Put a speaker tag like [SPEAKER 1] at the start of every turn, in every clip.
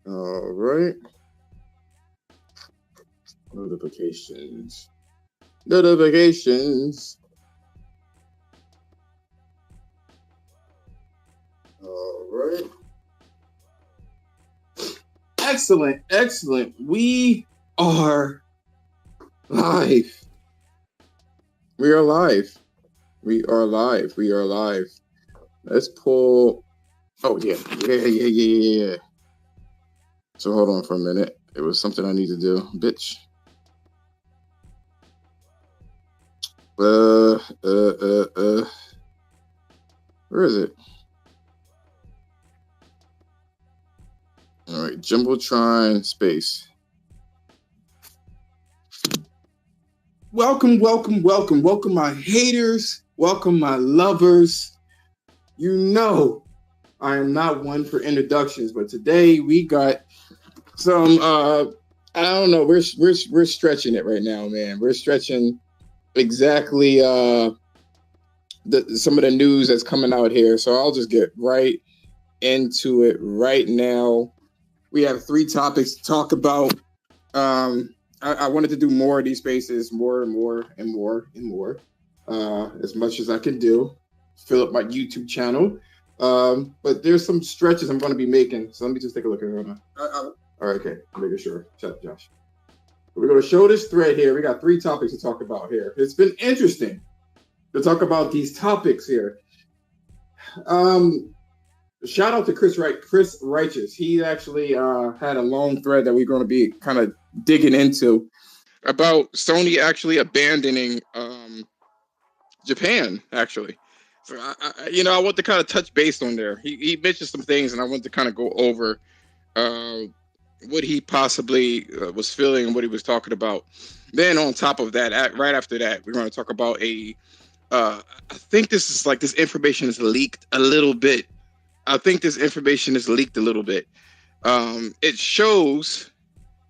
[SPEAKER 1] All right. Notifications. All right. Excellent. We are live. We are live. Let's pull. Oh, yeah. So hold on for a minute. It was something I need to do. Bitch. Where is it? All right, Jumbotron space. Welcome, my haters. Welcome, my lovers. You know, I am not one for introductions, but today we got some. I don't know. We're stretching it right now, man. We're stretching exactly some of the news that's coming out here. So I'll just get right into it right now. We have 3 topics to talk about. I wanted to do more of these spaces, more, as much as I can do. Fill up my YouTube channel. But there's some stretches I'm going to be making. So let me just take a look at it. All right, okay. I'm making sure. Shut up, Josh. We're going to show this thread here. We got 3 topics to talk about here. It's been interesting to talk about these topics here. Shout out to Chris Righteous. He actually had a long thread that we're going to be kind of digging into about Sony actually abandoning Japan, actually. So, I want to kind of touch base on there. He mentioned some things, and I want to kind of go over what he possibly was feeling and what he was talking about. Then on top of that, right after that, we're going to talk about I think this information is leaked a little bit. It shows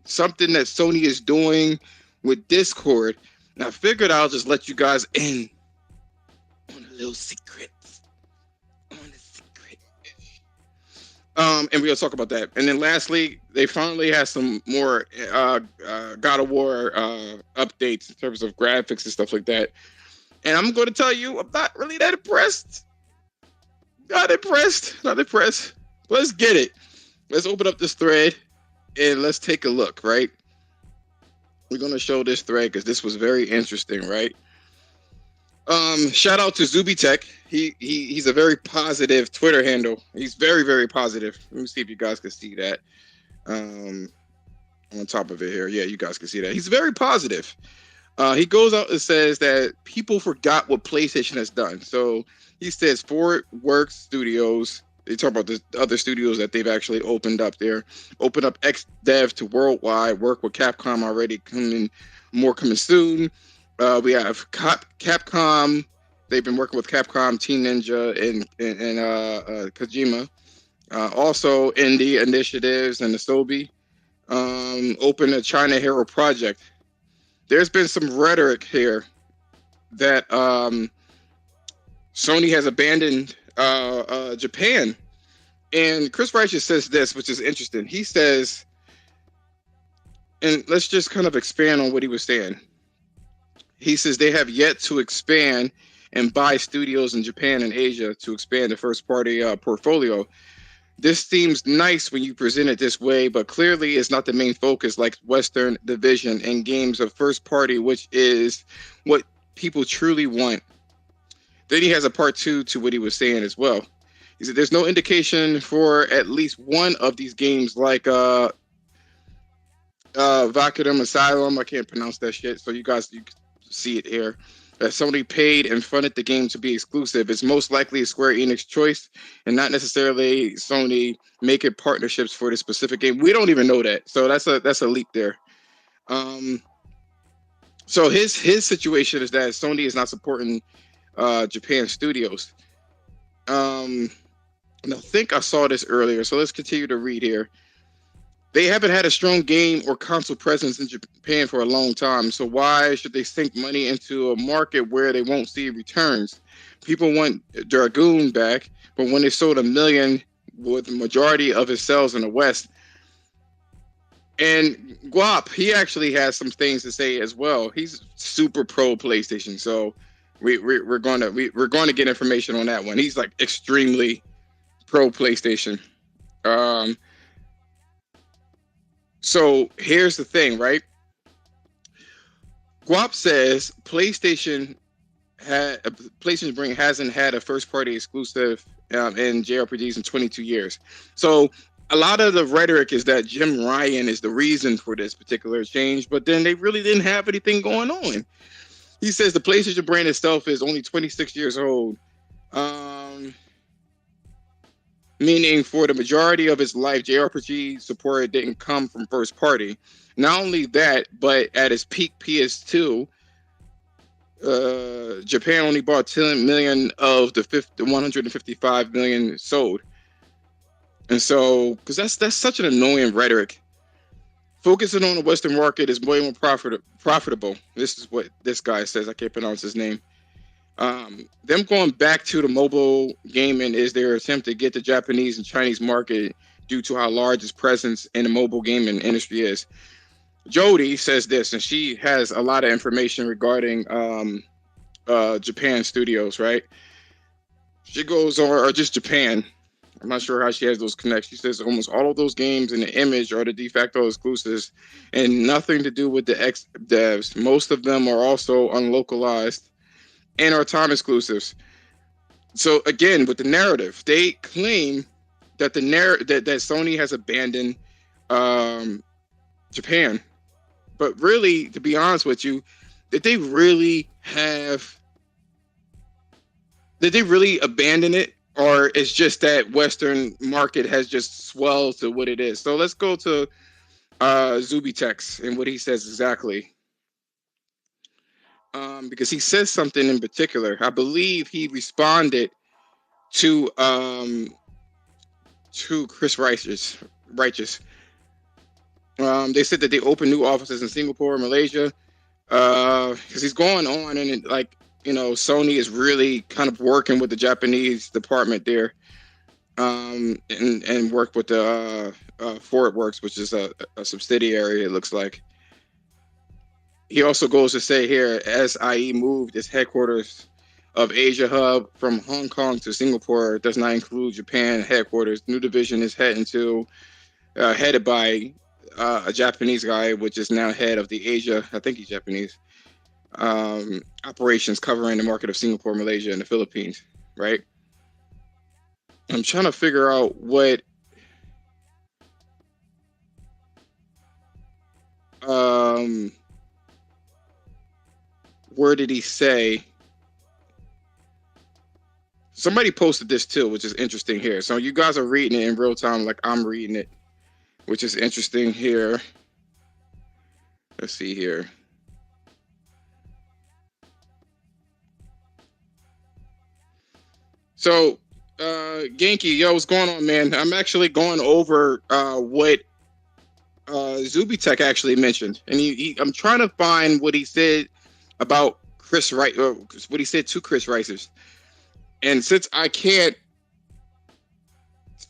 [SPEAKER 1] something that Sony is doing with Discord. And I figured I'll just let you guys in on a little secret. And we'll talk about that. And then lastly, they finally had some more God of War updates in terms of graphics and stuff like that. And I'm going to tell you, I'm not really that impressed. Not impressed. Let's get it. Let's open up this thread and let's take a look, right? We're going to show this thread because this was very interesting, right? Shout out to Zubitech. He's a very positive Twitter handle. He's very, very positive. Let me see if you guys can see that. On top of it here. Yeah, you guys can see that. He's very positive. He goes out and says that people forgot what PlayStation has done. So he says Fort Works Studios. They talk about the other studios that they've actually opened up there. Open up XDev to worldwide. Work with Capcom already. Coming soon. We have Capcom. They've been working with Capcom, Team Ninja, and Kojima. Also, indie initiatives and Asobi. Open a China Hero Project. There's been some rhetoric here that Sony has abandoned Japan. And Chris Righteous says this, which is interesting. He says, and let's just kind of expand on what he was saying. He says they have yet to expand and buy studios in Japan and Asia to expand the first-party portfolio. This seems nice when you present it this way, but clearly it's not the main focus like Western Division and games of first party, which is what people truly want. Then he has a part 2 to what he was saying as well. He said there's no indication for at least one of these games like Vacuum Asylum. I can't pronounce that shit, so you can see it here. Sony paid and funded the game to be exclusive. It's most likely a Square Enix choice and not necessarily Sony making partnerships for this specific game. We don't even know that. So that's a leak there. So his situation is that Sony is not supporting Japan studios. And I think I saw this earlier. So let's continue to read here. They haven't had a strong game or console presence in Japan for a long time, so why should they sink money into a market where they won't see returns? People want Dragoon back, but when they sold 1 million with the majority of its sales in the West, And Guap, he actually has some things to say as well. He's super pro PlayStation, so we're going to get information on that one. He's like extremely pro PlayStation. Um, so here's the thing, right? Guap says PlayStation Bring hasn't had a first party exclusive in JRPGs in 22 years. So a lot of the rhetoric is that Jim Ryan is the reason for this particular change, but then they really didn't have anything going on. He says the PlayStation brand itself is only 26 years old, um, meaning for the majority of its life, JRPG support didn't come from first party. Not only that, but at its peak PS2, Japan only bought 10 million of the 155 million sold. And so, because that's such an annoying rhetoric. Focusing on the Western market is way more profitable. This is what this guy says. I can't pronounce his name. Them going back to the mobile gaming is their attempt to get the Japanese and Chinese market due to how large its presence in the mobile gaming industry is. Jody says this, and she has a lot of information regarding Japan studios, right? She goes on, or just Japan. I'm not sure how she has those connections. She says almost all of those games in the image are the de facto exclusives and nothing to do with the ex devs. Most of them are also unlocalized and are time exclusives. So again, with the narrative, they claim that that Sony has abandoned Japan. But really, to be honest with you, did they really abandon it? Or it's just that Western market has just swelled to what it is. So let's go to Zubitex and what he says exactly. Because he says something in particular. I believe he responded to Chris Righteous. They said that they opened new offices in Singapore, Malaysia, because he's going on and like, you know, Sony is really kind of working with the Japanese department there, and work with the Forwardworks, which is a subsidiary, it looks like. He also goes to say here, SIE moved its headquarters of Asia hub from Hong Kong to Singapore. It does not include Japan headquarters. New division is headed by a Japanese guy, which is now head of the Asia, I think he's Japanese, operations covering the market of Singapore, Malaysia, and the Philippines, right? I'm trying to figure out what where did he say? Somebody posted this too, which is interesting here. So you guys are reading it in real time like I'm reading it, which is interesting here. Let's see here. So, Genki, yo, what's going on, man? I'm actually going over what Zubitech actually mentioned, and I'm trying to find what he said about Chris Wright, or what he said to Chris Rice's. And since I can't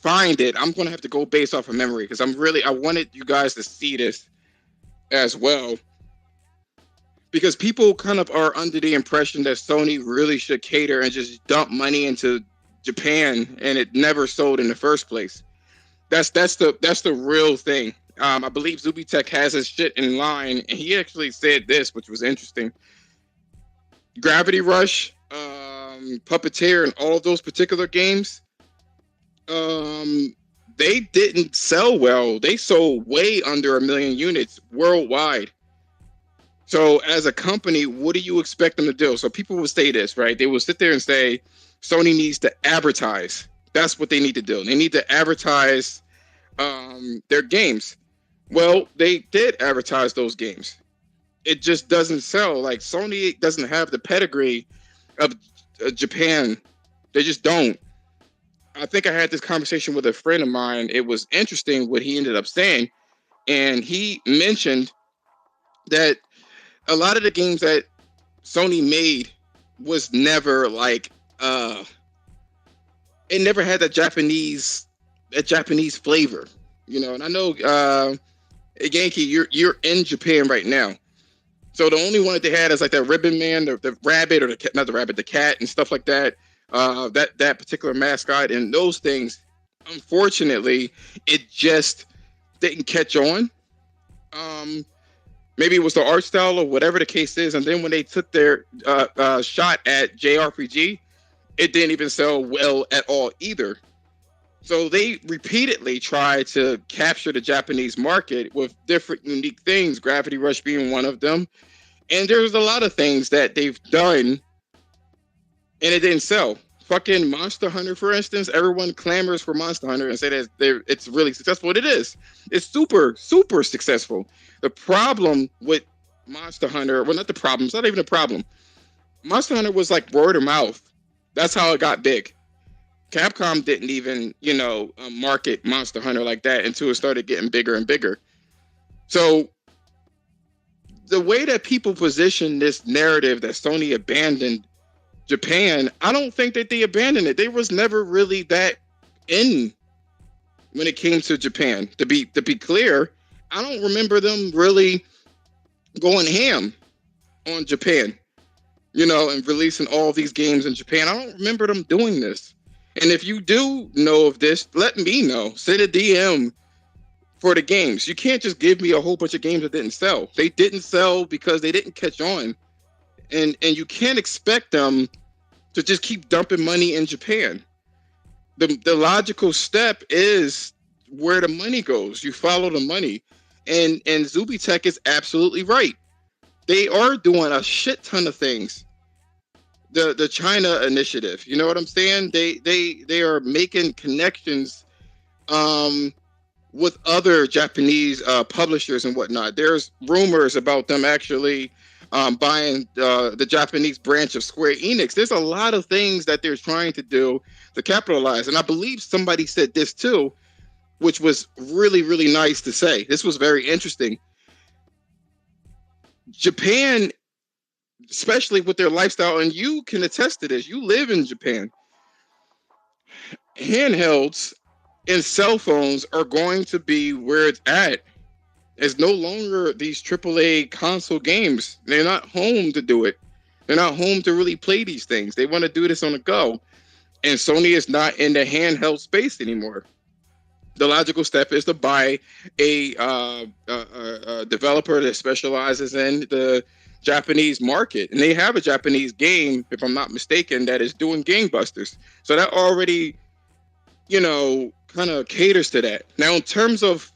[SPEAKER 1] find it, I'm going to have to go based off of memory because I wanted you guys to see this as well. Because people kind of are under the impression that Sony really should cater and just dump money into Japan, and it never sold in the first place. That's the real thing. I believe Zubitech has his shit in line, and he actually said this, which was interesting. Gravity Rush, Puppeteer, and all of those particular games, they didn't sell well. They sold way under 1 million units worldwide. So as a company, what do you expect them to do? So people will say this, right? They will sit there and say, Sony needs to advertise. That's what they need to do. They need to advertise their games. Well, they did advertise those games. It just doesn't sell. Like, Sony doesn't have the pedigree of Japan. They just don't. I think I had this conversation with a friend of mine. It was interesting what he ended up saying. And he mentioned that a lot of the games that Sony made was never like it never had that Japanese flavor, you know. And I know Yankee, you're in Japan right now. So the only one that they had is like that Ribbon Man, the rabbit, or not the rabbit, the cat, and stuff like that. That particular mascot and those things. Unfortunately, it just didn't catch on. Um, Maybe it was the art style or whatever the case is. And then when they took their shot at JRPG, it didn't even sell well at all either. So they repeatedly tried to capture the Japanese market with different unique things, Gravity Rush being one of them. And there's a lot of things that they've done and it didn't sell. Fucking Monster Hunter, for instance, everyone clamors for Monster Hunter and say that it's really successful. It is. It's super, super successful. The problem with Monster Hunter, well, not the problem, it's not even a problem. Monster Hunter was like word of mouth. That's how it got big. Capcom didn't even, market Monster Hunter like that until it started getting bigger and bigger. So the way that people position this narrative that Sony abandoned Japan, I don't think that they abandoned it. They was never really that in when it came to Japan. To be clear, I don't remember them really going ham on Japan, and releasing all these games in Japan. I don't remember them doing this. And if you do know of this, let me know. Send a DM for the games. You can't just give me a whole bunch of games that didn't sell. They didn't sell because they didn't catch on. And you can't expect them to just keep dumping money in Japan. The logical step is where the money goes. You follow the money. And Zubitech is absolutely right. They are doing a shit ton of things. The China initiative, you know what I'm saying? They are making connections with other Japanese publishers and whatnot. There's rumors about them actually buying the Japanese branch of Square Enix. There's a lot of things that they're trying to do to capitalize. And I believe somebody said this too, which was really, really nice to say. This was very interesting. Japan, especially with their lifestyle, and you can attest to this, you live in Japan, handhelds and cell phones are going to be where it's at. It's no longer these AAA console games. They're not home to do it. They're not home to really play these things. They want to do this on the go. And Sony is not in the handheld space anymore. The logical step is to buy a developer that specializes in the Japanese market. And they have a Japanese game, if I'm not mistaken, that is doing gangbusters. So that already, kind of caters to that. Now, in terms of,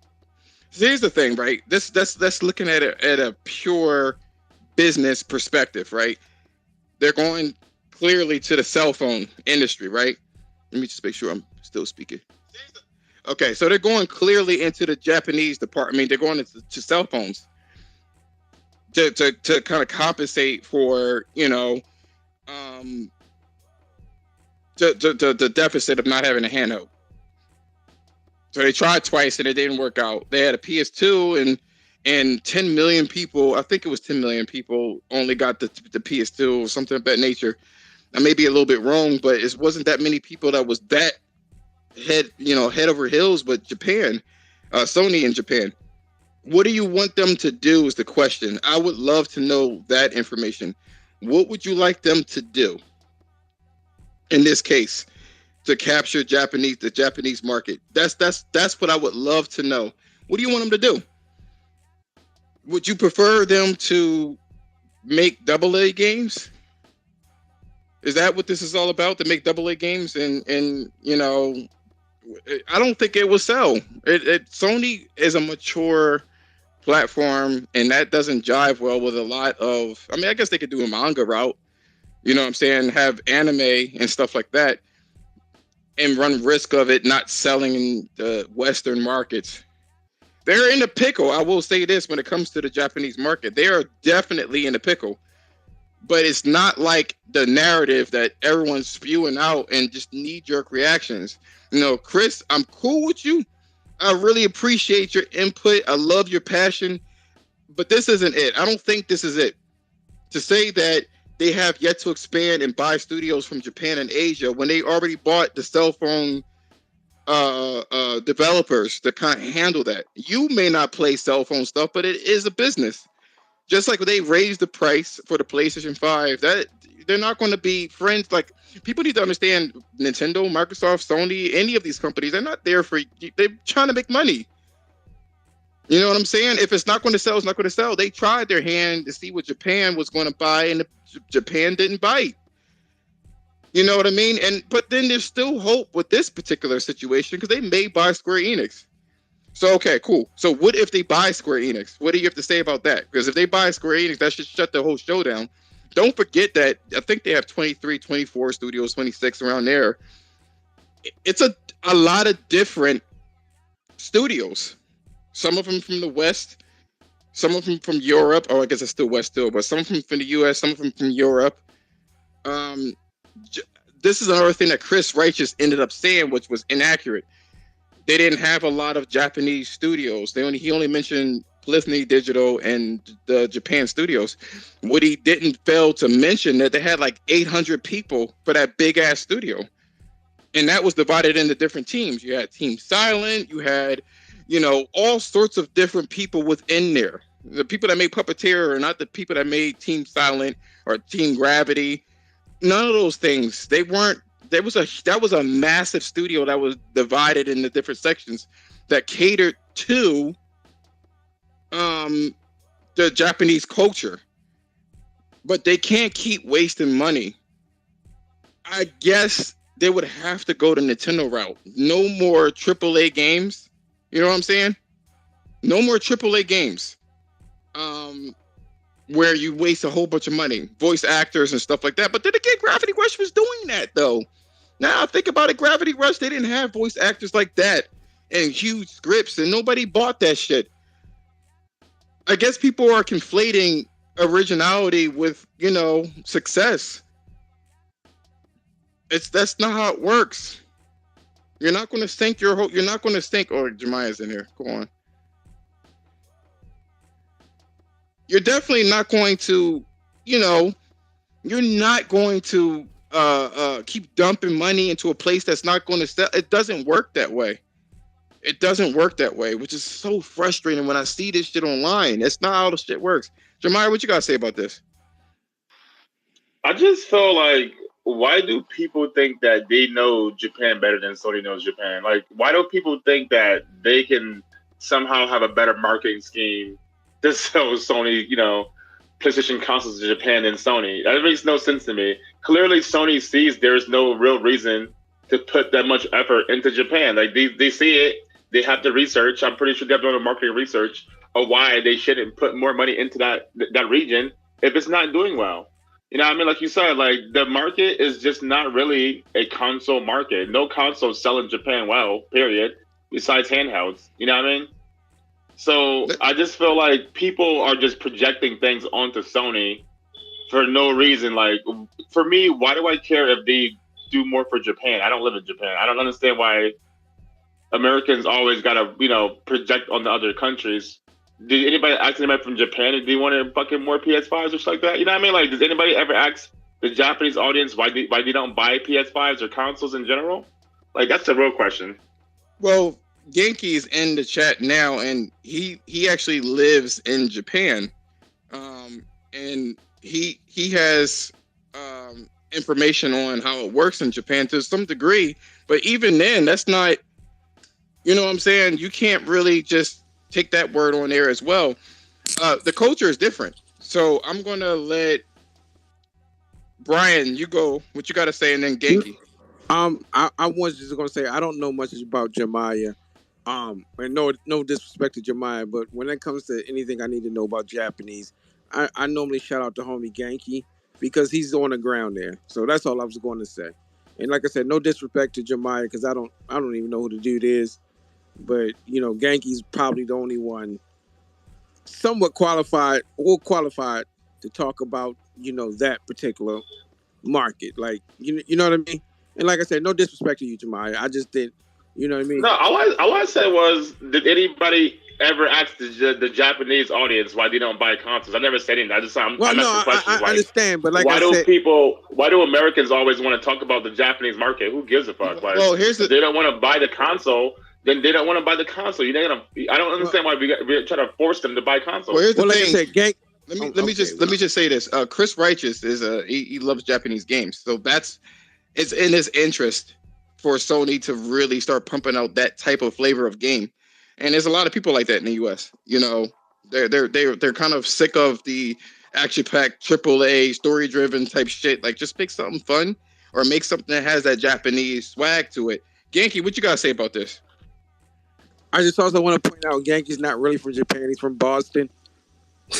[SPEAKER 1] here's the thing, right? That's looking at it at a pure business perspective, right? They're going clearly to the cell phone industry, right? Let me just make sure I'm still speaking. Okay, so they're going clearly into the Japanese department. I mean, they're going to cell phones to kind of compensate for, the deficit of not having a handheld. So they tried twice and it didn't work out. They had a PS2 and 10 million people, I think it was 10 million people only got the PS2 or something of that nature. I may be a little bit wrong, but it wasn't that many people that was that head over heels with Japan, Sony in Japan. What do you want them to do is the question. I would love to know that information. What would you like them to do in this case to capture the Japanese market? That's what I would love to know. What do you want them to do? Would you prefer them to make AA games? Is that what this is all about? To make AA games and I don't think it will sell. Sony is a mature platform, and that doesn't jive well with a lot of. I mean, I guess they could do a manga route. You know what I'm saying? Have anime and stuff like that, and run risk of it not selling in the Western markets. They're in a pickle. I will say this: when it comes to the Japanese market, they are definitely in a pickle. But it's not like the narrative that everyone's spewing out and just knee-jerk reactions. Chris, I'm cool with you. I really appreciate your input. I love your passion. But this isn't it. I don't think this is it. To say that they have yet to expand and buy studios from Japan and Asia when they already bought the cell phone developers to kind of handle that. You may not play cell phone stuff, but it is a business. Just like when they raised the price for the PlayStation 5, that they're not going to be friends. Like, people need to understand Nintendo, Microsoft, Sony, any of these companies, they're not there for, they're trying to make money. You know what I'm saying? If it's not going to sell, it's not going to sell. They tried their hand to see what Japan was going to buy, and Japan didn't bite. You know what I mean? But then there's still hope with this particular situation because they may buy Square Enix. So, okay, cool. So what if they buy Square Enix? What do you have to say about that? Because if they buy Square Enix, that should shut the whole show down. Don't forget that I think they have 23, 24 studios, 26 around there. It's a lot of different studios. Some of them from the West, some of them from Europe. Oh, I guess it's still West still, but some of them from the US, some of them from Europe. This is another thing that Chris Righteous ended up saying, which was inaccurate. They didn't have a lot of Japanese studios. He only mentioned Polyphony Digital and the Japan studios. What he didn't fail to mention that they had like 800 people for that big ass studio, and that was divided into different teams. You had Team Silent, you had, all sorts of different people within there. The people that made Puppeteer are not the people that made Team Silent or Team Gravity. None of those things. They weren't. That was a massive studio that was divided into different sections that catered to the Japanese culture. But they can't keep wasting money. I guess they would have to go the Nintendo route. No more AAA games. You know what I'm saying? No more AAA games. Where you waste a whole bunch of money, voice actors and stuff like that. But then again, Gravity Rush was doing that though. Now I think about it, Gravity Rush, they didn't have voice actors like that and huge scripts, and nobody bought that shit. I guess people are conflating originality with, success. That's not how it works. You're not going to sink your whole. You're not going to sink. Oh, Jemiah's in here. Go on. You're definitely not going to, you're not going to keep dumping money into a place that's not going to sell. It doesn't work that way. It doesn't work that way, which is so frustrating when I see this shit online. That's not how the shit works. Jemiah, what you got to say about this?
[SPEAKER 2] I just feel like, why do people think that they know Japan better than Sony knows Japan? Like, why do people think that they can somehow have a better marketing scheme to sell Sony, PlayStation consoles to Japan than Sony? That makes no sense to me. Clearly, Sony sees there's no real reason to put that much effort into Japan. Like, they see it, they have the research. I'm pretty sure they've done the marketing research of why they shouldn't put more money into that region if it's not doing well. You know what I mean? Like you said, like, the market is just not really a console market. No consoles sell in Japan well, period, besides handhelds. You know what I mean? So I just feel like people are just projecting things onto Sony for no reason. Like, for me, why do I care if they do more for Japan? I don't live in Japan. I don't understand why Americans always got to, project on the other countries. Did anybody ask anybody from Japan if they wanted fucking more PS5s or something like that? You know what I mean? Like, does anybody ever ask the Japanese audience why they don't buy PS5s or consoles in general? Like, that's the real question.
[SPEAKER 1] Well, Genki's in the chat now, and he actually lives in Japan, and he has information on how it works in Japan to some degree. But even then, that's not, you know what I'm saying? You can't really just take that word on there as well. The culture is different. So I'm going to let Brian, you go. What you got to say, and then Genki.
[SPEAKER 3] I was just going to say, I don't know much about Jemiah. And no disrespect to Jemiah, but when it comes to anything I need to know about Japanese, I normally shout out to homie Genki because he's on the ground there. So that's all I was going to say. And like I said, no disrespect to Jemiah because I don't even know who the dude is. But, Genki's probably the only one somewhat qualified to talk about, that particular market. Like, you know what I mean? And like I said, no disrespect to you, Jemiah. I just didn't, you know what I mean?
[SPEAKER 2] No, all I said was, did anybody ever asked the Japanese audience why they don't buy consoles. I never said anything. I'm asking questions
[SPEAKER 3] I understand, but like
[SPEAKER 2] why
[SPEAKER 3] I said,
[SPEAKER 2] why do Americans always want to talk about the Japanese market? Who gives a fuck? Like,
[SPEAKER 1] well, here's
[SPEAKER 2] if they don't want to buy the console, then they don't want to buy the console. You're not gonna. I don't understand why we're trying to force them to buy consoles.
[SPEAKER 1] Well, here's the
[SPEAKER 3] like
[SPEAKER 1] thing.
[SPEAKER 3] I said, gang.
[SPEAKER 1] Let me just say this. Chris Righteous is he loves Japanese games, so it's in his interest for Sony to really start pumping out that type of flavor of game. And there's a lot of people like that in the US. You know, they're kind of sick of the action-packed AAA story-driven type shit. Like, just make something fun or make something that has that Japanese swag to it. Genki, what you gotta say about this?
[SPEAKER 3] I just also want to point out, Genki's not really from Japan. He's from Boston.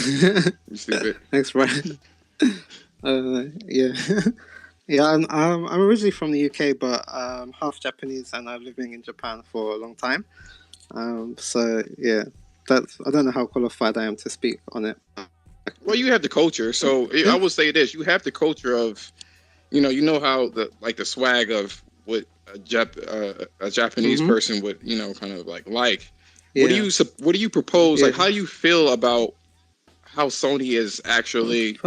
[SPEAKER 1] You stupid.
[SPEAKER 4] Thanks, Brian. Yeah. Yeah, I'm originally from the UK, but half Japanese, and I'm living in Japan for a long time. So yeah, I don't know how qualified I am to speak on it.
[SPEAKER 1] Well, you have the culture, so I will say this: you have the culture of, you know how the swag of what a Japanese person would, kind of like.
[SPEAKER 4] Yeah.
[SPEAKER 1] What do you propose?
[SPEAKER 4] Yeah.
[SPEAKER 1] Like, how do you feel about how Sony is actually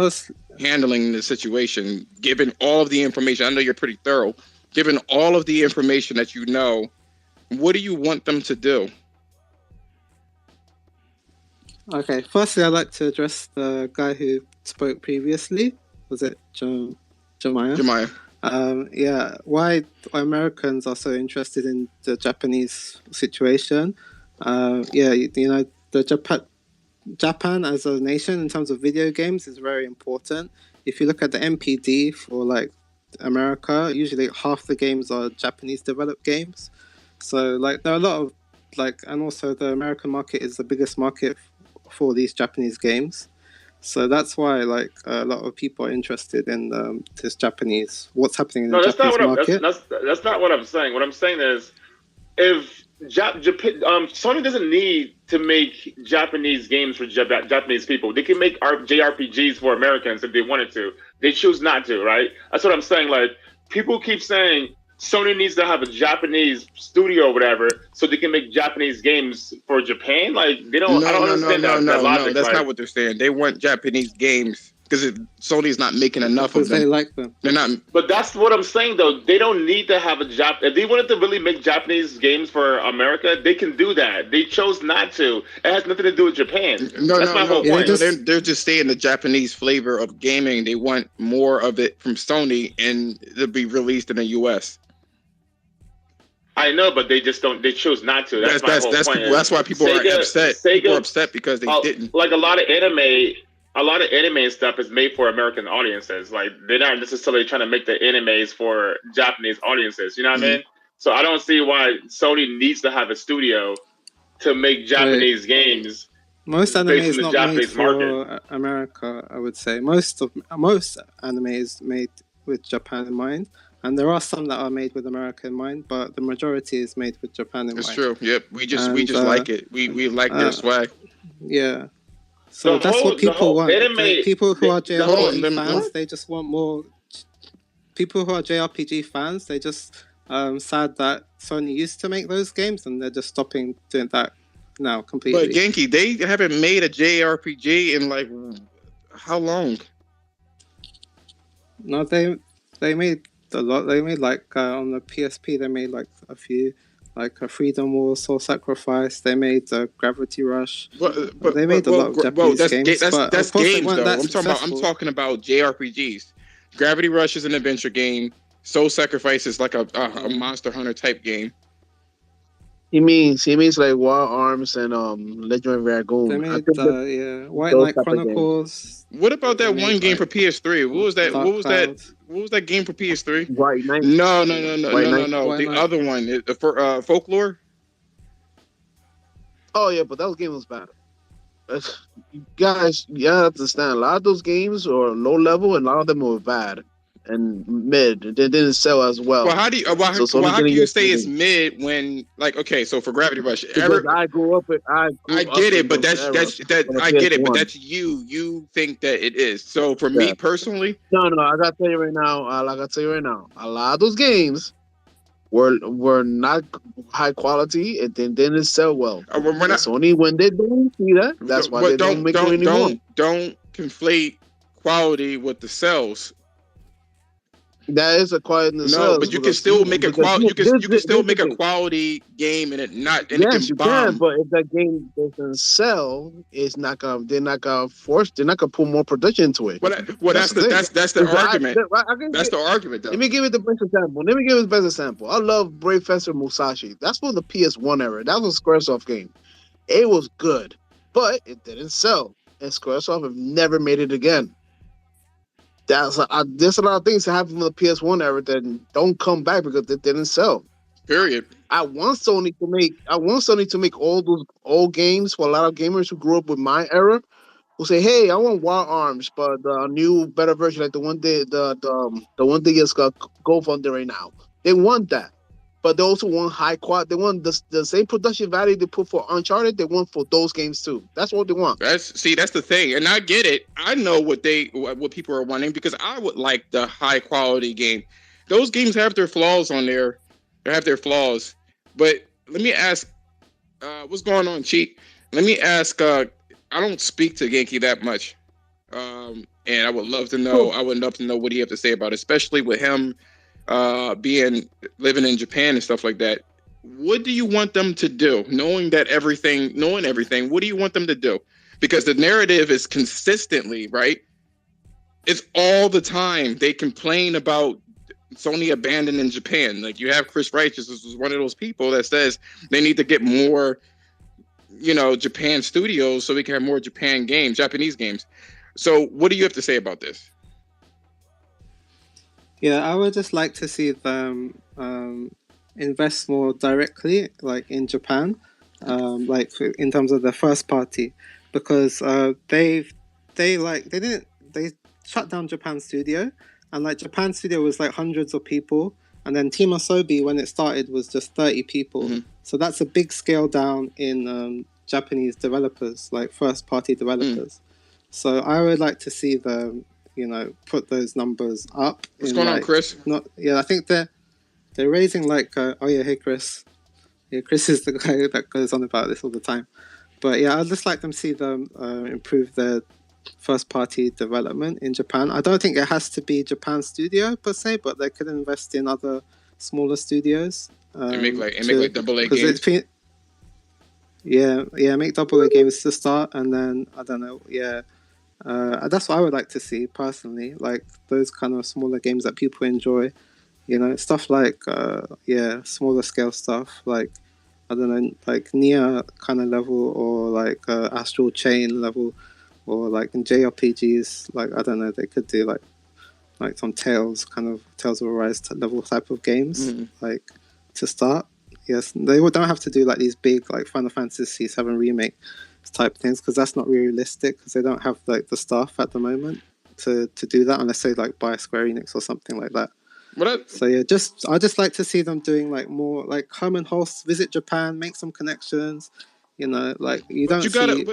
[SPEAKER 1] handling the situation, given all of the information? I know you're pretty thorough. Given all of the information that you know, what do you want them to do?
[SPEAKER 4] Okay, firstly, I'd like to address the guy who spoke previously. Was it Jemiah?
[SPEAKER 1] Jemiah.
[SPEAKER 4] Yeah, why Americans are so interested in the Japanese situation. The Japan as a nation in terms of video games is very important. If you look at the MPD for like America, usually half the games are Japanese developed games. So like there are a lot of and also the American market is the biggest market for these Japanese games. So that's why a lot of people are interested in this Japanese, what's happening in the Japanese market.
[SPEAKER 2] That's not what I'm saying. What I'm saying is, if Sony doesn't need to make Japanese games for Japanese people. They can make JRPGs for Americans if they wanted to. They choose not to, right? That's what I'm saying. Like, people keep saying Sony needs to have a Japanese studio or whatever so they can make Japanese games for Japan. Like, they don't. I don't understand that logic.
[SPEAKER 1] That's not what they're saying. They want Japanese games because Sony's not making enough of them.
[SPEAKER 4] They like them.
[SPEAKER 1] They're not.
[SPEAKER 2] But that's what I'm saying, though. They don't need to have if they wanted to really make Japanese games for America, they can do that. They chose not to. It has nothing to do with Japan. That's my whole point.
[SPEAKER 1] They're just saying the Japanese flavor of gaming. They want more of it from Sony and to be released in the US. I
[SPEAKER 2] know, but they just don't. They chose not to. That's my whole point.
[SPEAKER 1] That's why people are upset. People are upset because they didn't.
[SPEAKER 2] Like a lot of anime and stuff is made for American audiences. Like, they're not necessarily trying to make the animes for Japanese audiences. You know what I mean? So I don't see why Sony needs to have a studio to make Japanese games.
[SPEAKER 4] Most anime is not made for America, I would say. Most anime is made with Japan in mind. And there are some that are made with America in mind, but the majority is made with Japan in mind.
[SPEAKER 1] It's true. Yep. We just like it. We like their swag.
[SPEAKER 4] Yeah. So that's what people want. People who are JRPG fans, they just want more. People who are JRPG fans, they just sad that Sony used to make those games and they're just stopping doing that now completely.
[SPEAKER 1] But Genki, they haven't made a JRPG in like how long?
[SPEAKER 4] No, they made a lot. They made on the PSP, they made a few. Like a Freedom War, Soul Sacrifice. They made Gravity Rush. But they made a lot of Japanese games.
[SPEAKER 1] That's games, though. I'm talking about JRPGs. Gravity Rush is an adventure game. Soul Sacrifice is like a Monster Hunter type game.
[SPEAKER 5] He means like Wild Arms and Legend of Dragoon.
[SPEAKER 4] They made White Knight Chronicles.
[SPEAKER 1] What about that one game for PS3? What was that? What was that game for PS3?
[SPEAKER 5] White Knight.
[SPEAKER 1] No. The other one, for Folklore.
[SPEAKER 5] Oh yeah, but that game was bad. You guys, you have to understand. A lot of those games are low level, and a lot of them were bad and mid. They didn't sell as well.
[SPEAKER 1] Well, how do you? How can you say it's mid when, so for Gravity Rush,
[SPEAKER 5] I grew up with. I
[SPEAKER 1] get it, but that's I get it, but that's you. You think that it is. So for me personally,
[SPEAKER 5] no. I gotta tell you right now. A lot of those games were not high quality, it didn't sell well.
[SPEAKER 1] We're not.
[SPEAKER 5] Sony, when they don't see that, that's why they don't make it anymore.
[SPEAKER 1] Don't conflate quality with the sales.
[SPEAKER 5] That is a quality in the sales.
[SPEAKER 1] No, but you can still make a quality. You can still make a quality game, and it not. And
[SPEAKER 5] yes,
[SPEAKER 1] it
[SPEAKER 5] you
[SPEAKER 1] bomb.
[SPEAKER 5] can. But if that game doesn't sell, it's not gonna. They're not gonna force. They're not gonna put more production into it.
[SPEAKER 1] Well, that's the argument. That's the argument, though.
[SPEAKER 5] Let me give it the best example. I love Brave Fencer Musashi. That's from the PS1 era. That was a SquareSoft game. It was good, but it didn't sell, and SquareSoft have never made it again. There's a lot of things that happen from the PS1 era that don't come back because it didn't sell.
[SPEAKER 1] Period.
[SPEAKER 5] I want Sony to make all those old games for a lot of gamers who grew up with my era who say, "Hey, I want Wild Arms, but the new better version, like the one they just got go funded right now." They want that, but they also want high quality. They want the same production value they put for Uncharted. They want for those games too. That's what they want.
[SPEAKER 1] That's the thing, and I get it. I know what people are wanting because I would like the high quality game. Those games have their flaws on there. They have their flaws, but let me ask, what's going on, Cheat? Let me ask. I don't speak to Genki that much, and I would love to know.
[SPEAKER 5] Cool.
[SPEAKER 1] I would love to know what he have to say about it, especially with him living in Japan and stuff like that. What do you want them to do? Knowing everything, what do you want them to do? Because the narrative is consistently, right? It's all the time. They complain about Sony abandoning Japan. Like you have Chris Righteous, who's one of those people that says they need to get more, Japan studios so we can have more Japanese games. So what do you have to say about this?
[SPEAKER 4] Yeah, I would just like to see them invest more directly, like in Japan, like in terms of the first party, because they shut down Japan Studio, and like Japan Studio was like hundreds of people, and then Team Asobi when it started was just 30 people. Mm-hmm. So that's a big scale down in Japanese developers, like first party developers. So I would like to see them, put those numbers up.
[SPEAKER 1] What's going on, Chris?
[SPEAKER 4] I think they're raising like, hey Chris. Yeah, Chris is the guy that goes on about this all the time. But yeah, I'd just like them to see them improve their first party development in Japan. I don't think it has to be Japan Studio per se, but they could invest in other smaller studios.
[SPEAKER 1] And make like AA games.
[SPEAKER 4] Make AA games to start, and then I don't know. Yeah. That's what I would like to see personally, like those kind of smaller games that people enjoy, stuff like smaller scale stuff, like I don't know, like Nier kind of level, or like Astral Chain level, or like in JRPGs, like I don't know, they could do like some Tales of Arise level type of games, like to start. Yes, they don't have to do like these big like Final Fantasy VII Remake type things, because that's not realistic, because they don't have like the staff at the moment to do that, unless they like buy Square Enix or something like that. So yeah, I just like to see them doing like more like come and host, visit Japan, make some connections. Like you don't.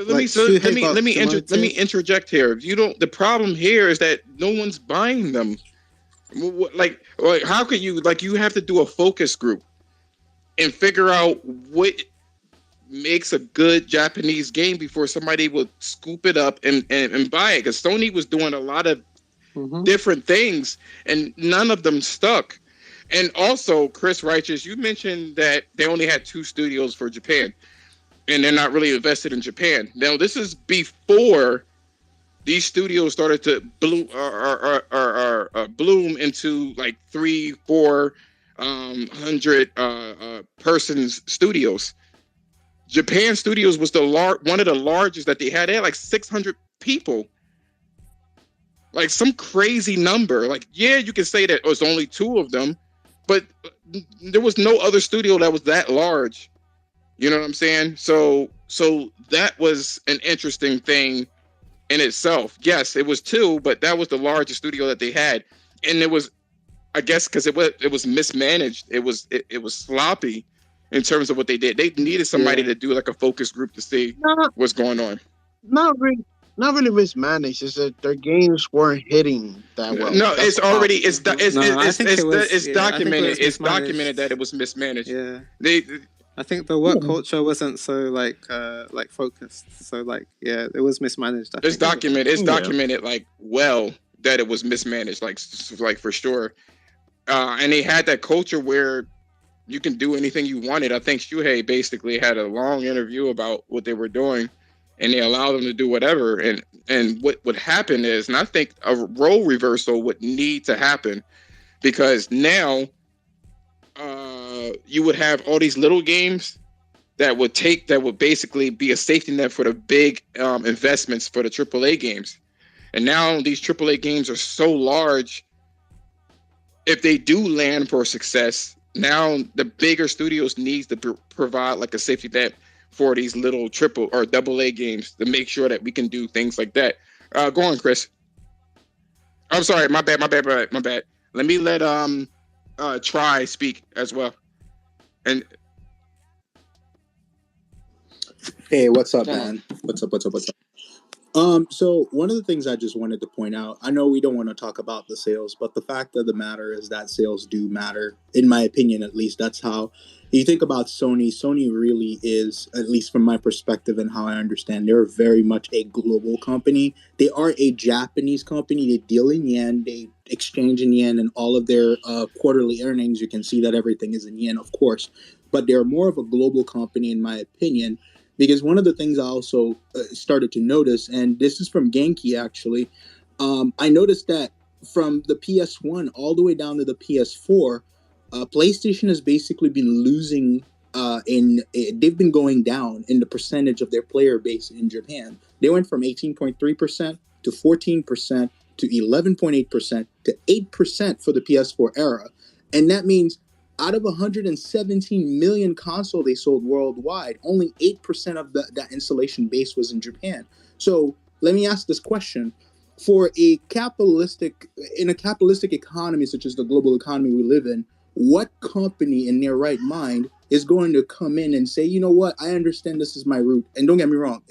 [SPEAKER 1] Let me interject here. The problem here is that no one's buying them. Like how could you you have to do a focus group and figure out what makes a good Japanese game before somebody will scoop it up and buy it, because Sony was doing a lot of different things and none of them stuck. And also, Chris Righteous, you mentioned that they only had 2 studios for Japan and they're not really invested in Japan. Now this is before these studios started to bloom into like 300-400 persons studios. Japan Studios was one of the largest that they had. They had like 600 people. Like some crazy number. Like, yeah, you can say that it was only 2 of them, but there was no other studio that was that large. You know what I'm saying? So that was an interesting thing in itself. Yes, it was 2, but that was the largest studio that they had. And it was, I guess, because it was mismanaged. It was sloppy in terms of what they did. They needed somebody to do like a focus group to see what's going on.
[SPEAKER 5] Not really mismanaged. It's that their games weren't hitting that well.
[SPEAKER 1] No, it's already documented. It's documented that it was mismanaged.
[SPEAKER 4] Yeah. I think the work culture wasn't so like focused. So like yeah, it was mismanaged. I
[SPEAKER 1] It's
[SPEAKER 4] think.
[SPEAKER 1] documented. It's documented like well that it was mismanaged, like for sure. And they had that culture where you can do anything you wanted. I think Shuhei basically had a long interview about what they were doing, and they allowed them to do whatever. And what would happen is, and I think a role reversal would need to happen, because now you would have all these little games that would basically be a safety net for the big investments for the AAA games. And now these AAA games are so large. If they do land for success, now the bigger studios needs to provide like a safety net for these little triple or double A games to make sure that we can do things like that. Go on, Chris. I'm sorry, my bad. Let me let Try speak as well. And
[SPEAKER 6] Hey, what's up, man? What's up? So one of the things I just wanted to point out, I know we don't want to talk about the sales, but the fact of the matter is that sales do matter, in my opinion, at least. That's how you think about Sony. Sony really is, at least from my perspective and how I understand, they're very much a global company. They are a Japanese company. They deal in yen, they exchange in yen, and all of their quarterly earnings, you can see that everything is in yen, of course. But they're more of a global company, in my opinion. Because one of the things I also started to notice, and this is from Genki actually, I noticed that from the PS1 all the way down to the PS4, PlayStation has basically been losing they've been going down in the percentage of their player base in Japan. They went from 18.3% to 14% to 11.8% to 8% for the PS4 era. And that means out of 117 million console they sold worldwide, only 8% of that installation base was in Japan. So let me ask this question. In a capitalistic economy such as the global economy we live in, what company in their right mind is going to come in and say, you know what, I understand this is my root. And don't get me wrong,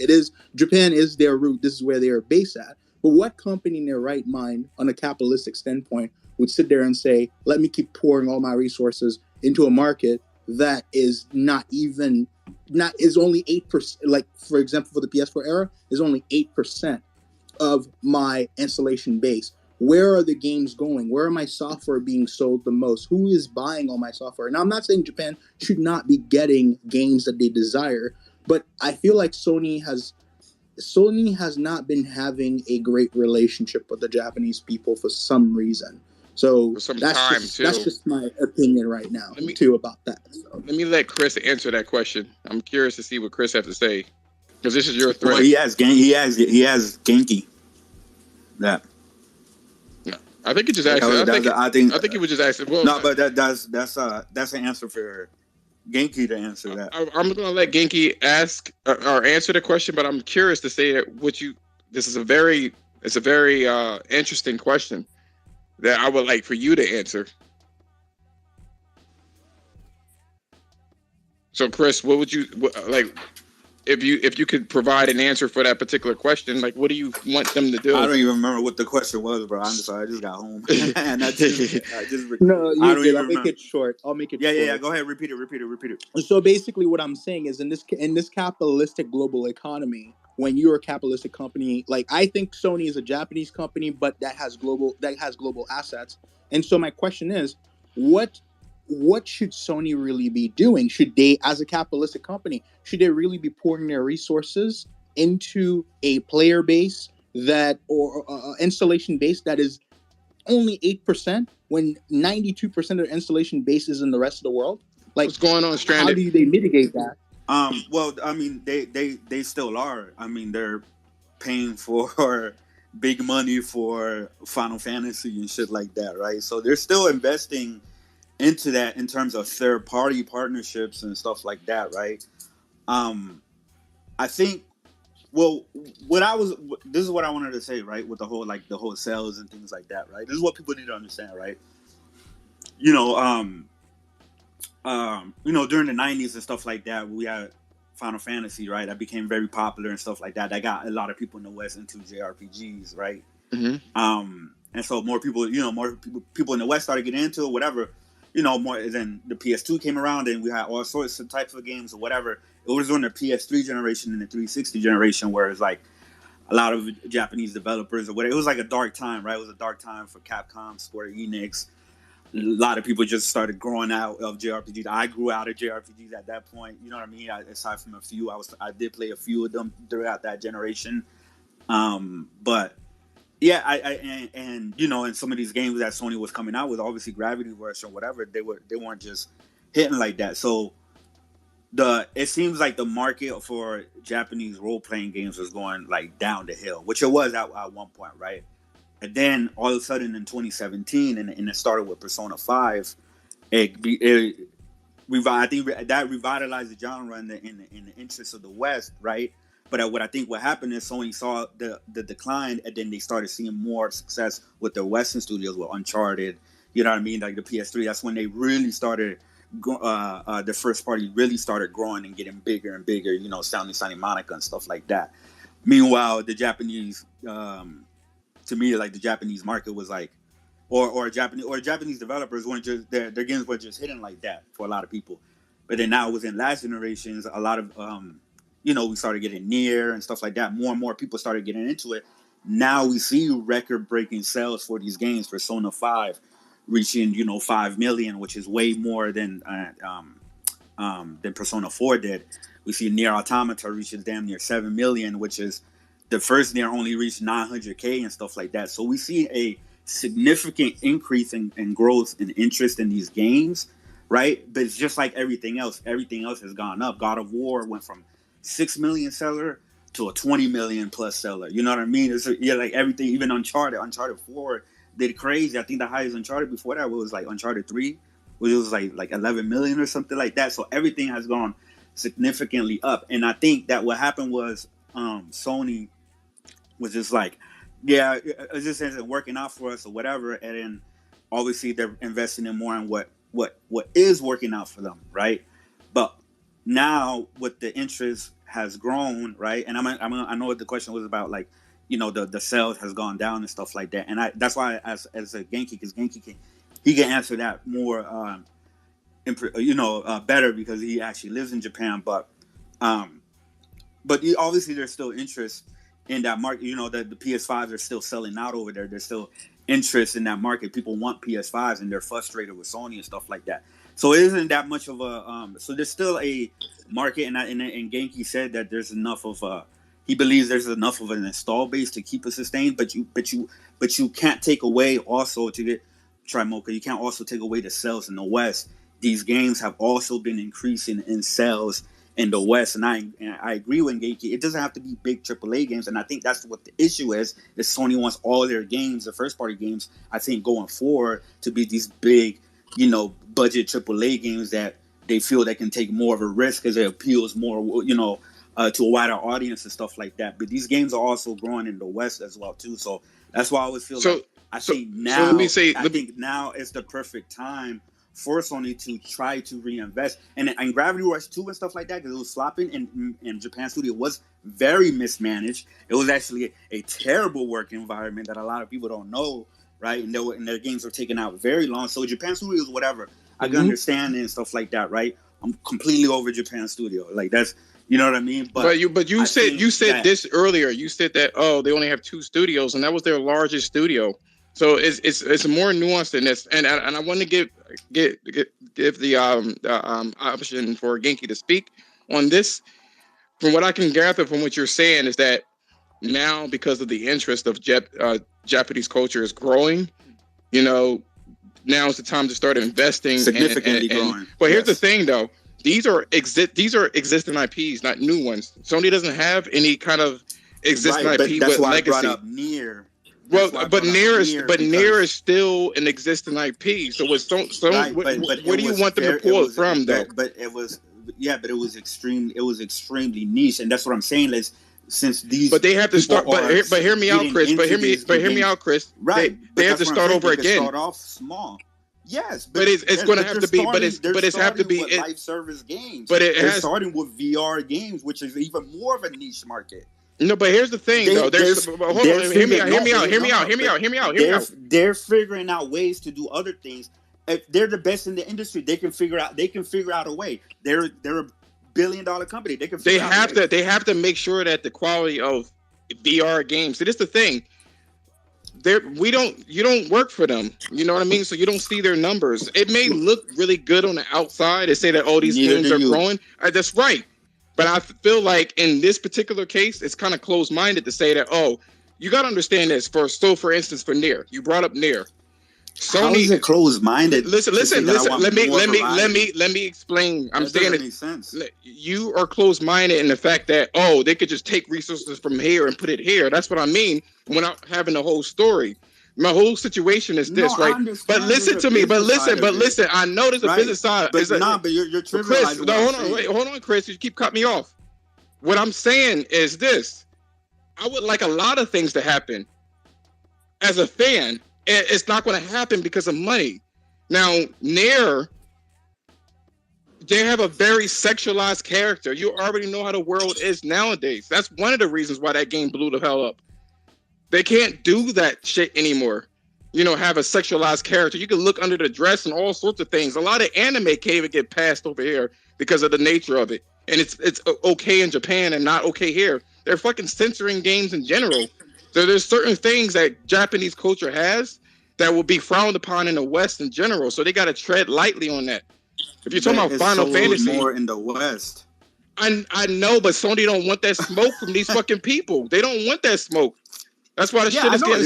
[SPEAKER 6] Japan is their root. This is where they are based at. But what company in their right mind, on a capitalistic standpoint, would sit there and say, let me keep pouring all my resources into a market that is only 8%, like for example, for the PS4 era, is only 8% of my installation base. Where are the games going? Where are my software being sold the most? Who is buying all my software? Now, I'm not saying Japan should not be getting games that they desire, but I feel like Sony has not been having a great relationship with the Japanese people for some reason. So that's just my opinion right now about that. So.
[SPEAKER 1] Let me let Chris answer that question. I'm curious to see what Chris has to say, because this is your threat.
[SPEAKER 7] Well, he has Genki. That.
[SPEAKER 1] No, I think he just asked. I think he was just asking. Well,
[SPEAKER 7] no, but that's an answer for Genki to answer that.
[SPEAKER 1] I'm going to let Genki ask or answer the question, but I'm curious to say that this is a very interesting question that I would like for you to answer. So, Chris, what would you like if you could provide an answer for that particular question? Like, what do you want them to do?
[SPEAKER 7] I don't even remember what the question was, bro. I'm sorry, I just got home and I'll
[SPEAKER 6] make it short. I'll make it.
[SPEAKER 7] Yeah. Go ahead, repeat it.
[SPEAKER 6] So basically, what I'm saying is, in this capitalistic global economy, when you're a capitalistic company, like I think Sony is a Japanese company, but that has global assets. And so my question is, what should Sony really be doing? Should they, as a capitalistic company, should they really be pouring their resources into a player base or installation base that is only 8% when 92% of their installation base is in the rest of the world? Like,
[SPEAKER 1] what's going on, Stranded?
[SPEAKER 6] How do they mitigate that?
[SPEAKER 7] Well, I mean, they still are. I mean, they're paying for big money for Final Fantasy and shit like that, right? So they're still investing into that in terms of third party partnerships and stuff like that, right? I think, well, this is what I wanted to say, right? With the whole sales and things like that, right? This is what people need to understand, right? During the 90s and stuff like that, we had Final Fantasy, right? That became very popular and stuff like that. That got a lot of people in the West into JRPGs, right? Mm-hmm. And so more people in the West started getting into it, whatever. more then the PS2 came around and we had all sorts of types of games or whatever. It was on the PS3 generation and the 360 generation where it's like a lot of Japanese developers or whatever. It was like a dark time, right? It was a dark time for Capcom, Square Enix. A lot of people just started growing out of JRPGs. I grew out of JRPGs at that point. You know what I mean? Aside from a few, I did play a few of them throughout that generation. But yeah, and some of these games that Sony was coming out with, obviously Gravity Rush or whatever, they weren't just hitting like that. So it seems like the market for Japanese role playing games was going like down the hill, which it was at one point, right? And then all of a sudden in 2017, and it started with Persona 5, I think that revitalized the genre in the interest of the West, right? But what happened is Sony saw the decline, and then they started seeing more success with their Western studios, with Uncharted. You know what I mean? Like the PS3. That's when they really started. The first party really started growing and getting bigger and bigger. Sony Monica and stuff like that. Meanwhile, the Japanese, to me, like the Japanese market was like, or Japanese developers weren't just their games were just hidden like that for a lot of people. But then now within last generations, a lot of we started getting near and stuff like that. More and more people started getting into it. Now we see record-breaking sales for these games. Persona 5 reaching 5 million, which is way more than Persona 4 did. We see Nier Automata reaches damn near 7 million, which is the first Nier only reached 900K and stuff like that. So we see a significant increase in growth and interest in these games, right? But it's just like everything else. Everything else has gone up. God of War went from 6 million seller to a 20 million plus seller. You know what I mean? Like everything, even Uncharted 4 did crazy. I think the highest Uncharted before that was like Uncharted 3, which was like 11 million or something like that. So everything has gone significantly up. And I think that what happened was Sony was just like, yeah, it just isn't working out for us or whatever. And then obviously they're investing in more in what is working out for them, right? But now with the interest has grown, right? And I know what the question was about, like, the sales has gone down and stuff like that. And that's why as a Genki, because Genki can answer that more, better because he actually lives in Japan. But obviously there's still interest in that market. That the PS5s are still selling out over there. There's still interest in that market. People want PS5s and they're frustrated with Sony and stuff like that. So it isn't that much of a so there's still a market, and Genki said that there's enough of he believes there's enough of an install base to keep it sustained, but you can't take away also to get Trimoka. You can't also take away the sales in the West. These games have also been increasing in sales in the West, and I agree with Genki. It doesn't have to be big AAA games, and I think that's what the issue is. Is Sony wants all their games, the first party games, I think going forward, to be these big, budget AAA games that they feel they can take more of a risk because it appeals more, to a wider audience and stuff like that. But these games are also growing in the West as well too. So that's why I always feel I think now it's the perfect time for Sony to try to reinvest. And Gravity Rush 2 and stuff like that, because it was flopping in Japan studio, was very mismanaged. It was actually a terrible work environment that a lot of people don't know, right? And their games were taken out very long. So Japan studios, whatever, I can understand and stuff like that, right? I'm completely over Japan studio. Like that's, you know what I mean? But
[SPEAKER 1] you said this earlier. You said that they only have 2 studios, and that was their largest studio. So it's more nuanced than this. And I want to give the option for Genki to speak on this. From what I can gather from what you're saying is that now, because of the interest of Japanese culture is growing, now is the time to start investing
[SPEAKER 7] significantly growing.
[SPEAKER 1] But here's the thing, though. These are existing IPs, not new ones. Sony doesn't have any kind of existing IP
[SPEAKER 7] that's
[SPEAKER 1] with
[SPEAKER 7] why
[SPEAKER 1] legacy.
[SPEAKER 7] I brought up Nier.
[SPEAKER 1] Well, but Nier is still an existing IP. So what do you want them to pull it from, though?
[SPEAKER 7] But it was extreme. It was extremely niche, and that's what I'm saying is since these.
[SPEAKER 1] But they have to start. But hear me out, Chris. But hear me out, Chris.
[SPEAKER 7] Right.
[SPEAKER 1] They have to start over again.
[SPEAKER 7] Start off small. Yes,
[SPEAKER 1] but it's going to have to be. But it's have to be
[SPEAKER 7] live service games.
[SPEAKER 1] But
[SPEAKER 7] they're starting with VR games, which is even more of a niche market.
[SPEAKER 1] No, but here's the thing, though. Hold on. Hear me out. Hear me out.
[SPEAKER 7] They're figuring out ways to do other things, If they're the best in the industry, they can figure out a way. They're a billion-dollar company. They can
[SPEAKER 1] They
[SPEAKER 7] figure out a way.
[SPEAKER 1] have to make sure that the quality of VR games. So this is the thing. You don't work for them. You know what I mean? So you don't see their numbers. It may look really good on the outside and say that these games are growing. That's right. But I feel like in this particular case, it's kind of closed-minded to say that, you got to understand this. For instance, for Nier, you brought up Nier. Sony,
[SPEAKER 7] how is it closed-minded?
[SPEAKER 1] Listen. Let me explain. I'm saying it. You are closed-minded in the fact that they could just take resources from here and put it here. That's what I mean without having the whole story. My whole situation is this, right? But listen to me. But listen. I know there's a business side.
[SPEAKER 7] But you're trivializing.
[SPEAKER 1] Chris, hold on, Chris. You keep cutting me off. What I'm saying is this: I would like a lot of things to happen as a fan. It's not going to happen because of money. Now, Nair, they have a very sexualized character. You already know how the world is nowadays. That's one of the reasons why that game blew the hell up. They can't do that shit anymore. Have a sexualized character. You can look under the dress and all sorts of things. A lot of anime can't even get passed over here because of the nature of it. And it's okay in Japan and not okay here. They're fucking censoring games in general. So there's certain things that Japanese culture has that will be frowned upon in the West in general. So they got to tread lightly on that. If you're talking about Final Fantasy,
[SPEAKER 7] more in the West.
[SPEAKER 1] I know, but Sony don't want that smoke from these fucking people. They don't want that smoke. That's why the shit is getting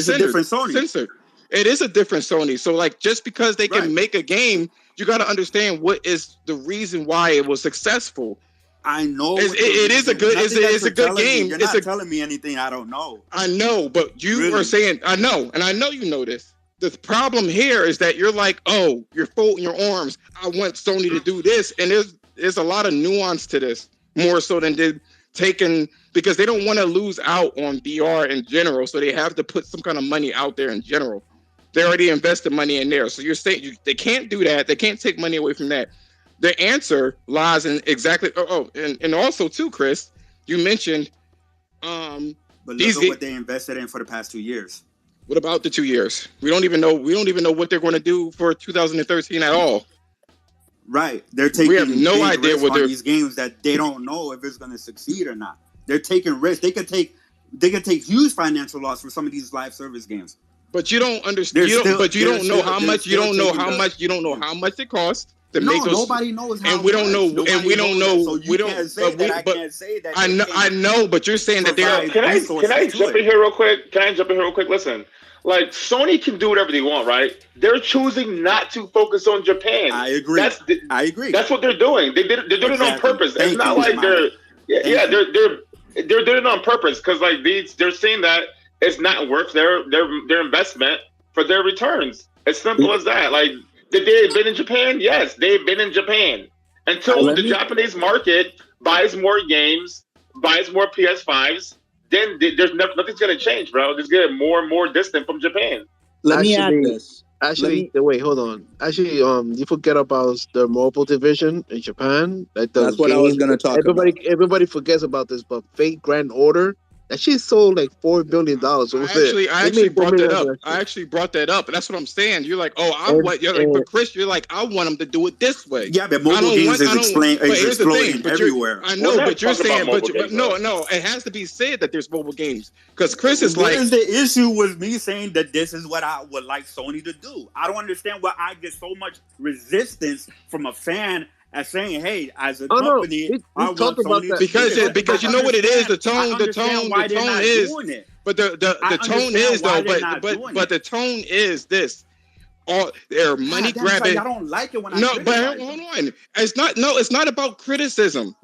[SPEAKER 1] censored. It is a different Sony. So just because they can make a game, you got to understand what is the reason why it was successful.
[SPEAKER 7] I know
[SPEAKER 1] it is a good. It's a good game.
[SPEAKER 7] You're not telling me anything I don't know.
[SPEAKER 1] I know, but you are saying I know, and I know you know this. The problem here is that you're like, you're folding your arms. I want Sony to do this, and there's a lot of nuance to this, more so than because they don't want to lose out on VR in general, so they have to put some kind of money out there in general. They already invested money in there, so you're saying they can't do that. They can't take money away from that. The answer lies in exactly. And also too, Chris, you mentioned.
[SPEAKER 7] But look at what they invested in for the past 2 years.
[SPEAKER 1] What about the 2 years? We don't even know what they're going to do for 2013 at all.
[SPEAKER 7] Right, they're taking.
[SPEAKER 1] We have no idea what they're
[SPEAKER 7] these games that they don't know if it's going to succeed or not. They're taking risks. They could take huge financial loss for some of these live service games.
[SPEAKER 1] But you don't understand. You don't know how much. You don't know how much. You don't know how much it costs.
[SPEAKER 7] Nobody knows how.
[SPEAKER 1] And we don't know.
[SPEAKER 7] And
[SPEAKER 1] we don't know.
[SPEAKER 7] So
[SPEAKER 1] we don't.
[SPEAKER 7] I can't say that.
[SPEAKER 1] I know. But you're saying that they're.
[SPEAKER 2] Can I jump in here real quick? Listen. Sony can do whatever they want, right? They're choosing not to focus on Japan.
[SPEAKER 7] I agree. I agree.
[SPEAKER 2] That's what they're doing. They're doing it on purpose. It's not like they're doing it on purpose because they're seeing that it's not worth their investment for their returns. As simple as that. Did they have been in Japan? Yes, they've been in Japan. Until the Japanese market buys more games, buys more PS5s, then there's nothing's going to change, bro. It's getting more and more distant from Japan.
[SPEAKER 6] Let me add this.
[SPEAKER 5] Wait, hold on. Actually, you forget about the mobile division in Japan.
[SPEAKER 6] That's what I was going to talk about.
[SPEAKER 5] Everybody forgets about this, but Fate Grand Order, that shit sold $4 billion.
[SPEAKER 1] I actually brought that up. I actually brought that up, and that's what I'm saying. You're like, but Chris, you're like, I want them to do it this way.
[SPEAKER 7] Yeah, but mobile games is exploding everywhere.
[SPEAKER 1] I know, but you're saying, but no, it has to be said that there's mobile games because Chris is
[SPEAKER 7] what is the issue with me saying that this is what I would like Sony to do? I don't understand why I get so much resistance from a fan. As saying, hey, as a company, I want Sony
[SPEAKER 1] because you know what it is. The tone is. But the tone is though. But the tone is this. They're money grabbing.
[SPEAKER 7] I don't like it when I
[SPEAKER 1] but hold on. It's not about criticism.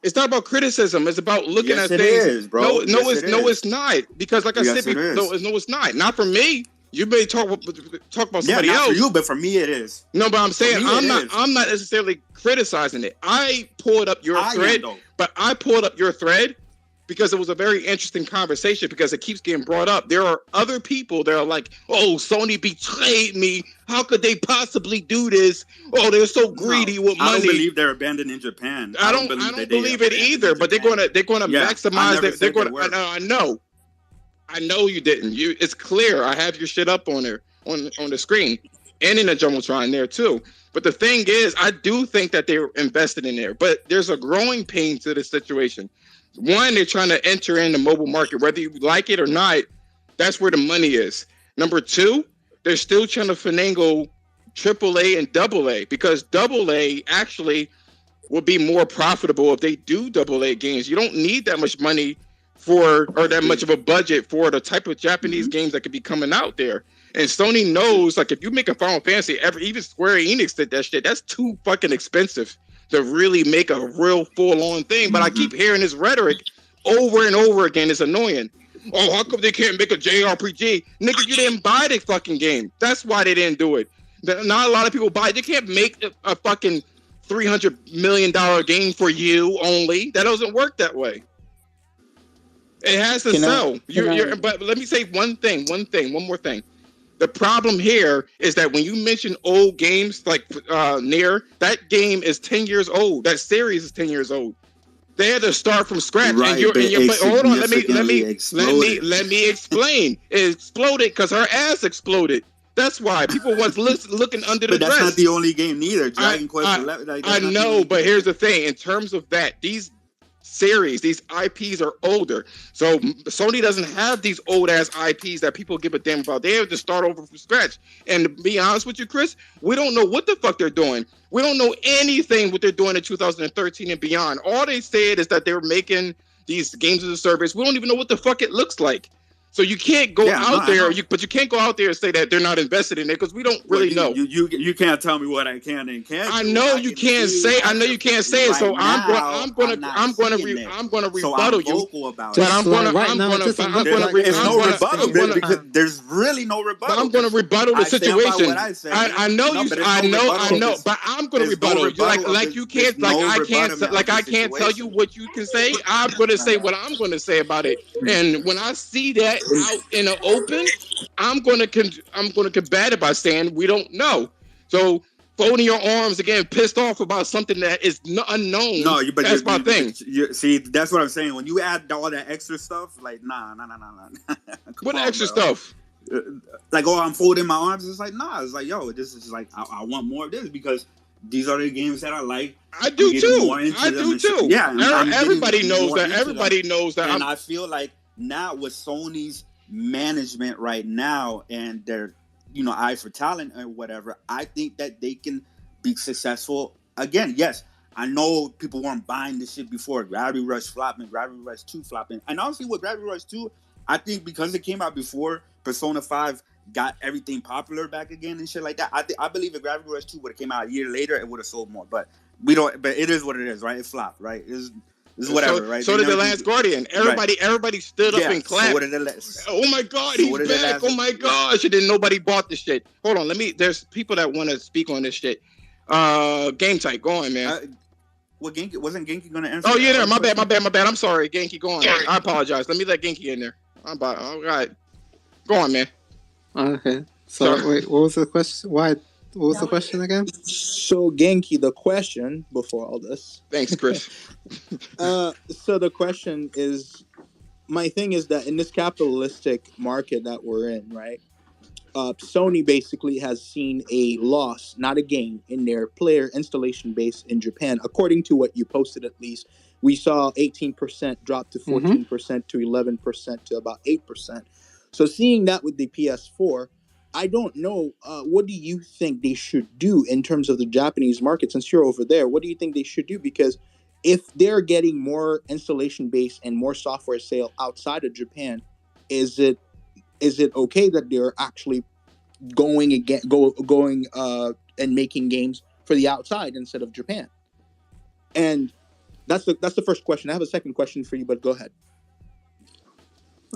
[SPEAKER 1] It's not about criticism. It's about looking at things.
[SPEAKER 7] Is, bro.
[SPEAKER 1] It's not. Because like I said, it's not. Not for me. You may talk about somebody else.
[SPEAKER 7] For you, but for me it is.
[SPEAKER 1] No, but I'm saying I'm not necessarily criticizing it. I pulled up your thread, but I pulled up your thread because it was a very interesting conversation because it keeps getting brought up. There are other people that are like, "Oh, Sony betrayed me. How could they possibly do this? Oh, they're so greedy with money."
[SPEAKER 7] I don't believe they're abandoned in Japan.
[SPEAKER 1] I don't believe it either. But they're gonna maximize. They're gonna. I know. I know you didn't. It's clear. I have your shit up on there on the screen. and in a Jumbotron there too. But the thing is, I do think that they're invested in there. But there's a growing pain to this situation. One, they're trying to enter in the mobile market, whether you like it or not. That's where the money is. Number two, they're still trying to finagle AAA and AA because AA actually will be more profitable if they do AA games. You don't need that much money for or that much of a budget for the type of Japanese games that could be coming out there. And Sony knows, like, if you make a Final Fantasy, even Square Enix did that shit. That's too fucking expensive to really make a real full-on thing. But I keep hearing this rhetoric over and over again. It's annoying. Oh, how come they can't make a JRPG? Nigga, you didn't buy the fucking game. That's why they didn't do it. Not a lot of people buy it. They can't make a fucking $300 million game for you only. That doesn't work that way. It has to sell. But let me say one more thing. The problem here is that when you mention old games like Nier, that game is 10 years old. That series is 10 years old. They had to start from scratch.
[SPEAKER 7] Right,
[SPEAKER 1] but hold on, let me explain. It exploded because her ass exploded. That's why people was looking under the dress.
[SPEAKER 7] But that's not the only game neither. Dragon Quest 11.
[SPEAKER 1] I know, but here's the thing. In terms of that, these series, these IPs are older. So Sony doesn't have these old ass IPs that people give a damn about. They have to start over from scratch. And to be honest with you, Chris, we don't know what the fuck they're doing. We don't know anything what they're doing in 2013 and beyond. All they said is that they're making these games as a service. We don't even know what the fuck it looks like. So you can't go out there, but you can't go out there and say that they're not invested in it because we don't really know.
[SPEAKER 7] You can't tell me what I can and can't.
[SPEAKER 1] I know you can't say. I know you can't say it. So I'm going to rebuttal you. But I'm going to
[SPEAKER 7] because there's really no rebuttal.
[SPEAKER 1] I'm going to rebuttal the situation. I know. But I'm going to rebuttal. Like you can't. Like I can't tell you what you can say. I'm going to say what I'm going to say about it. And when I see that out in the open, I'm going to combat it by saying we don't know. So folding your arms again, pissed off about something that is unknown. No, but that's my thing.
[SPEAKER 7] See, that's what I'm saying. When you add all that extra stuff, like nah.
[SPEAKER 1] What extra stuff?
[SPEAKER 7] Like, oh, I'm folding my arms. It's like, nah. It's like, yo, this is like I want more of this because these are the games that I like.
[SPEAKER 1] I do too. Yeah, everybody knows that. Everybody knows that.
[SPEAKER 7] And I feel like now with Sony's management right now and their, eye for talent or whatever, I think that they can be successful again. Yes, I know people weren't buying this shit before. Gravity Rush flopping, Gravity Rush 2 flopping. And honestly, with Gravity Rush 2, I think because it came out before Persona 5 got everything popular back again and shit like that, I believe if Gravity Rush 2 would have came out a year later, it would have sold more. But it is what it is, right? It flopped, right? It's whatever, right?
[SPEAKER 1] So did The Last Guardian. Everybody stood up and clapped. Oh my God, he's back! Oh my gosh! And then nobody bought this shit. Hold on, there's people that want to speak on this shit. Game Type, go on, man.
[SPEAKER 7] Wasn't Genki gonna answer?
[SPEAKER 1] Oh yeah, there. My bad. I'm sorry, Genki. Go on. I apologize. Let me let Genki in there. All right. Go on, man.
[SPEAKER 4] Okay. So wait, what was the question? What was the question again?
[SPEAKER 6] So, Genki, the question before all this.
[SPEAKER 1] Thanks, Chris.
[SPEAKER 6] So the question is, my thing is that in this capitalistic market that we're in, right? Sony basically has seen a loss, not a gain, in their player installation base in Japan. According to what you posted, at least, we saw 18% drop to 14% to 11% to about 8%. So seeing that with the PS4, I don't know. What do you think they should do in terms of the Japanese market? Since you're over there, what do you think they should do? Because if they're getting more installation base and more software sale outside of Japan, is it okay that they're actually going and making games for the outside instead of Japan? And that's the first question. I have a second question for you, but go ahead.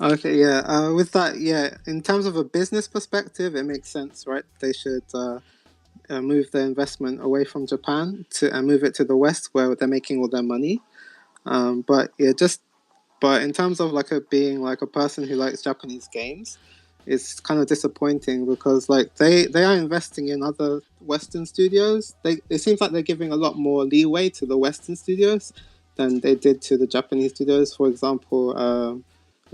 [SPEAKER 4] Okay, yeah. With that, yeah, in terms of a business perspective, it makes sense, right? They should move their investment away from Japan and move it to the West, where they're making all their money. But in terms of being a person who likes Japanese games, it's kind of disappointing because they are investing in other Western studios. It seems like they're giving a lot more leeway to the Western studios than they did to the Japanese studios. For example,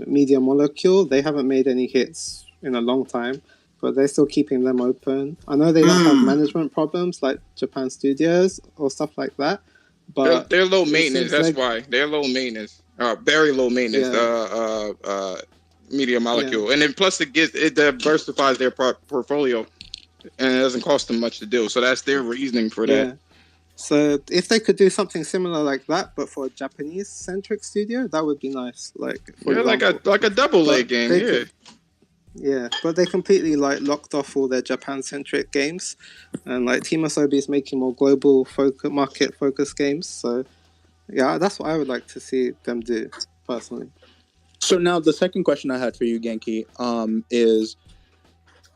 [SPEAKER 4] Media Molecule, they haven't made any hits in a long time. but they're still keeping them open. I know they don't have management problems like Japan Studios or stuff like that, but
[SPEAKER 1] they're low
[SPEAKER 4] it
[SPEAKER 1] maintenance.
[SPEAKER 4] seems
[SPEAKER 1] That's
[SPEAKER 4] like
[SPEAKER 1] why they're low maintenance. Very low maintenance. Media molecule, and then plus it diversifies their portfolio, and it doesn't cost them much to do. So that's their reasoning for that.
[SPEAKER 4] So if they could do something similar like that, but for a Japanese-centric studio, that would be nice. Like for example,
[SPEAKER 1] like a double A game.
[SPEAKER 4] But they completely like locked off all their Japan-centric games, and like Team Asobi is making more global market-focused games. So yeah, that's what I would like to see them do personally.
[SPEAKER 6] So now the second question I had for you, Genki, is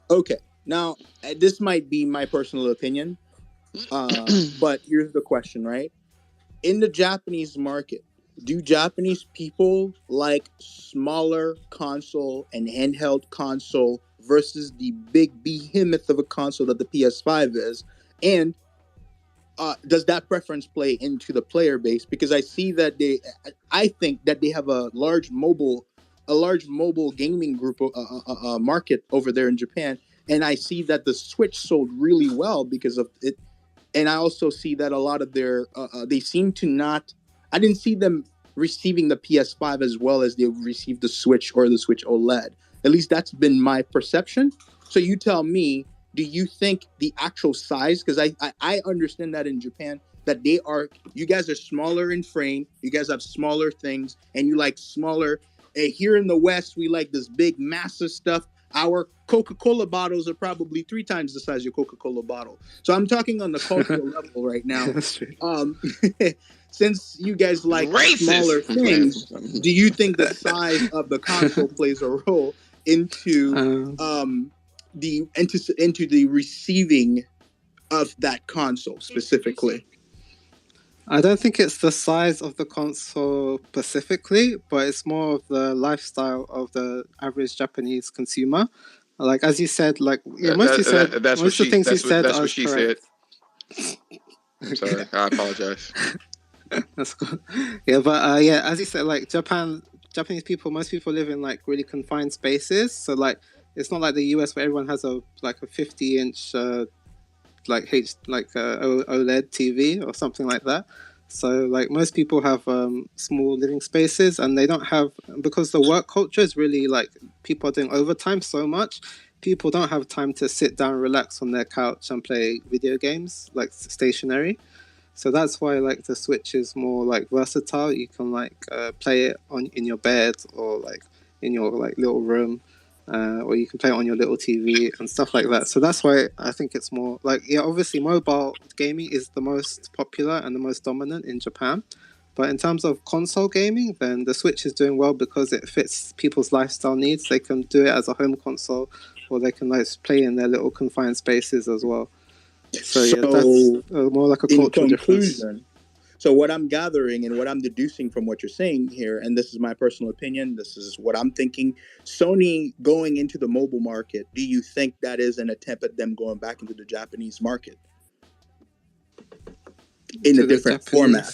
[SPEAKER 6] okay. Now this might be my personal opinion, but here's the question, right? In the Japanese market, do Japanese people like smaller console and handheld console versus the big behemoth of a console that the PS5 is? And does that preference play into the player base? Because I think that they have a large mobile gaming group market over there in Japan, and I see that the Switch sold really well because of it. And I also see that a lot of their they seem to not. I didn't see them receiving the PS5 as well as they received the Switch or the Switch OLED. At least that's been my perception. So you tell me, do you think the actual size? Because I understand that in Japan that you guys are smaller in frame, you guys have smaller things, and you like smaller. Here in the West, we like this big, massive stuff. Our Coca-Cola bottles are probably 3 times the size of your Coca-Cola bottle. So I'm talking on the cultural level right now. Since you guys like smaller things, do you think the size of the console plays a role into the receiving of that console specifically?
[SPEAKER 4] I don't think it's the size of the console specifically, but it's more of the lifestyle of the average Japanese consumer. Like as you said, most of the things you said are correct.
[SPEAKER 1] I'm sorry, I apologize.
[SPEAKER 4] That's cool. Yeah, but as you said, like Japanese people, most people live in like really confined spaces. So like, it's not like the US where everyone has a 50-inch OLED TV or something like that. So like most people have small living spaces, and they don't have, because the work culture is really like people are doing overtime so much. People don't have time to sit down, relax on their couch, and play video games like stationary. So that's why like the Switch is more like versatile. You can play it in your bed or like in your like little room. Or you can play it on your little TV and stuff like that. So that's why I think it's more like, obviously mobile gaming is the most popular and the most dominant in Japan. But in terms of console gaming, then the Switch is doing well because it fits people's lifestyle needs. They can do it as a home console, or they can play in their little confined spaces as well. So that's more like a cultural difference.
[SPEAKER 6] So what I'm gathering and what I'm deducing from what you're saying here, and this is my personal opinion, this is what I'm thinking, Sony going into the mobile market, do you think that is an attempt at them going back into the Japanese market? In a different format?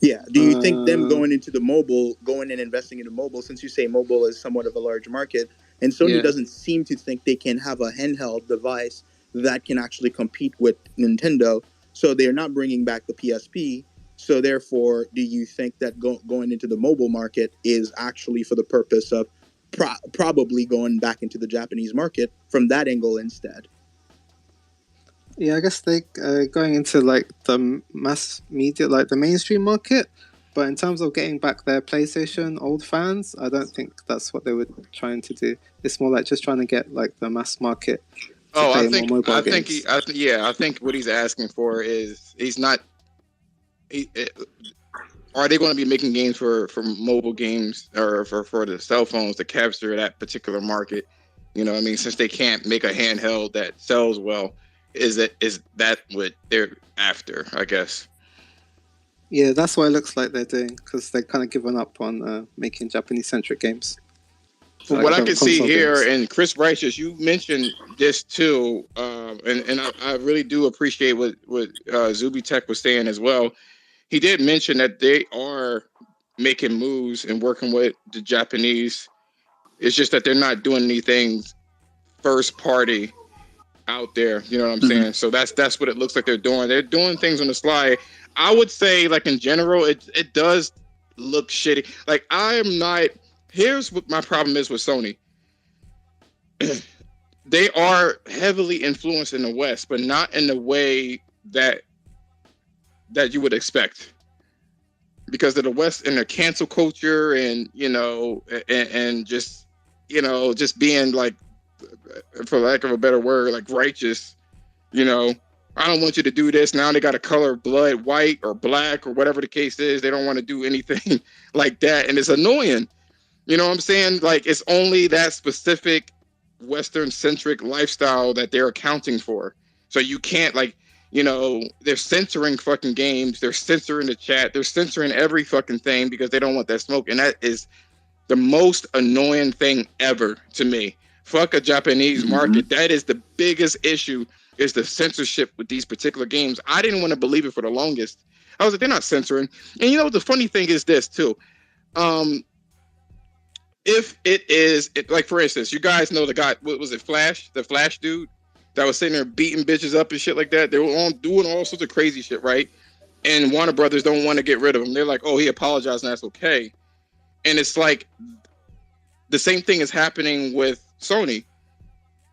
[SPEAKER 6] Yeah. Do you think them going and investing into mobile, since you say mobile is somewhat of a large market, and Sony doesn't seem to think they can have a handheld device that can actually compete with Nintendo, so they're not bringing back the PSP. So therefore, do you think that going into the mobile market is actually for the purpose of probably going back into the Japanese market from that angle instead?
[SPEAKER 4] Yeah, I guess they going into like the mass media, like the mainstream market. But in terms of getting back their PlayStation old fans, I don't think that's what they were trying to do. It's more like just trying to get like the mass market.
[SPEAKER 1] I think what he's asking for is are they going to be making games for mobile games or for the cell phones to capture that particular market? You know what I mean? Since they can't make a handheld that sells well, is that what they're after, I guess?
[SPEAKER 4] Yeah, that's what it looks like they're doing, because they're kind of given up on making Japanese-centric games.
[SPEAKER 1] From what I can see here, and Chris Righteous, you mentioned this too, and I really do appreciate what Zuby Tech was saying as well. He did mention that they are making moves and working with the Japanese. It's just that they're not doing anything first party out there. You know what I'm saying? So that's what it looks like they're doing. They're doing things on the sly. I would say, like, in general, it does look shitty. Like, I am not. Here's what my problem is with Sony. They are heavily influenced in the West, but not in the way that you would expect. Because of the West and the cancel culture, and and just just being, like, for lack of a better word, like, righteous. I don't want you to do this. Now they got to color blood white or black or whatever the case is. They don't want to do anything like that, and it's annoying. You know what I'm saying? Like, it's only that specific Western-centric lifestyle that they're accounting for. So you can't, like, they're censoring fucking games. They're censoring the chat. They're censoring every fucking thing because they don't want that smoke. And that is the most annoying thing ever to me. Fuck a Japanese market. That is the biggest issue, is the censorship with these particular games. I didn't want to believe it for the longest. I was like, they're not censoring. And the funny thing is this too. If it is, like, for instance, you guys know the guy, what was it, Flash? The Flash dude that was sitting there beating bitches up and shit like that. They were all doing all sorts of crazy shit, right? And Warner Brothers don't want to get rid of him. They're like, oh, he apologized and that's okay. And it's like the same thing is happening with Sony.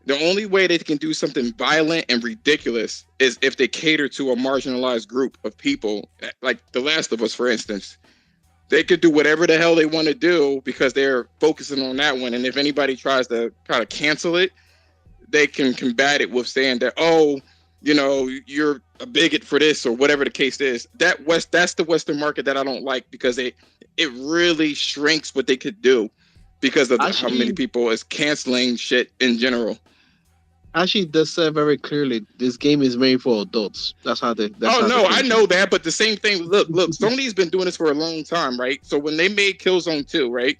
[SPEAKER 1] The only way they can do something violent and ridiculous is if they cater to a marginalized group of people, like The Last of Us, for instance. They could do whatever the hell they want to do because they're focusing on that one. And if anybody tries to kind of cancel it, they can combat it with saying that, oh, you're a bigot for this or whatever the case is. That's the Western market that I don't like, because it really shrinks what they could do because of how many people is canceling shit in general.
[SPEAKER 5] Actually, they said very clearly, this game is made for adults. That's how they.
[SPEAKER 1] I know that, but the same thing. Look, Sony's been doing this for a long time, right? So when they made Killzone 2, right?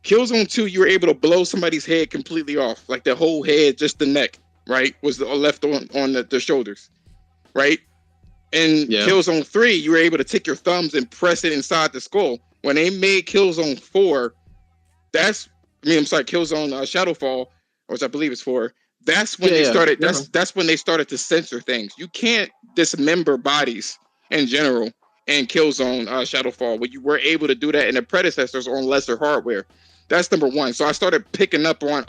[SPEAKER 1] Killzone 2, you were able to blow somebody's head completely off, like the whole head, just the neck, right, was left on the shoulders, right? In Killzone 3, you were able to take your thumbs and press it inside the skull. When they made Killzone 4, Killzone Shadowfall, which I believe it's 4. That's when they started. That's when they started to censor things. You can't dismember bodies in general in Killzone Shadowfall, but you were able to do that in the predecessors on lesser hardware. That's number one. So I started picking up on,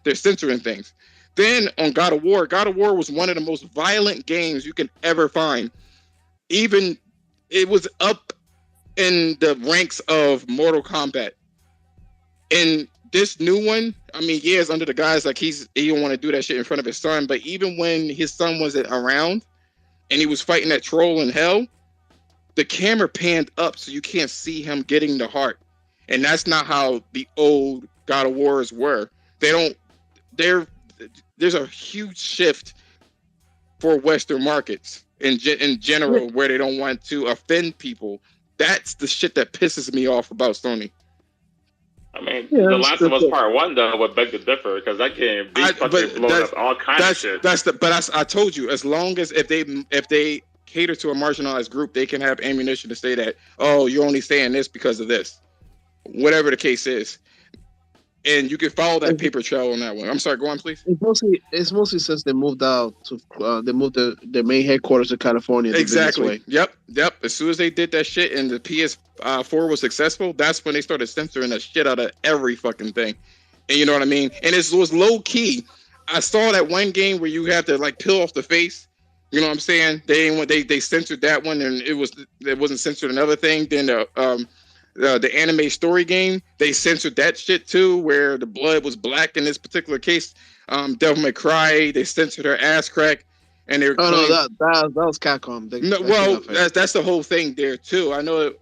[SPEAKER 1] they're censoring things. Then on God of War was one of the most violent games you can ever find. Even it was up in the ranks of Mortal Kombat. And this new one, it's under the guise like he don't want to do that shit in front of his son. But even when his son wasn't around and he was fighting that troll in hell, the camera panned up so you can't see him getting the heart. And that's not how the old God of Wars were. There's a huge shift for Western markets in general, where they don't want to offend people. That's the shit that pisses me off about Sony.
[SPEAKER 2] The Last of Us Part 1 though would beg to differ, because that game fucking blowing up all kinds of shit.
[SPEAKER 1] I told you, as long as if they cater to a marginalized group, they can have ammunition to say that, oh, you're only saying this because of this, whatever the case is, and you can follow that paper trail on that one. I'm sorry, go on, please.
[SPEAKER 5] It's mostly since they moved out to their main headquarters to California.
[SPEAKER 1] Exactly. Yep. As soon as they did that shit and the PS4 was successful, that's when they started censoring the shit out of every fucking thing. And you know what I mean? And it was low key. I saw that one game where you had to, like, peel off the face. You know what I'm saying? They censored that one, and it wasn't censored another thing. Then the anime story game, they censored that shit too, where the blood was black in this particular case. Devil May Cry, they censored her ass crack, and they were
[SPEAKER 5] that was Capcom.
[SPEAKER 1] That's the whole thing there too. I know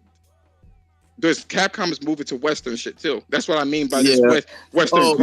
[SPEAKER 1] there's Capcom is moving to Western shit too. That's what I mean by this Western culture.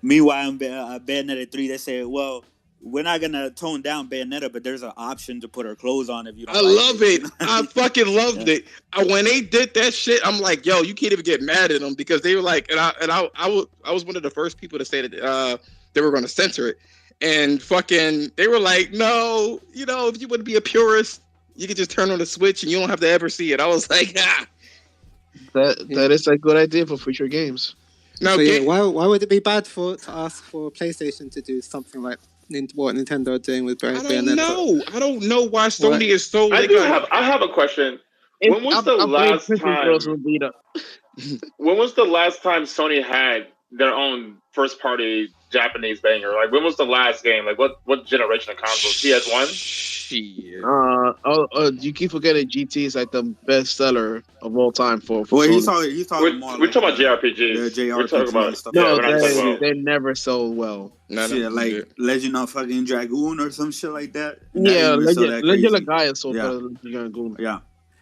[SPEAKER 7] Meanwhile, in Bayonetta 3, they said, well, we're not gonna tone down Bayonetta, but there's an option to put her clothes on if you don't.
[SPEAKER 1] I love it. I fucking loved it. When they did that shit, I'm like, yo, you can't even get mad at them, because they were like, and I was one of the first people to say that they were gonna censor it, and fucking they were like, no, if you would be a purist, you could just turn on the switch and you don't have to ever see it. I was like,
[SPEAKER 5] that is a good idea for future games.
[SPEAKER 1] Now,
[SPEAKER 4] So yeah, why would it be bad to ask for PlayStation to do something like what Nintendo are doing with Bayonetta?
[SPEAKER 1] I don't know why Sony is so.
[SPEAKER 2] I have a question. When was the last time? When was the last time Sony had their own first party Japanese banger? Like, when was the last game? Like, what generation of consoles? PS1?
[SPEAKER 1] Shit.
[SPEAKER 5] You keep forgetting GT is like the best seller of all time for
[SPEAKER 7] Well,
[SPEAKER 5] Sony.
[SPEAKER 7] he's talking more.
[SPEAKER 2] We're talking about JRPGs.
[SPEAKER 7] The JRPGs
[SPEAKER 2] we're talking about
[SPEAKER 7] and stuff.
[SPEAKER 5] No,
[SPEAKER 2] we're not talking about.
[SPEAKER 5] they never sold well.
[SPEAKER 7] Shit, like Legend of fucking Dragoon or some shit like that.
[SPEAKER 5] Yeah, Legend of Gaia sold better than Legend of Dragoon.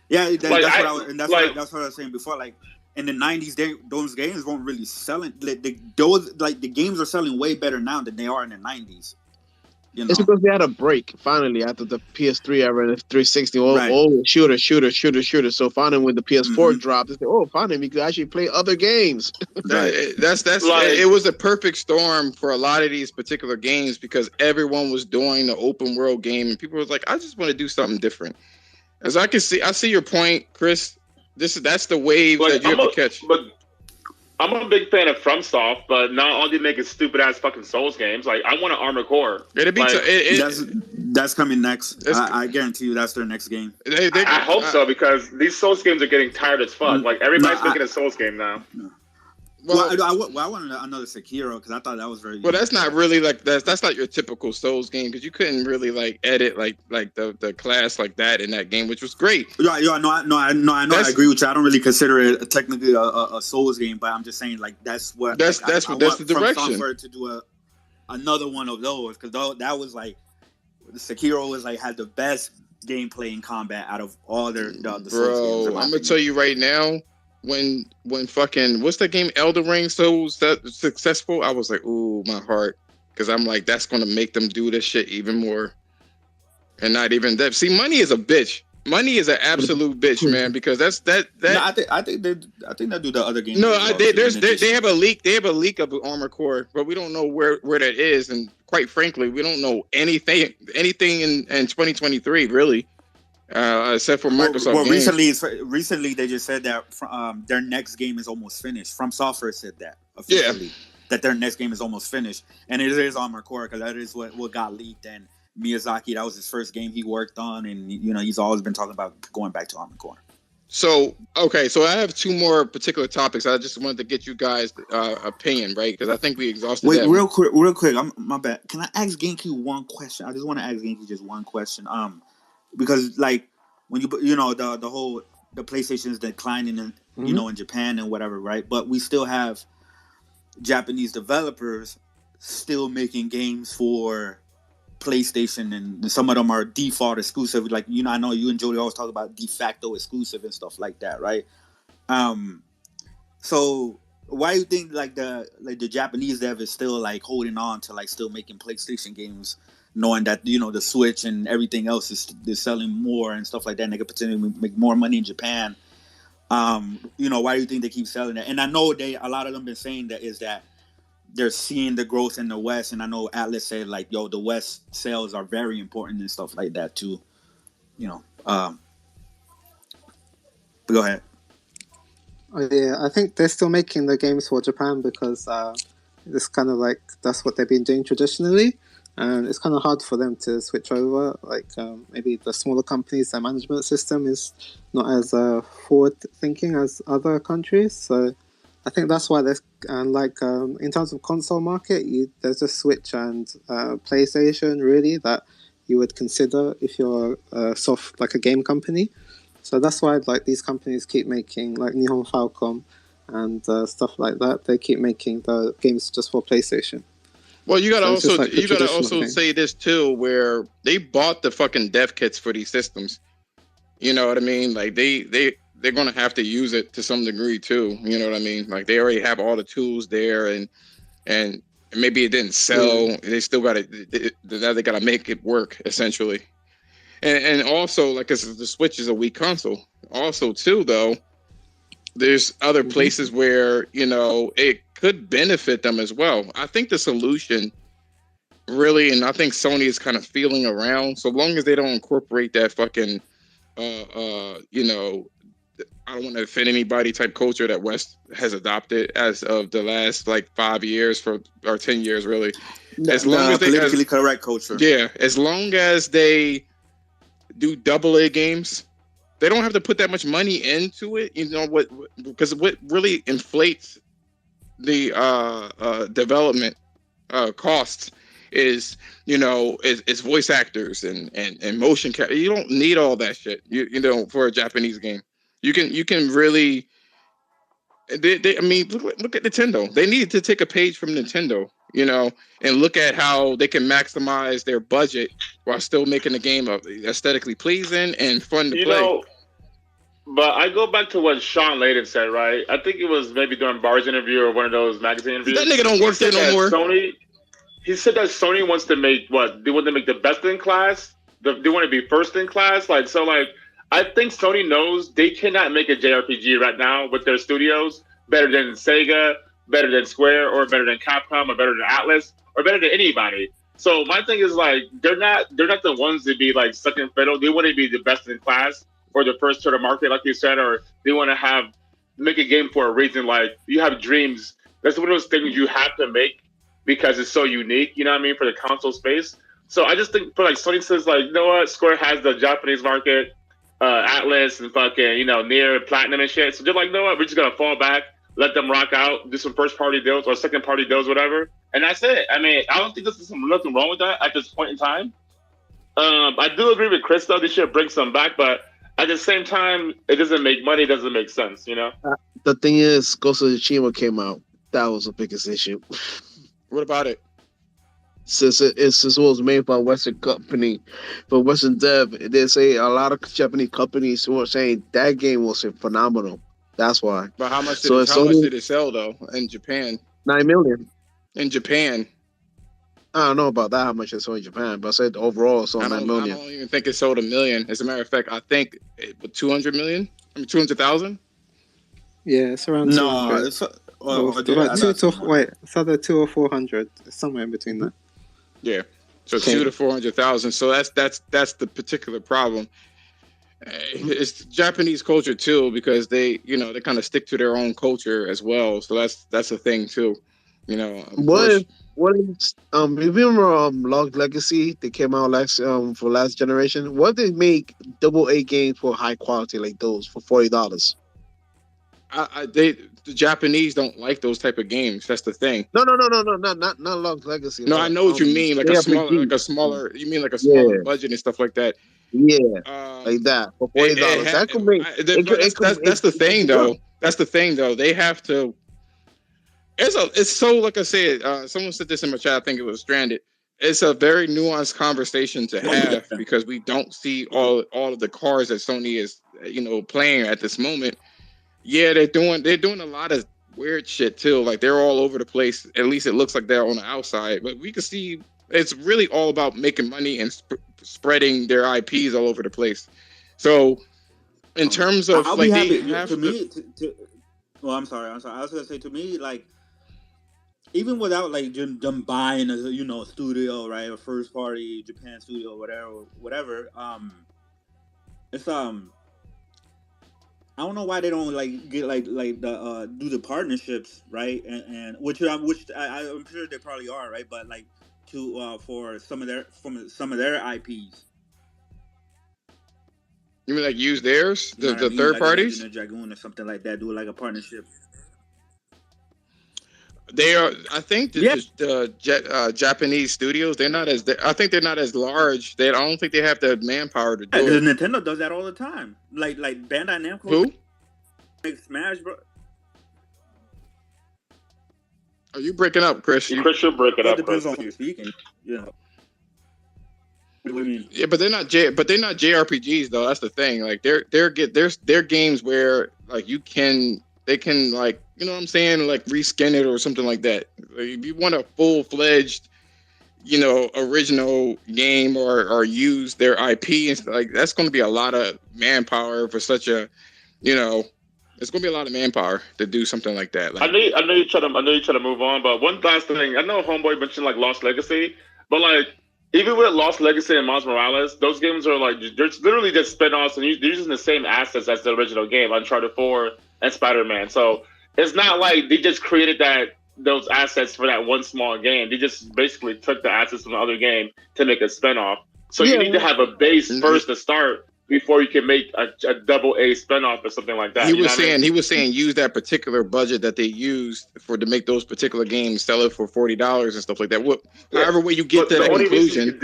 [SPEAKER 7] Yeah, that's what I was saying before. Like in the '90s, those games weren't really selling. The games are selling way better now than they are in the '90s. You know?
[SPEAKER 5] It's because they had a break finally after the PS3 era and the 360. Oh, shooter. So finally, when the PS4 dropped, they said, "Oh, finally, we could actually play other games."
[SPEAKER 1] That's like, it was a perfect storm for a lot of these particular games because everyone was doing the open world game, and people was like, "I just want to do something different." As I see your point, Chris. That's the wave that you have to catch.
[SPEAKER 2] But I'm a big fan of FromSoft, but not only making stupid ass fucking Souls games. Like, I want an Armored Core.
[SPEAKER 7] That's coming next. I guarantee you that's their next game.
[SPEAKER 2] I hope so, because these Souls games are getting tired as fuck. Like, everybody's making a Souls game now.
[SPEAKER 7] Well, I wanted another Sekiro because I thought that was very.
[SPEAKER 1] Well, that's not really like that's not your typical Souls game because you couldn't really like edit like the class like that in that game, which was great.
[SPEAKER 7] I agree with you. I don't really consider it technically a Souls game, but I'm just saying like that's the
[SPEAKER 1] direction.
[SPEAKER 7] From to do another one of those because that was like Sekiro was like had the best gameplay and combat out of all the Souls games.
[SPEAKER 1] I'm gonna tell you right now. When fucking what's that game Elden Ring so successful, I was like, ooh, my heart, because I'm like, that's gonna make them do this shit even more, and not even that. See, money is a bitch. Money is an absolute bitch, man. Because that's that.
[SPEAKER 7] No, I think they do the other game.
[SPEAKER 1] No, they have a leak. They have a leak of Armored Core, but we don't know where that is, and quite frankly, we don't know anything in 2023 really. Except for Microsoft.
[SPEAKER 7] Well, recently they just said that their next game is almost finished. From Software said that officially that their next game is almost finished, and it is Armored Core because that is what got leaked. And Miyazaki, that was his first game he worked on, and he's always been talking about going back to Armored Core.
[SPEAKER 1] So I have two more particular topics. I just wanted to get you guys' opinion, right? Because I think we exhausted.
[SPEAKER 7] Wait, real quick. My bad. Can I ask Genki one question? I just want to ask Genki just one question. Because like when the PlayStation is declining in in Japan and whatever, right? But we still have Japanese developers still making games for PlayStation, and some of them are default exclusive. Like I know you and Jody always talk about de facto exclusive and stuff like that, right? So why do you think the Japanese dev is still like holding on to like still making PlayStation games? Knowing that the Switch and everything else is selling more and stuff like that, and they could potentially make more money in Japan. Why do you think they keep selling that? And I know a lot of them been saying that is that they're seeing the growth in the West, and I know Atlas said like, "Yo, the West sales are very important and stuff like that too." But go ahead.
[SPEAKER 4] Oh, yeah, I think they're still making the games for Japan because it's kind of like that's what they've been doing traditionally. And it's kind of hard for them to switch over. Like maybe the smaller companies, their management system is not as forward-thinking as other countries. So I think that's why there's in terms of console market, there's a Switch and PlayStation really that you would consider if you're like a game company. So that's why like these companies keep making like Nihon Falcom and stuff like that. They keep making the games just for PlayStation.
[SPEAKER 1] Well, you gotta also say this too, where they bought the fucking dev kits for these systems. You know what I mean? Like they're gonna have to use it to some degree too. You know what I mean? Like they already have all the tools there, and maybe it didn't sell. Yeah. They still now they gotta make it work essentially. And also, like, cause the Switch is a weak console. Also, too, though, there's other places where it could benefit them as well. I think the solution really, and I think Sony is kind of feeling around, so long as they don't incorporate that fucking, I don't want to offend anybody type culture that West has adopted as of the last like 5 years or 10 years really. As long as they
[SPEAKER 7] politically correct culture.
[SPEAKER 1] Yeah, as long as they do AA games, they don't have to put that much money into it. You know what? Because what really inflates the development costs is is voice actors and motion cap. You don't need all that shit. You know, for a Japanese game, you can really. I mean, look at Nintendo. They need to take a page from Nintendo, and look at how they can maximize their budget while still making the game aesthetically pleasing and fun to play.
[SPEAKER 2] But I go back to what Sean Layden said, right? I think it was maybe during Bar's interview or one of those magazine interviews.
[SPEAKER 1] That nigga don't work there no more.
[SPEAKER 2] He said that Sony wants to make what? They want to make the best in class. They want to be first in class. I think Sony knows they cannot make a JRPG right now with their studios better than Sega, better than Square, or better than Capcom, or better than Atlas, or better than anybody. So my thing is they're not the ones to be stuck in fiddle. They want to be the best in class or the first to the market, like you said, or they want to make a game for a reason. Like you have dreams. That's one of those things you have to make because it's so unique. You know what I mean, for the console space. So I just think for Sony says you know what, Square has the Japanese market, Atlas and fucking Near Platinum and shit. So they're like, you know what, we're just gonna fall back, let them rock out, do some first party deals or second party deals, whatever, and that's it. I mean, I don't think there's nothing wrong with that at this point in time. I do agree with Chris though; they should bring some back, but at the same time, it doesn't make money. It doesn't make sense,
[SPEAKER 5] The thing is, Ghost of Tsushima came out. That was the biggest issue.
[SPEAKER 1] What about it?
[SPEAKER 5] Since it was made by a Western company, for Western dev, they say a lot of Japanese companies who are saying that game was phenomenal. That's why.
[SPEAKER 1] But how much did it sell though in Japan?
[SPEAKER 5] 9 million.
[SPEAKER 1] In Japan.
[SPEAKER 5] I don't know about that, how much it sold in Japan, but I said overall it sold 9 million.
[SPEAKER 1] I don't even think it sold 1 million. As a matter of fact, I think 200 million. 200,000.
[SPEAKER 4] Yeah, it's around.
[SPEAKER 7] No, it's
[SPEAKER 4] it's either 200 or 400. It's somewhere in between that.
[SPEAKER 1] Yeah, so 200,000 to 400,000. So that's the particular problem. It's Japanese culture too, because they kind of stick to their own culture as well. So that's a thing too.
[SPEAKER 5] What is if you remember Log Legacy? They came out for last generation. What they make AA games for high quality like those for $40?
[SPEAKER 1] The Japanese don't like those type of games. That's the thing.
[SPEAKER 5] No, not Log Legacy.
[SPEAKER 1] No, I know what you mean. Like a smaller. You mean like a smaller budget and stuff like that.
[SPEAKER 5] Yeah, like that for $40. That could make.
[SPEAKER 1] That's the thing, though. That's the thing, though. They have to. It's so, like I said, someone said this in my chat. I think it was Stranded. It's a very nuanced conversation to have because we don't see all of the cards that Sony is, playing at this moment. Yeah, they're doing a lot of weird shit too. Like they're all over the place. At least it looks like they're on the outside, but we can see it's really all about making money and spreading their IPs all over the place. So, in terms of
[SPEAKER 7] I'll be happy. Well, I'm sorry. I was gonna say to me, even without them buying a studio, right, a first party Japan studio, whatever. It's I don't know why they don't get the do the partnerships, right, and which I'm sure they probably are, right, but for some of their IPs.
[SPEAKER 1] You mean use theirs, the third parties?
[SPEAKER 7] Dragoon or something like that. Do a partnership.
[SPEAKER 1] They are. I think the Japanese studios. I think they're not as large. I don't think they have the manpower to do it.
[SPEAKER 7] Nintendo does that all the time. Like Bandai Namco.
[SPEAKER 1] Who?
[SPEAKER 7] Like Smash Bros.
[SPEAKER 1] Are you breaking up, Chris?
[SPEAKER 2] Chris, you're breaking up.
[SPEAKER 7] Depends on who you're speaking. Yeah. What do you mean?
[SPEAKER 1] Yeah, but they're not JRPGs though. That's the thing. Like they're games where they can you know what I'm saying, reskin it or something like that. If you want a full-fledged, original game or use their IP and stuff, that's going to be a lot of manpower for such a, it's going to be a lot of manpower to do something like that.
[SPEAKER 2] I know you're trying to move on, but one last thing. I know Homeboy mentioned Lost Legacy, but even with Lost Legacy and Miles Morales, those games are like they're literally just spin-offs, and they're using the same assets as the original game, Uncharted 4 and Spider-Man. So it's not like they just created those assets for that one small game. They just basically took the assets from the other game to make a spin-off. So you need to have a base first to start before you can make a double A spinoff or something like that.
[SPEAKER 1] He was saying use that particular budget that they used to make those particular games, sell it for $40 and stuff like that. However way you get to that conclusion.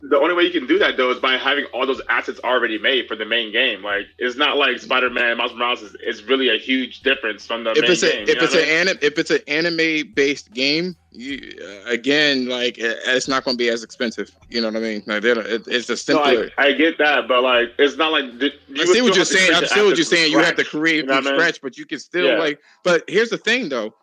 [SPEAKER 2] The only way you can do that though is by having all those assets already made for the main game. Like it's not like Spider-Man, Miles Morales is really a huge difference from the main game.
[SPEAKER 1] If it's an anime based game, it's not going to be as expensive. You know what I mean? Like it's a simpler.
[SPEAKER 2] No, I get that, but like it's not like
[SPEAKER 1] I see what you're saying. I see what you're saying. You have to create from scratch, but you can still But here's the thing, though.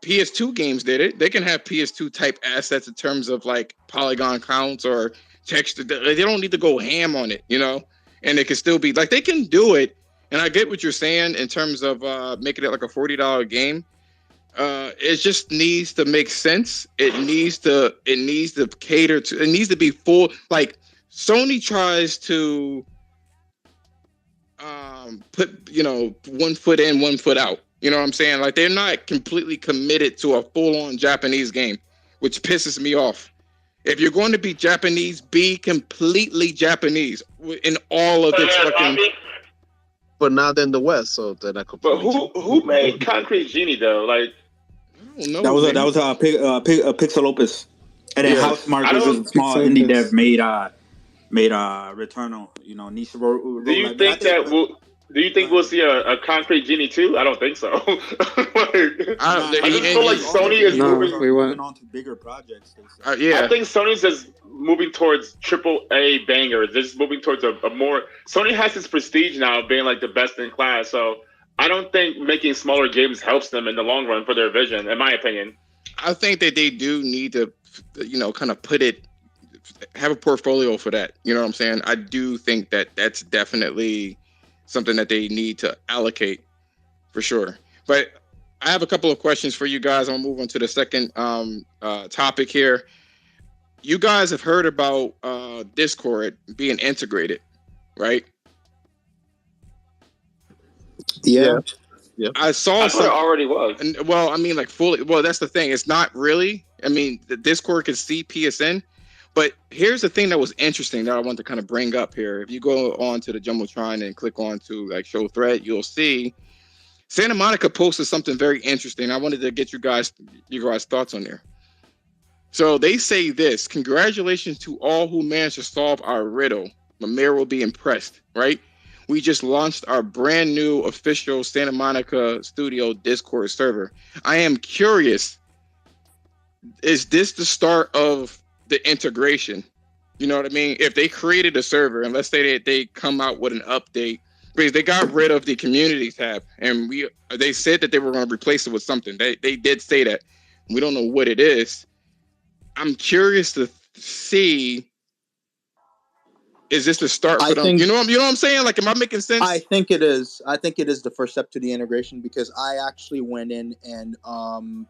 [SPEAKER 1] PS2 games did it. They can have PS2 type assets in terms of like polygon counts or texture. They don't need to go ham on it, and it can still be like they can do it. And I get what you're saying in terms of making it like a $40 game. It just needs to make sense. It needs to cater to. It needs to be full. Like Sony tries to put one foot in, one foot out. You know what I'm saying? Like they're not completely committed to a full-on Japanese game, which pisses me off. If you're going to be Japanese, be completely Japanese in all of its fucking.
[SPEAKER 5] But not in the West, so that I could.
[SPEAKER 2] But who made Concrete Genie though? Like
[SPEAKER 7] I don't know. That was Pixel Opus, and then Housemarque was a small indie dev made Returnal. Niche.
[SPEAKER 2] Do you think we'll see a Concrete Genie 2? I don't think so. I just feel like Sony is moving
[SPEAKER 7] on to bigger projects.
[SPEAKER 2] I think Sony's just moving towards AAA bangers. They're just moving towards a more. Sony has its prestige now of being like the best in class. So I don't think making smaller games helps them in the long run for their vision, in my opinion.
[SPEAKER 1] I think that they do need to, kind of have a portfolio for that. You know what I'm saying? I do think that that's definitely something that they need to allocate for sure. But I have a couple of questions for you guys. I'm gonna move on to the second topic here. You guys have heard about Discord being integrated, right?
[SPEAKER 5] Yeah.
[SPEAKER 2] I thought it already was.
[SPEAKER 1] Well, I mean, like fully. Well, that's the thing. It's not really. I mean, the Discord can see PSN. But here's the thing that was interesting that I want to kind of bring up here. If you go on to the Jumbotron and click on to like show thread, you'll see Santa Monica posted something very interesting. I wanted to get your guys' thoughts on there. So they say this: congratulations to all who managed to solve our riddle. The mayor will be impressed, right? We just launched our brand new official Santa Monica Studio Discord server. I am curious, is this the start of the integration? You know what I mean? If they created a server, and let's say that they come out with an update, because they got rid of the community tab, and they said that they were going to replace it with something. They did say that. We don't know what it is. I'm curious to see, is this the start for them? You know what I'm saying? Like, am I making sense?
[SPEAKER 6] I think it is. I think it is the first step to the integration, because I actually went in and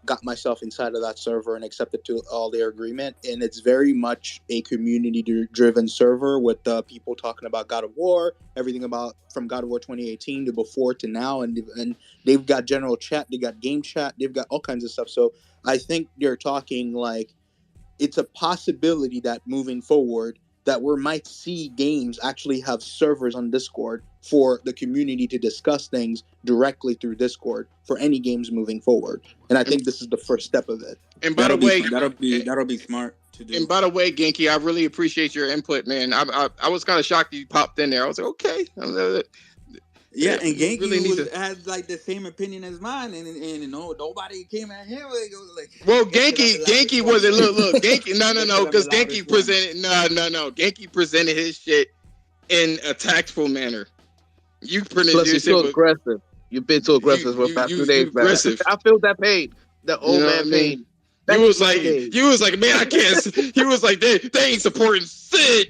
[SPEAKER 6] got myself inside of that server and accepted to all their agreement. And it's very much a community-driven server with people talking about God of War, everything about from God of War 2018 to before to now. And they've got general chat, they got game chat, they've got all kinds of stuff. So I think they're talking like it's a possibility that moving forward, that we might see games actually have servers on Discord for the community to discuss things directly through Discord for any games moving forward. And I think this is the first step of it.
[SPEAKER 1] And by the way,
[SPEAKER 7] that'll be smart to do.
[SPEAKER 1] And by the way, Genki, I really appreciate your input, man. I was kind of shocked you popped in there. I was like, okay.
[SPEAKER 7] Yeah, and Genki had like the same opinion as mine, and nobody came at him like.
[SPEAKER 1] Well, Genki wasn't look Genki no because Genki presented Genki presented his shit in a tactful manner. You printed
[SPEAKER 5] Plus,
[SPEAKER 1] your
[SPEAKER 5] you're
[SPEAKER 1] shit
[SPEAKER 5] so aggressive. You've been so aggressive for about 2 days, man. I feel that pain, the old man pain.
[SPEAKER 1] You was like, man, I can't. He was like, they ain't supporting Sid.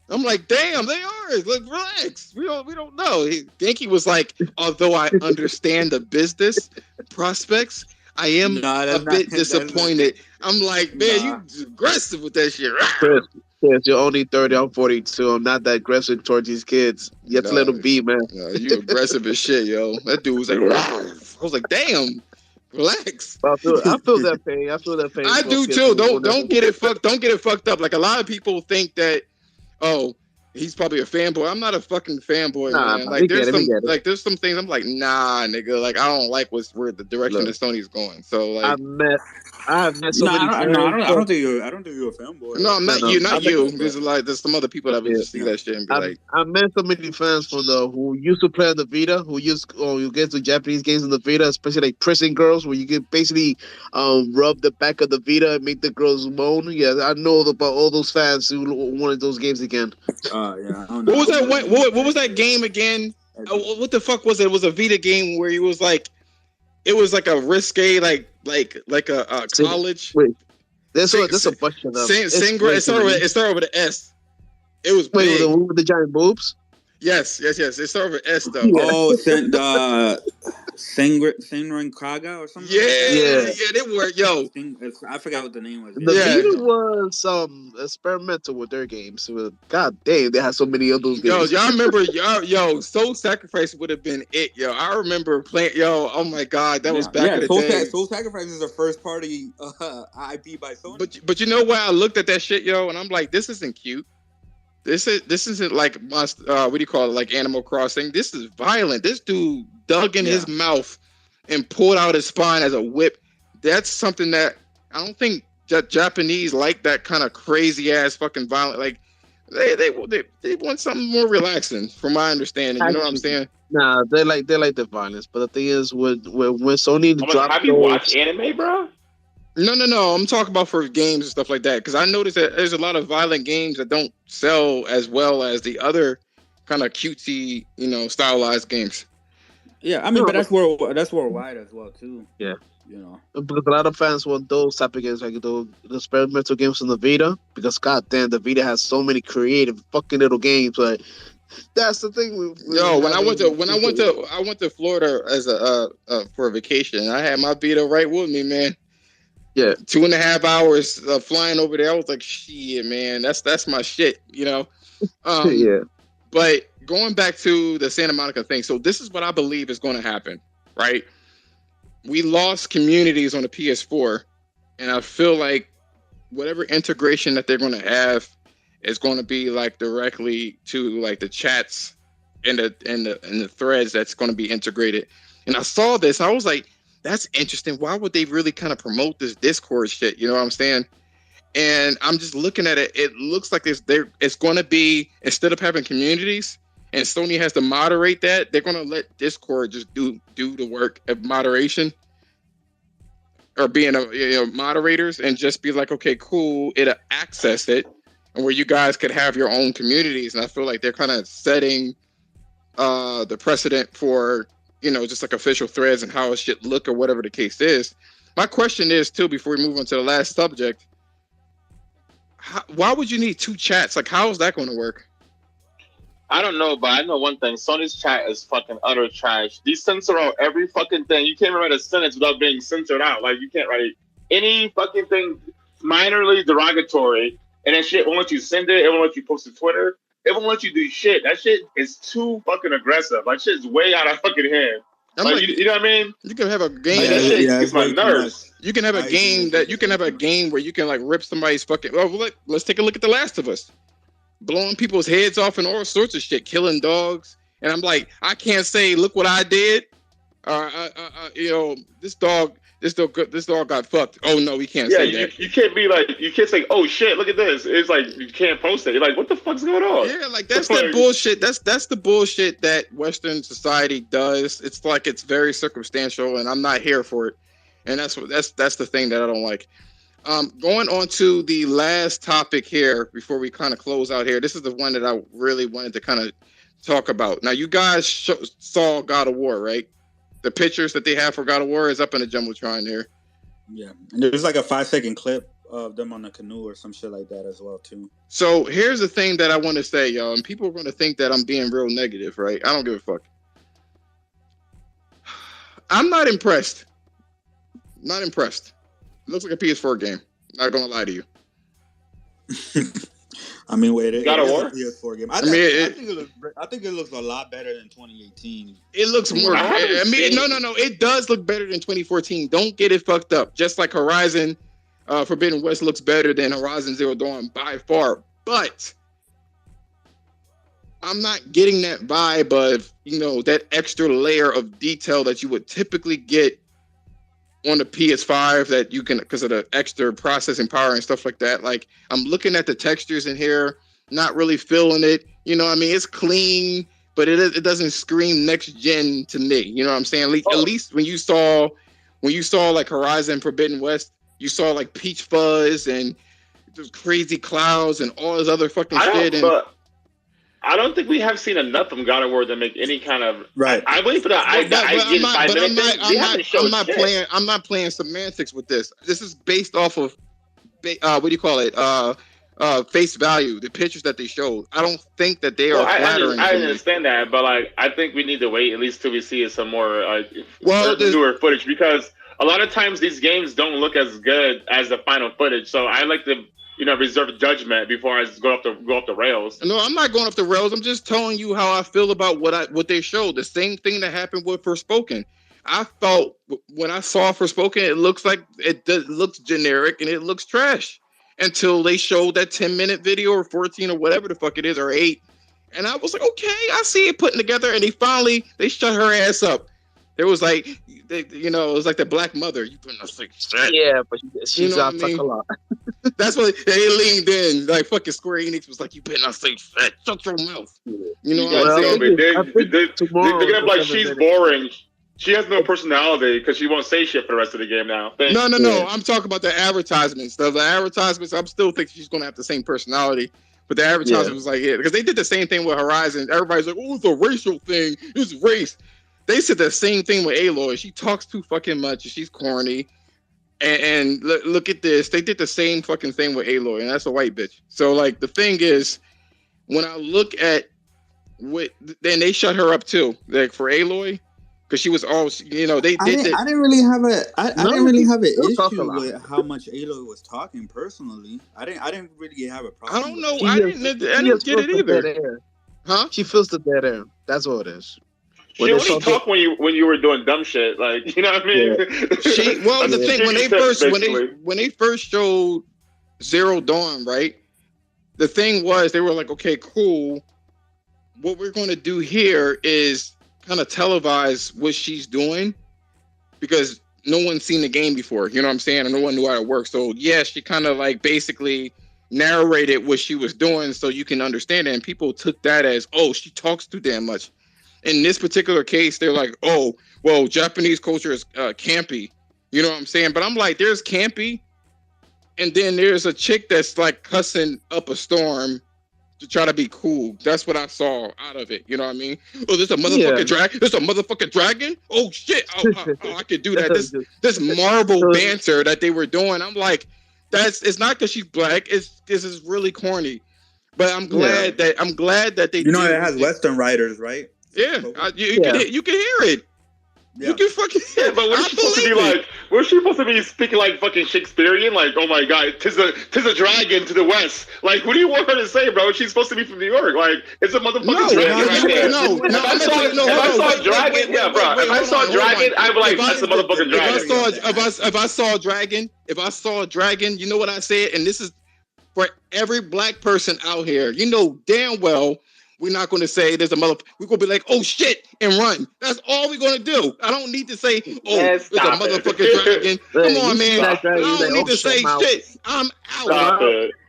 [SPEAKER 1] I'm like, damn, they are. Look, relax. We don't know. Genki was like, although I understand the business prospects, I am
[SPEAKER 7] Nah,
[SPEAKER 1] a
[SPEAKER 7] that's not.
[SPEAKER 1] bit disappointed. I'm like, man,
[SPEAKER 7] Nah.
[SPEAKER 1] you aggressive with that shit.
[SPEAKER 5] Chris, you're only 30. I'm 42. I'm not that aggressive towards these kids. You have to let
[SPEAKER 1] No,
[SPEAKER 5] them be, man.
[SPEAKER 1] no, you aggressive as shit, yo. That dude was like, I was like, damn, relax.
[SPEAKER 5] I feel that pain. I feel that pain
[SPEAKER 1] I
[SPEAKER 5] for
[SPEAKER 1] do
[SPEAKER 5] kids
[SPEAKER 1] too.
[SPEAKER 5] who
[SPEAKER 1] Don't get it fucked. Don't get it fucked up. Like a lot of people think that, oh, he's probably a fanboy. I'm not a fucking fanboy,
[SPEAKER 5] Nah,
[SPEAKER 1] man.
[SPEAKER 5] we
[SPEAKER 1] Like
[SPEAKER 5] get it.
[SPEAKER 1] there's some things I'm like, nah, nigga. Like I don't like where the direction
[SPEAKER 5] Look,
[SPEAKER 1] that Sony's going. So like,
[SPEAKER 5] I've met so
[SPEAKER 7] No,
[SPEAKER 5] many fans.
[SPEAKER 7] I don't think you're a fanboy.
[SPEAKER 1] no, I'm
[SPEAKER 5] No,
[SPEAKER 1] not
[SPEAKER 5] no.
[SPEAKER 1] you, not
[SPEAKER 5] I've met,
[SPEAKER 1] you. There's some other people that would
[SPEAKER 5] yeah,
[SPEAKER 1] just see that shit and be like,
[SPEAKER 5] I met so many fans from who used to play on the Vita, you get to Japanese games on the Vita, especially like prison girls, where you can basically rub the back of the Vita and make the girls moan. Yeah, I know about all those fans who wanted those games again.
[SPEAKER 7] Yeah. I don't
[SPEAKER 1] what
[SPEAKER 7] know.
[SPEAKER 1] was that? What was that game again? What the fuck was it? It was a Vita game where it was like a risque, like a college.
[SPEAKER 5] Wait, there's a bunch of them.
[SPEAKER 1] It started with an S. It was
[SPEAKER 5] Wait,
[SPEAKER 1] big.
[SPEAKER 5] the one with the giant boobs?
[SPEAKER 1] Yes. It started with S though.
[SPEAKER 5] Yeah.
[SPEAKER 7] Oh, Senran Kaga or something.
[SPEAKER 1] Yeah, they were. Yo,
[SPEAKER 7] I forgot what the name was.
[SPEAKER 5] The
[SPEAKER 1] Yeah.
[SPEAKER 5] Vita was experimental with their games. God damn, they had so many of those games.
[SPEAKER 1] y'all remember? Soul Sacrifice would have been it. Yo, I remember playing. Yo, oh my god, that was back in the day.
[SPEAKER 7] Soul Sacrifice is a first party IP by Sony.
[SPEAKER 1] But you know why I looked at that shit, yo, and I'm like, this isn't cute. This isn't like what do you call it? Like Animal Crossing. This is violent. This dude dug in his mouth and pulled out his spine as a whip. That's something that I don't think Japanese like, that kind of crazy ass fucking violent. Like they want something more relaxing, from my understanding. You know what I'm saying?
[SPEAKER 5] Nah, they like the violence. But the thing is, when Sony dropped,
[SPEAKER 2] have you watched anime, bro?
[SPEAKER 1] No. I'm talking about for games and stuff like that, because I noticed that there's a lot of violent games that don't sell as well as the other kind of cutesy, stylized games.
[SPEAKER 7] Yeah, I mean, but that's worldwide as well too.
[SPEAKER 5] Yeah,
[SPEAKER 2] because
[SPEAKER 5] a lot of fans want those type of games, like the experimental games on the Vita, because goddamn, the Vita has so many creative fucking little games. But that's the thing.
[SPEAKER 1] When I went to Florida as for a vacation, I had my Vita right with me, man.
[SPEAKER 5] Yeah,
[SPEAKER 1] 2.5 hours flying over there. I was like, shit, man, that's my shit, yeah. But going back to the Santa Monica thing, so this is what I believe is going to happen, right? We lost communities on the PS4, and I feel like whatever integration that they're going to have is going to be like directly to like the chats and the threads that's going to be integrated. And I saw this, I was like, that's interesting. Why would they really kind of promote this Discord shit? You know what I'm saying? And I'm just looking at it. It looks like it's going to be, instead of having communities and Sony has to moderate that, they're going to let Discord just do the work of moderation, or being moderators, and just be like, okay, cool, it'll access it, and where you guys could have your own communities. And I feel like they're kind of setting the precedent for, just like official threads and how it should look, or whatever the case is. My question is too, before we move on to the last subject, why would you need two chats? Like, how is that going to work?
[SPEAKER 2] I don't know, but I know one thing. Sony's chat is fucking utter trash. They censor out every fucking thing. You can't even write a sentence without being censored out. Like, you can't write any fucking thing minorly derogatory, and that shit won't let you send it. It won't let you post to Twitter. It won't let you do shit. That shit is too fucking aggressive. Like, shit's way out of fucking hand. Like, you know what I mean?
[SPEAKER 1] You can have a game.
[SPEAKER 2] Like, that shit gets my nerves.
[SPEAKER 1] You can have a game where you can like rip somebody's fucking. Well, let's take a look at The Last of Us, blowing people's heads off and all sorts of shit, killing dogs. And I'm like, I can't say, look what I did. This dog got fucked. Oh no, we can't say that.
[SPEAKER 2] You can't be like, you can't say, oh shit, look at this. It's like, you can't post it. You're like, what the fuck's going on?
[SPEAKER 1] Yeah, like that's that bullshit. That's the bullshit that Western society does. It's like, it's very circumstantial, and I'm not here for it. And that's the thing that I don't like. Going on to the last topic here before we kind of close out here. This is the one that I really wanted to kind of talk about. Now, you guys saw God of War, right? The pictures that they have for God of War is up in the Jumbotron here.
[SPEAKER 7] Yeah, and there's like a 5-second clip of them on the canoe or some shit like that as well too.
[SPEAKER 1] So here's the thing that I want to say, y'all, and people are going to think that I'm being real negative, right? I don't give a fuck. I'm not impressed. Not impressed. It looks like a PS4 game. Not gonna lie to you.
[SPEAKER 7] I mean, wait, it
[SPEAKER 2] God of
[SPEAKER 7] is
[SPEAKER 2] War?
[SPEAKER 7] a PS4 game. I think it looks a lot better than 2018.
[SPEAKER 1] It looks more. I mean, no. It does look better than 2014. Don't get it fucked up. Just like Horizon Forbidden West looks better than Horizon Zero Dawn by far. But I'm not getting that vibe of, that extra layer of detail that you would typically get on the PS5 that you can, because of the extra processing power and stuff like that. Like, I'm looking at the textures in here, not really feeling it. It's clean, but it doesn't scream next gen to me. You know what I'm saying? At least when you saw like Horizon Forbidden West, you saw like peach fuzz and just crazy clouds and all this other fucking shit.
[SPEAKER 2] I don't think we have seen enough from God of War to make any kind of
[SPEAKER 7] right.
[SPEAKER 2] I wait for that.
[SPEAKER 1] I'm not playing semantics with this. This is based off of what do you call it? Face value. The pictures that they showed. I don't think that they are flattering.
[SPEAKER 2] I understand that, but I think we need to wait at least till we see some more newer footage, because a lot of times these games don't look as good as the final footage. So I like to reserve judgment before I go off the rails.
[SPEAKER 1] No, I'm not going off the rails. I'm just telling you how I feel about what they showed. The same thing that happened with Forspoken. I felt when I saw Forspoken, it looks generic and it looks trash until they showed that 10-minute video or 14 or whatever the fuck it is, or 8. And I was like, okay, I see it putting together. And they shut her ass up. It was like, it was like the Black Mother. You putting us like shit.
[SPEAKER 5] Yeah, but she's out a lot.
[SPEAKER 1] That's what they leaned in. Like fucking Square Enix was like, "You better not say shit. Shut your mouth." You know what I'm saying?
[SPEAKER 2] They're gonna be like, she's boring. She has no personality because she won't say shit for the rest of the game now.
[SPEAKER 1] No. I'm talking about the advertisements. The advertisements, I'm still thinking she's gonna have the same personality. But the advertisement was like, because they did the same thing with Horizon. Everybody's like, "Oh, it's a racial thing. It's race." They said the same thing with Aloy. She talks too fucking much and she's corny. And look at this. They did the same fucking thing with Aloy, and that's a white bitch. So, like, the thing is, when I look at then they shut her up too, like for Aloy, because she was all, I
[SPEAKER 7] didn't really have an issue with how much Aloy was talking personally. I didn't really have a problem.
[SPEAKER 1] I don't know. I didn't get it either. Huh?
[SPEAKER 5] She feels the dead air. That's what it is.
[SPEAKER 2] She only talked when you were doing dumb shit, like, you know what I mean?
[SPEAKER 1] Yeah. The thing when they first showed Zero Dawn, right? The thing was they were like, okay, cool. What we're going to do here is kind of televise what she's doing, because no one's seen the game before, you know what I'm saying? And no one knew how it worked. So yeah, she kind of like basically narrated what she was doing so you can understand it. And people took that as, oh, she talks too damn much. In this particular case, they're like, oh, well, Japanese culture is campy. You know what I'm saying? But I'm like, there's campy, and then there's a chick that's like cussing up a storm to try to be cool. That's what I saw out of it. You know what I mean? Oh, there's a motherfucking dragon. There's a motherfucking dragon. Oh shit! I could do that. This Marvel banter that they were doing. I'm like, it's not because she's black. This is really corny. But I'm glad that they.
[SPEAKER 7] It has Western writers, right?
[SPEAKER 1] Yeah, you can hear it. Yeah. You can fucking hear it.
[SPEAKER 2] But what is she supposed to be like? Was she supposed to be speaking like fucking Shakespearean? Like, oh my god, tis a dragon to the west. Like, what do you want her to say, bro? She's supposed to be from New York. Like, it's a motherfucking dragon right there. If I saw a dragon, If I saw a dragon, I'd be like, that's a motherfucking dragon.
[SPEAKER 1] If I saw a dragon, you know what I said? And this is for every black person out here. You know damn well. We're not going to say there's a mother. We're going to be like, oh shit, and run. That's all we're going to do. I don't need to say, oh, there's a motherfucking dragon. Come on, man. I don't need to say shit. I'm out.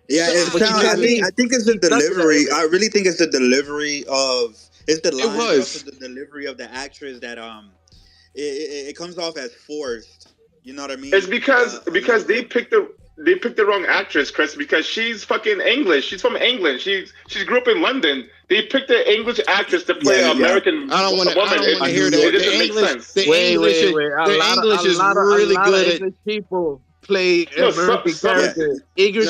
[SPEAKER 7] Yeah, I think it's the delivery. I really think it's the delivery of the delivery of the actress that it comes off as forced. You know what I mean?
[SPEAKER 2] It's because they picked the wrong actress, Chris, because she's fucking English. She's from England. She grew up in London. They picked an English actress to play an American woman.
[SPEAKER 1] I don't want to hear that.
[SPEAKER 2] It doesn't make sense.
[SPEAKER 1] The English is really good at
[SPEAKER 5] English people play American characters.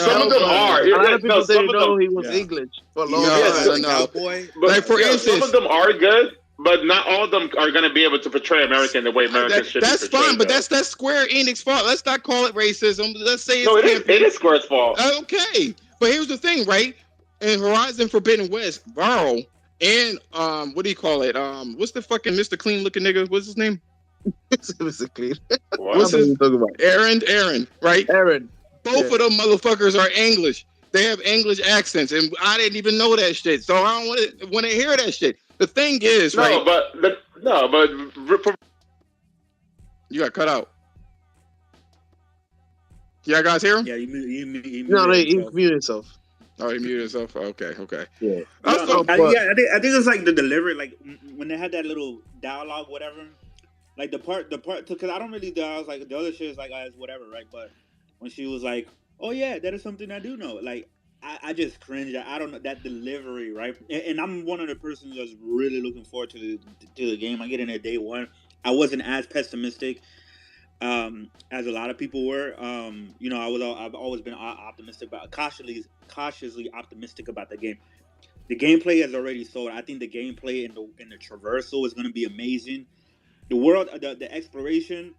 [SPEAKER 2] Some of them are.
[SPEAKER 5] A lot of people didn't know he was English for a long time.
[SPEAKER 2] Like, for instance, some of them are good. But not all of them are going to be able to portray America in the way Americans should be portrayed.
[SPEAKER 1] That's fine, but
[SPEAKER 2] though.
[SPEAKER 1] that's Square Enix fault. Let's not call it racism. Let's say it's
[SPEAKER 2] no, it is Square's fault.
[SPEAKER 1] Okay, but here's the thing, right? In Horizon Forbidden West, Varro and what do you call it? What's the fucking Mr. Clean looking nigga? What's his name?
[SPEAKER 5] Mr. Clean.
[SPEAKER 1] What's his talking about? Aaron, right?
[SPEAKER 5] Aaron.
[SPEAKER 1] Both of them motherfuckers are English. They have English accents, and I didn't even know that shit. So I don't want to hear that shit. The thing is, right?
[SPEAKER 2] But
[SPEAKER 1] you got cut out. Yeah, guys hear him?
[SPEAKER 7] Yeah, he muted
[SPEAKER 5] he
[SPEAKER 7] himself.
[SPEAKER 5] muted himself.
[SPEAKER 1] Oh, he muted himself. Okay.
[SPEAKER 5] Yeah.
[SPEAKER 7] I think it's like the delivery, like when they had that little dialogue, whatever. Like the part, because I don't really. I was like the other shit is like it's whatever, right? But when she was like, "Oh yeah, that is something I do know," like I just cringe. I don't know that delivery, right? And I'm one of the persons that's really looking forward to the game. I get in at day one. I wasn't as pessimistic as a lot of people were. I've always been optimistic about cautiously optimistic about the game. The gameplay has already sold. I think the gameplay in the traversal is going to be amazing. The world, the exploration,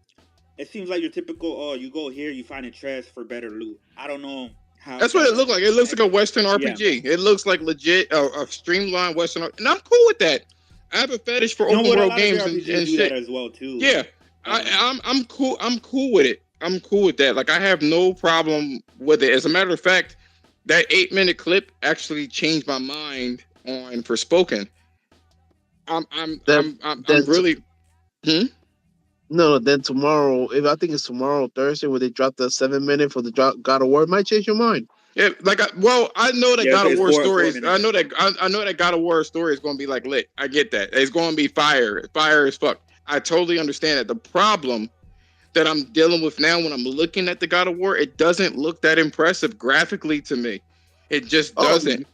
[SPEAKER 7] it seems like your typical. You go here, you find a chest for better loot. I don't know how.
[SPEAKER 1] That's what it looks like. It looks like a Western RPG. Yeah. It looks like legit a streamlined Western, and I'm cool with that. I have a fetish for open world games and shit
[SPEAKER 7] as well too.
[SPEAKER 1] Yeah. I'm cool. I'm cool with it. I'm cool with that. Like I have no problem with it. As a matter of fact, that 8-minute clip actually changed my mind on Forspoken. I'm really.
[SPEAKER 5] No, then tomorrow, I think it's tomorrow, Thursday, where they drop the 7-minute for the God of War, it might change your mind.
[SPEAKER 1] Yeah, like I know that God of War stories. I know that God of War story is going to be like lit. I get that. It's going to be fire as fuck. I totally understand it. The problem that I'm dealing with now when I'm looking at the God of War, it doesn't look that impressive graphically to me. It just doesn't.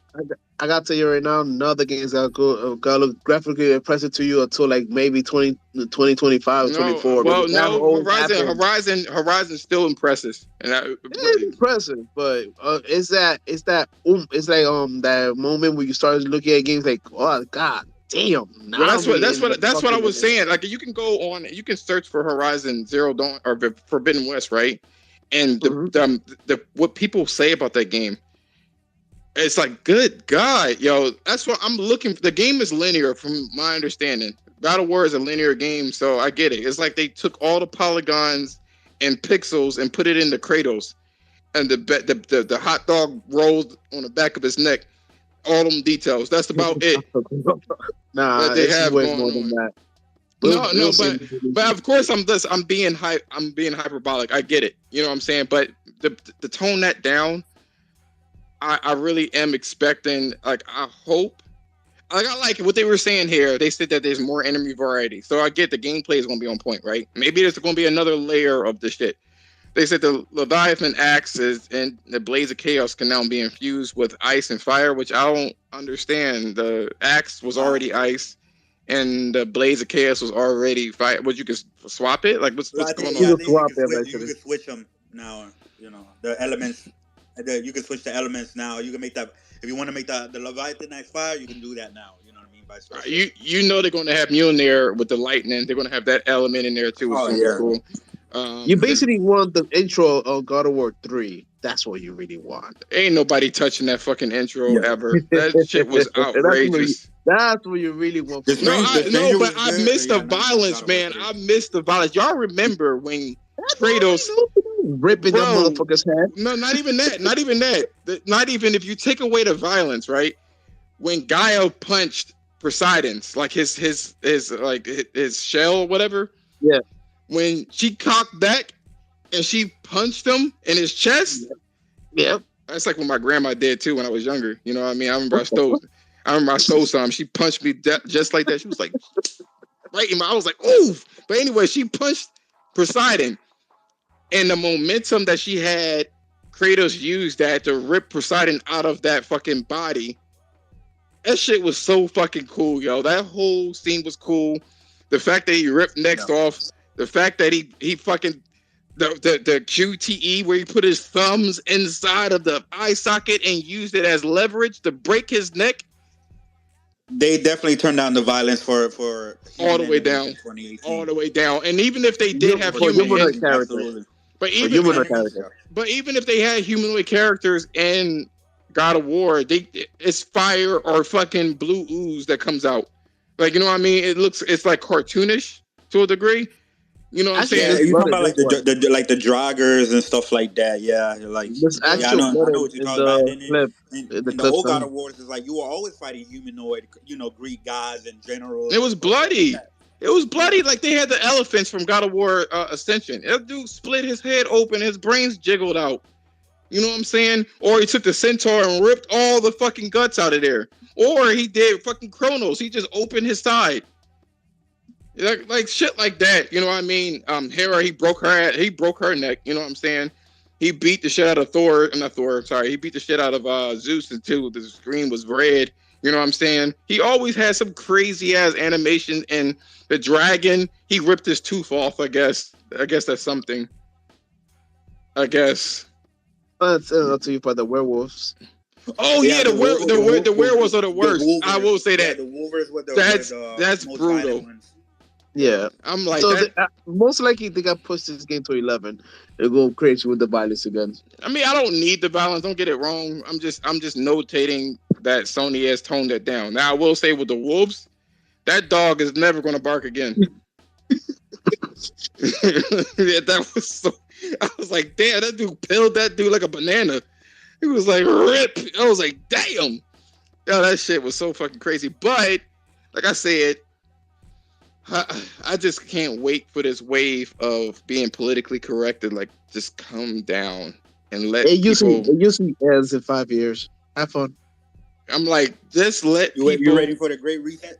[SPEAKER 5] I got to tell you right now, none of the games that gotta look graphically impressive to you until like maybe 2025 or 24.
[SPEAKER 1] Well, no, Horizon's still impressive. And
[SPEAKER 5] it's impressive, but it's like that moment where you start looking at games like, oh god damn.
[SPEAKER 1] Well, that's what I was saying. Like you can go on, you can search for Horizon Zero Dawn or Forbidden West, right? And the what people say about that game. It's like, good God, yo, that's what I'm looking for. The game is linear from my understanding. God of War is a linear game, so I get it. It's like they took all the polygons and pixels and put it into Kratos. And the hot dog rolled on the back of his neck. All them details. That's about it.
[SPEAKER 5] Nah,
[SPEAKER 1] they have
[SPEAKER 5] way more than that.
[SPEAKER 1] But of course I'm being hyperbolic. I get it. You know what I'm saying? But to tone that down, I really am expecting, like, I hope, like, I like what they were saying here. They said that there's more enemy variety. So I get the gameplay is going to be on point, right? Maybe there's going to be another layer of the shit. They said the Leviathan axe and the Blaze of Chaos can now be infused with ice and fire, which I don't understand. The axe was already ice, and the Blaze of Chaos was already fire. But you can swap it? Like, what's going on?
[SPEAKER 7] You can switch them now, the elements. You can switch the elements now. You can make that if you want to make the Leviathan axe fire. You can do that now. You know what I mean? Vice versa.
[SPEAKER 1] You know they're going to have Mjolnir with the lightning. They're going to have that element in there too. Which is cool.
[SPEAKER 5] You basically want the intro of God of War 3. That's what you really want.
[SPEAKER 1] Ain't nobody touching that fucking intro ever. That shit was outrageous.
[SPEAKER 5] That's what you really want.
[SPEAKER 1] But I missed the violence, man. I missed the violence. Y'all remember when Kratos
[SPEAKER 5] ripping that motherfucker's head?
[SPEAKER 1] No, not even that. Not even that. Not even if you take away the violence, right? When Gaia punched Poseidon's, like his shell or whatever.
[SPEAKER 5] Yeah.
[SPEAKER 1] When she cocked back and she punched him in his chest.
[SPEAKER 5] Yeah.
[SPEAKER 1] That's like what my grandma did too when I was younger. You know what I mean? I remember I stole some. She punched me just like that. She was like, right in my, I was like, oof. But anyway, she punched Poseidon. And the momentum that she had, Kratos used that to rip Poseidon out of that fucking body. That shit was so fucking cool, yo. That whole scene was cool. The fact that he ripped necks off. The fact that he fucking the QTE where he put his thumbs inside of the eye socket and used it as leverage to break his neck.
[SPEAKER 7] they definitely turned down the violence for
[SPEAKER 1] all the way
[SPEAKER 7] human enemies
[SPEAKER 1] down,
[SPEAKER 7] in 2018.
[SPEAKER 1] all the way down. And even if they did have
[SPEAKER 5] For humanoid character.
[SPEAKER 7] Absolutely.
[SPEAKER 1] but
[SPEAKER 5] For
[SPEAKER 1] even
[SPEAKER 5] humanoid
[SPEAKER 7] Enemies,
[SPEAKER 5] character.
[SPEAKER 1] but even if they had humanoid characters in God of War, it's fire or fucking blue ooze that comes out. Like, you know what I mean? It's like cartoonish to a degree. You know what I'm
[SPEAKER 5] Actually,
[SPEAKER 7] Yeah,
[SPEAKER 1] saying?
[SPEAKER 5] there's
[SPEAKER 7] you
[SPEAKER 5] blood
[SPEAKER 7] talking
[SPEAKER 5] in
[SPEAKER 7] about like
[SPEAKER 5] this one.
[SPEAKER 7] the like the joggers and stuff like that. Yeah, like
[SPEAKER 5] There's
[SPEAKER 7] yeah, I
[SPEAKER 5] actual
[SPEAKER 7] know
[SPEAKER 5] blood
[SPEAKER 7] what you're
[SPEAKER 5] in
[SPEAKER 7] talking about. And
[SPEAKER 5] the
[SPEAKER 7] then
[SPEAKER 5] clip.
[SPEAKER 7] in
[SPEAKER 5] The
[SPEAKER 7] the
[SPEAKER 5] clips
[SPEAKER 7] old God
[SPEAKER 5] on.
[SPEAKER 7] of Wars is like you were always fighting humanoid, Greek gods and generals.
[SPEAKER 1] It was
[SPEAKER 7] and stuff like
[SPEAKER 1] bloody.
[SPEAKER 7] that.
[SPEAKER 1] It was bloody.
[SPEAKER 7] Yeah.
[SPEAKER 1] Like they had the elephants from God of War Ascension. That dude split his head open, his brains jiggled out. You know what I'm saying? Or he took the centaur and ripped all the fucking guts out of there. Or he did fucking Kronos. He just opened his side. Like shit like that. You know what I mean? Hera, he broke her neck. You know what I'm saying? He beat the shit out of Thor. Not Thor, sorry. He beat the shit out of Zeus until the screen was red. You know what I'm saying? He always had some crazy ass animation. And the dragon, he ripped his tooth off, I guess. I guess that's something. I guess.
[SPEAKER 5] That's I'll tell you about the werewolves.
[SPEAKER 1] Oh yeah, the werewolves are the worst. I will say that.
[SPEAKER 7] The wolvers were
[SPEAKER 1] That's
[SPEAKER 7] most
[SPEAKER 1] brutal.
[SPEAKER 7] violent ones.
[SPEAKER 5] Yeah.
[SPEAKER 1] I'm like
[SPEAKER 5] So
[SPEAKER 1] that.
[SPEAKER 5] most likely they got pushed this game to 11. They'll go crazy with the violence again.
[SPEAKER 1] I mean, I don't need the balance. Don't get it wrong. I'm just notating that Sony has toned it down. Now I will say with the wolves, that dog is never going to bark again. That was so. I was like, damn, that dude peeled that dude like a banana. He was like, rip. I was like, damn. Yo, that shit was so fucking crazy. But like I said, I just can't wait for this wave of being politically correct and like just come down and let
[SPEAKER 5] It
[SPEAKER 1] people.
[SPEAKER 5] usually ends in 5 years. Have fun.
[SPEAKER 1] I'm like, just let people.
[SPEAKER 7] You ready for the great reset?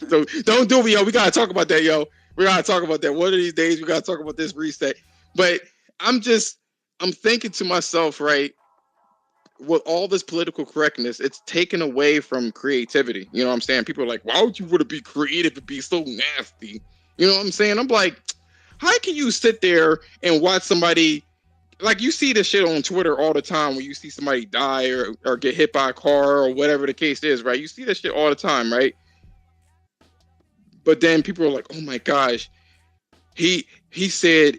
[SPEAKER 1] So don't do it, yo. We gotta talk about that, yo. We gotta talk about that. One of these days, we gotta talk about this reset. But I'm thinking to myself, right? With all this political correctness, it's taken away from creativity. You know what I'm saying? People are like, why would you want to be creative and be so nasty? You know what I'm saying? I'm like, how can you sit there and watch somebody, like you see this shit on Twitter all the time when you see somebody die or get hit by a car or whatever the case is, right? You see this shit all the time, right? But then people are like, oh my gosh, he said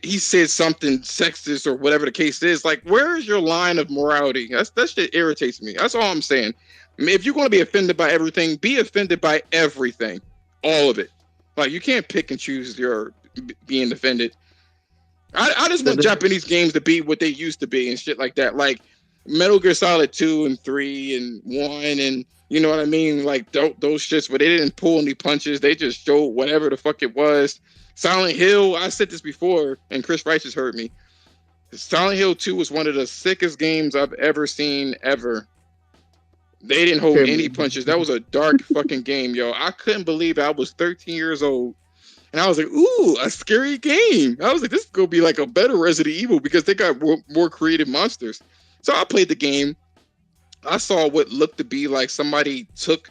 [SPEAKER 1] something sexist or whatever the case is. Like, where is your line of morality? That shit irritates me. That's all I'm saying. I mean, if you're going to be offended by everything, be offended by everything, all of it. Like, you can't pick and choose your being offended. I just want Japanese games to be what they used to be and shit like that. Like Metal Gear Solid 2 and 3 and 1 and you know what I mean? Like those shits where they didn't pull any punches. They just showed whatever the fuck it was. Silent Hill, I said this before, and Chris Rice has heard me. Silent Hill 2 was one of the sickest games I've ever seen, ever. They didn't hold any punches. That was a dark fucking game, yo. I couldn't believe it. I was 13 years old. And I was like, ooh, a scary game. I was like, this is going to be like a better Resident Evil because they got more creative monsters. So I played the game. I saw what looked to be like somebody took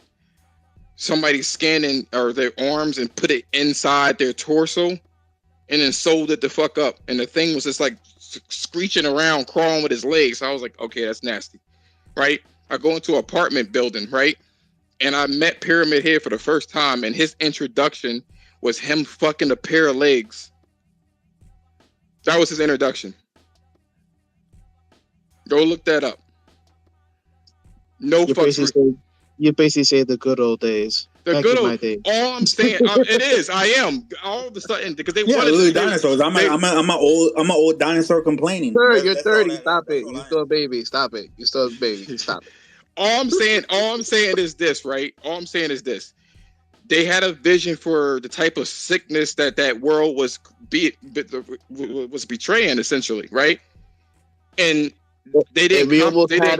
[SPEAKER 1] somebody's skin or their arms and put it inside their torso and then sewed it the fuck up. And the thing was just like screeching around, crawling with his legs. So I was like, okay, that's nasty, right? I go into an apartment building, right? And I met Pyramid Head for the first time, and his introduction was him fucking a pair of legs. That was his introduction. Go look that up. No fucks.
[SPEAKER 5] You basically say the good old days.
[SPEAKER 1] The good old days. All I'm saying, it is. I am all of a sudden because they wanted
[SPEAKER 7] little dinosaurs. I'm an old dinosaur complaining.
[SPEAKER 5] Sir, you're 30. Stop it. You're still a baby. Stop it. You're still a baby. Stop it.
[SPEAKER 1] All I'm saying is this, right? All I'm saying is this. They had a vision for the type of sickness that world was betraying, essentially, right? And they didn't. We almost
[SPEAKER 5] had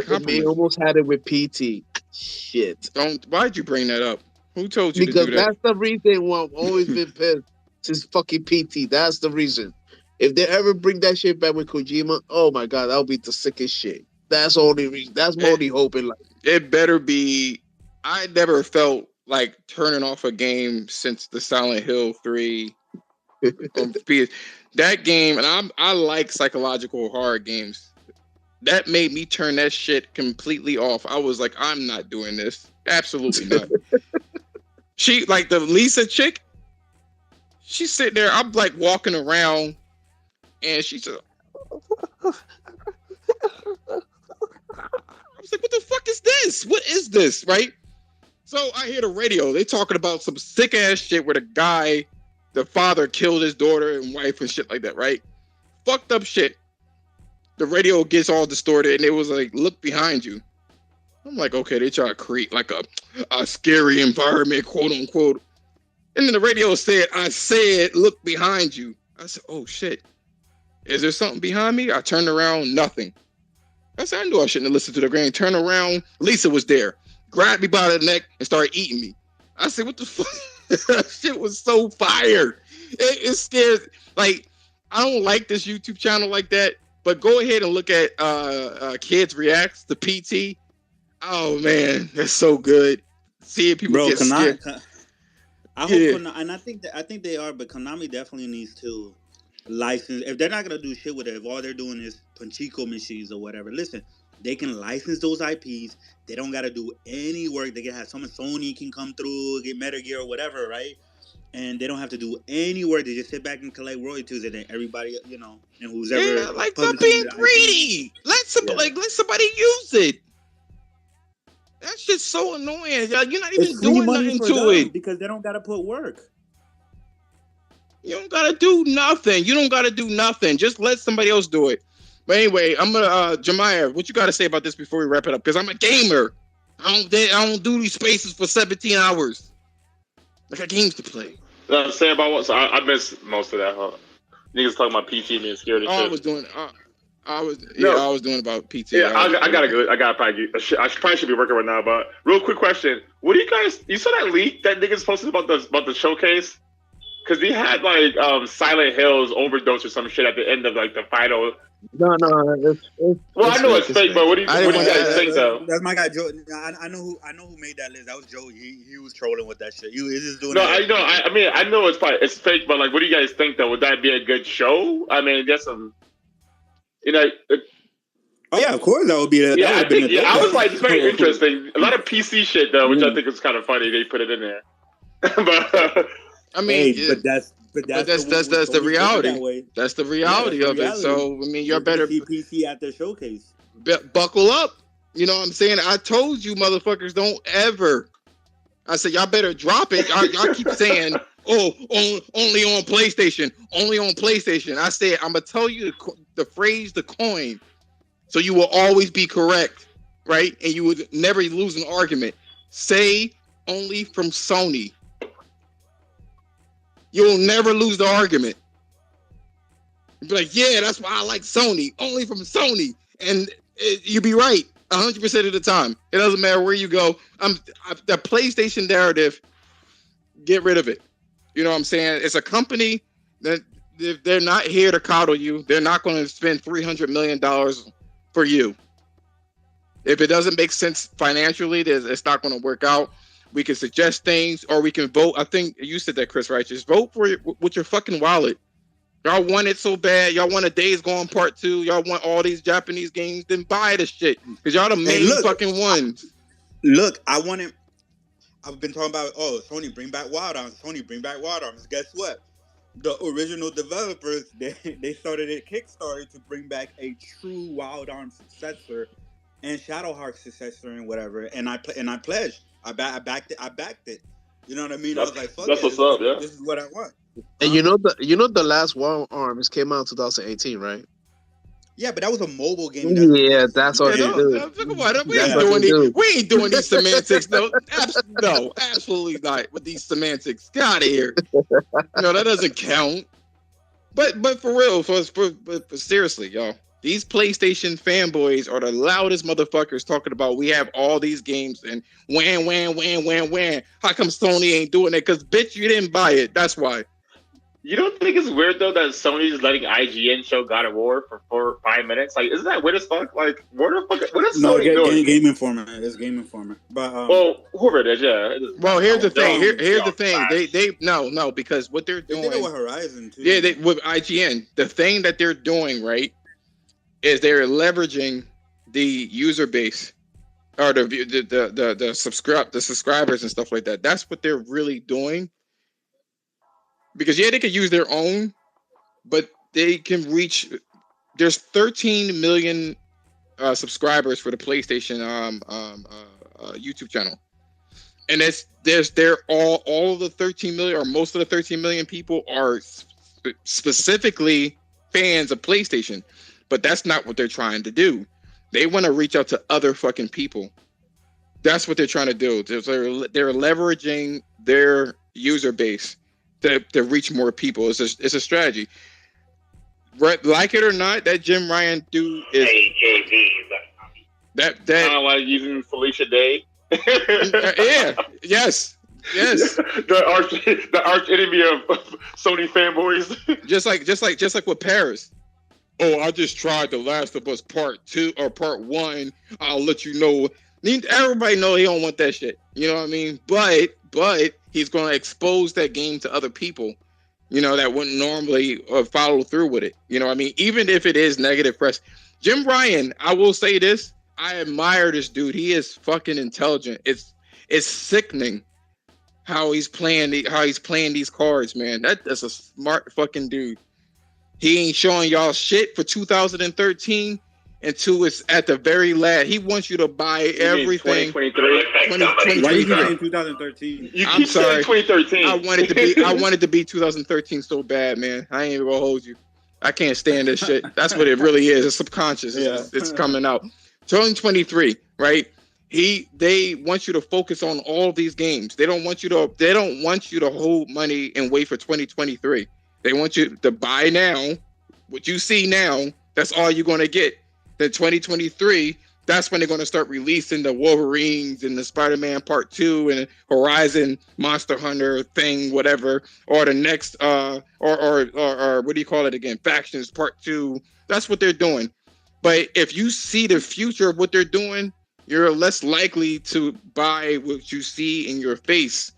[SPEAKER 5] it with PT. Shit.
[SPEAKER 1] Why'd you bring that up? Who told you
[SPEAKER 5] because
[SPEAKER 1] to do that?
[SPEAKER 5] That's the reason why I've always been pissed since fucking PT. That's the reason. If they ever bring that shit back with Kojima, oh my god, that'll be the sickest shit. That's the only reason. That's my only hope in life. It
[SPEAKER 1] better be. I never felt like turning off a game since the Silent Hill 3 on PS. That game, and I like psychological horror games. That made me turn that shit completely off. I was like, I'm not doing this. Absolutely not. She like the Lisa chick. She's sitting there. I'm like walking around, and she's. I was like, "What the fuck is this? What is this?" Right? So I hear the radio. They talking about some sick ass shit where the father killed his daughter and wife and shit like that. Right? Fucked up shit. The radio gets all distorted, and it was like, "Look behind you." I'm like, okay, they try to create like a scary environment, quote unquote. And then the radio said, I said, look behind you. I said, oh shit. Is there something behind me? I turned around, nothing. I said, I knew I shouldn't have listened to the grain. Turn around, Lisa was there. Grabbed me by the neck and started eating me. I said, what the fuck? That shit was so fire. It scares, like, I don't like this YouTube channel like that, but go ahead and look at Kids Reacts, the PT. Oh man, that's so good. Seeing people get scared.
[SPEAKER 7] I hope, and I think they are, but Konami definitely needs to license. If they're not gonna do shit with it, if all they're doing is Pachinko machines or whatever, listen, they can license those IPs. They don't gotta do any work. They can have someone, Sony can come through, get Metal Gear or whatever, right? And they don't have to do any work. They just sit back and collect royalties, and then everybody, and who's ever
[SPEAKER 1] like stop being greedy. Let somebody use it. That shit's so annoying. You're not even doing nothing to it
[SPEAKER 7] because they don't gotta put work.
[SPEAKER 1] You don't gotta do nothing. Just let somebody else do it. But anyway, I'm gonna Jemiah, what you gotta say about this before we wrap it up? Because I'm a gamer. I don't do these spaces for 17 hours. I got games to play.
[SPEAKER 2] Say about what? So I missed most of that. Huh? Niggas talking about PT being scared.
[SPEAKER 1] I was doing about PT.
[SPEAKER 2] Yeah, I gotta go. I probably should be working right now. But real quick question: what do you guys? You saw that leak that niggas posted about the showcase? Because they had like Silent Hill's overdose or some shit at the end of like the final.
[SPEAKER 5] No, well,
[SPEAKER 2] I know it's fake, but what do you guys think though?
[SPEAKER 7] That's my guy Joe. I know who made that list. That was Joe. He was trolling with that shit. He was just doing.
[SPEAKER 2] No, I know. I mean, I know it's fake, but like, what do you guys think though? Would that be a good show? I mean, there's some.
[SPEAKER 7] Oh yeah, of course that would be.
[SPEAKER 2] I was like, it's very interesting. A lot of PC shit though, which I think is kind of funny. They put it in there, but
[SPEAKER 1] I mean,
[SPEAKER 7] but that's
[SPEAKER 1] the reality. That's the reality of it. So I mean, you're better
[SPEAKER 7] see PC at their showcase.
[SPEAKER 1] Buckle up. You know what I'm saying? I told you, motherfuckers, don't ever. I said y'all better drop it. Y'all keep saying, "Oh, only on PlayStation, only on PlayStation." I said I'm gonna tell you the phrase, the coin, so you will always be correct, right? And you would never lose an argument. Say only from Sony. You'll never lose the argument. You'll be like, yeah, that's why I like Sony. Only from Sony. And you'll be right 100% of the time. It doesn't matter where you go. The PlayStation narrative, get rid of it. You know what I'm saying? It's a company that they're not here to coddle you. They're not going to spend $300 million for you. If it doesn't make sense financially, it's not going to work out. We can suggest things, or we can vote. I think you said that, Chris Righteous. Vote for it with your fucking wallet. Y'all want it so bad. Y'all want a Days Gone Part 2. Y'all want all these Japanese games. Then buy the shit. Because y'all the main fucking ones.
[SPEAKER 7] Look, I've been talking about, Sony, bring back Wild Arms. Sony, bring back Wild Arms. Guess what? The original developers, they started a Kickstarter to bring back a true Wild Arms successor and Shadowheart successor and whatever. And I pledged. I backed it. You know what I mean? I was like, fuck
[SPEAKER 2] that's what's up, yeah.
[SPEAKER 7] This is what I want.
[SPEAKER 5] And you know the last Wild Arms came out in 2018, right?
[SPEAKER 7] Yeah, but that was a mobile game.
[SPEAKER 5] That's what they do.
[SPEAKER 1] We ain't doing these semantics. No, absolutely not with these semantics. Get out of here. No, that doesn't count. But for real, for seriously, y'all. These PlayStation fanboys are the loudest motherfuckers talking about we have all these games and wham. How come Sony ain't doing it? Because, bitch, you didn't buy it. That's why.
[SPEAKER 2] You don't think it's weird, though, that Sony's letting IGN show God of War for 4 or 5 minutes? Like, isn't that weird as fuck? Like, what is Sony doing?
[SPEAKER 7] Game Informer. It's Game Informer. But,
[SPEAKER 2] whoever it is, yeah.
[SPEAKER 1] Well, here's the thing. Here's the thing. No, because what they're doing.
[SPEAKER 7] They did it with Horizon, too.
[SPEAKER 1] Yeah, with IGN. The thing that they're doing, right, is they're leveraging the user base or the subscribers and stuff like that. That's what they're really doing. Because yeah, they could use their own, but they can reach. There's 13 million subscribers for the PlayStation YouTube channel, and they're all of the 13 million, or most of the 13 million people are specifically fans of PlayStation, but that's not what they're trying to do. They want to reach out to other fucking people. That's what they're trying to do. They're leveraging their user base to reach more people. It's a strategy. Like it or not, that Jim Ryan dude is that
[SPEAKER 2] kind of like using Felicia Day.
[SPEAKER 1] Yeah. Yes.
[SPEAKER 2] the arch enemy of Sony fanboys.
[SPEAKER 1] just like with Paris. Oh, I just tried The Last of Us Part 2 or Part 1. I'll let you know. Everybody know he don't want that shit. You know what I mean? But he's going to expose that game to other people, that wouldn't normally follow through with it. You know what I mean? Even if it is negative press. Jim Ryan, I will say this. I admire this dude. He is fucking intelligent. It's sickening how he's playing these cards, man. That's a smart fucking dude. He ain't showing y'all shit for 2013 until it's at the very last. He wants you to buy everything.
[SPEAKER 2] 2023.
[SPEAKER 7] Why you saying 2013?
[SPEAKER 2] I'm sorry. 2013.
[SPEAKER 1] I wanted to be 2013 so bad, man. I ain't even gonna hold you. I can't stand this shit. That's what it really is. It's subconscious. It's coming out. 2023, right? They want you to focus on all these games. They don't want you to hold money and wait for 2023. They want you to buy now. What you see now, that's all you're going to get. Then 2023, that's when they're going to start releasing the Wolverines and the Spider-Man Part 2 and Horizon Monster Hunter thing, whatever, or the next or what do you call it again? Factions Part 2. That's what they're doing. But if you see the future of what they're doing, you're less likely to buy what you see in your face.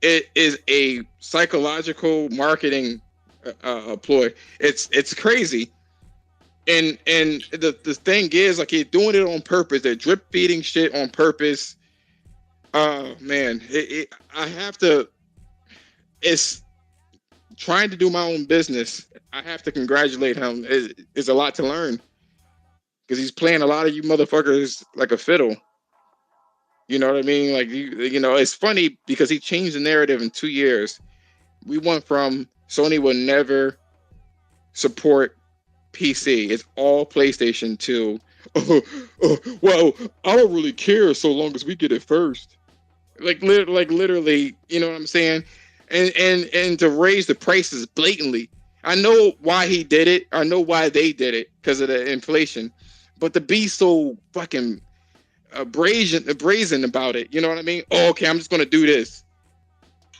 [SPEAKER 1] It is a psychological marketing ploy. It's crazy. And the thing is, like, he's doing it on purpose. They're drip feeding shit on purpose. Man, I have to. It's trying to do my own business. I have to congratulate him. It's a lot to learn because he's playing a lot of you motherfuckers like a fiddle. You know what I mean? Like it's funny because he changed the narrative in 2 years. We went from Sony will never support PC. It's all PlayStation 2. Well, I don't really care so long as we get it first. Like literally, you know what I'm saying? And to raise the prices blatantly. I know why he did it. I know why they did it because of the inflation. But to be so fucking brazen about it, you know what I mean? Oh, okay, I'm just gonna do this.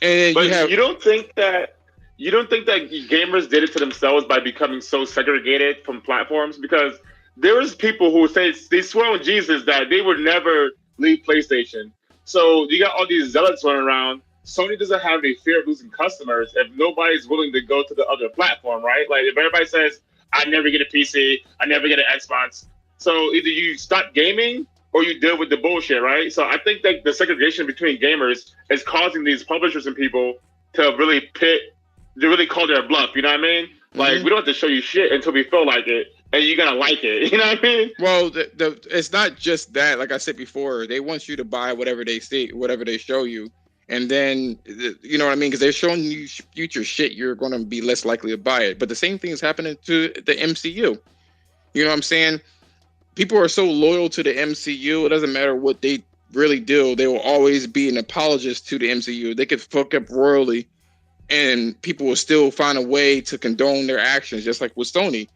[SPEAKER 1] And
[SPEAKER 2] but you don't think that gamers did it to themselves by becoming so segregated from platforms? Because there's people who say they swear on Jesus that they would never leave PlayStation. So you got all these zealots running around. Sony doesn't have a fear of losing customers if nobody's willing to go to the other platform, right? Like if everybody says, I never get a PC, I never get an Xbox. So either you stop gaming or you deal with the bullshit, right? So I think that the segregation between gamers is causing these publishers and people to really call their bluff. You know what I mean? Like, we don't have to show you shit until we feel like it, and you're gonna like it. You know what I mean?
[SPEAKER 1] Well, it's not just that. Like I said before, they want you to buy whatever they see, whatever they show you, and then you know what I mean? Because they're showing you future shit, you're gonna be less likely to buy it. But the same thing is happening to the MCU. You know what I'm saying? People are so loyal to the MCU. It doesn't matter what they really do. They will always be an apologist to the MCU. They could fuck up royally, and people will still find a way to condone their actions, just like with Sony.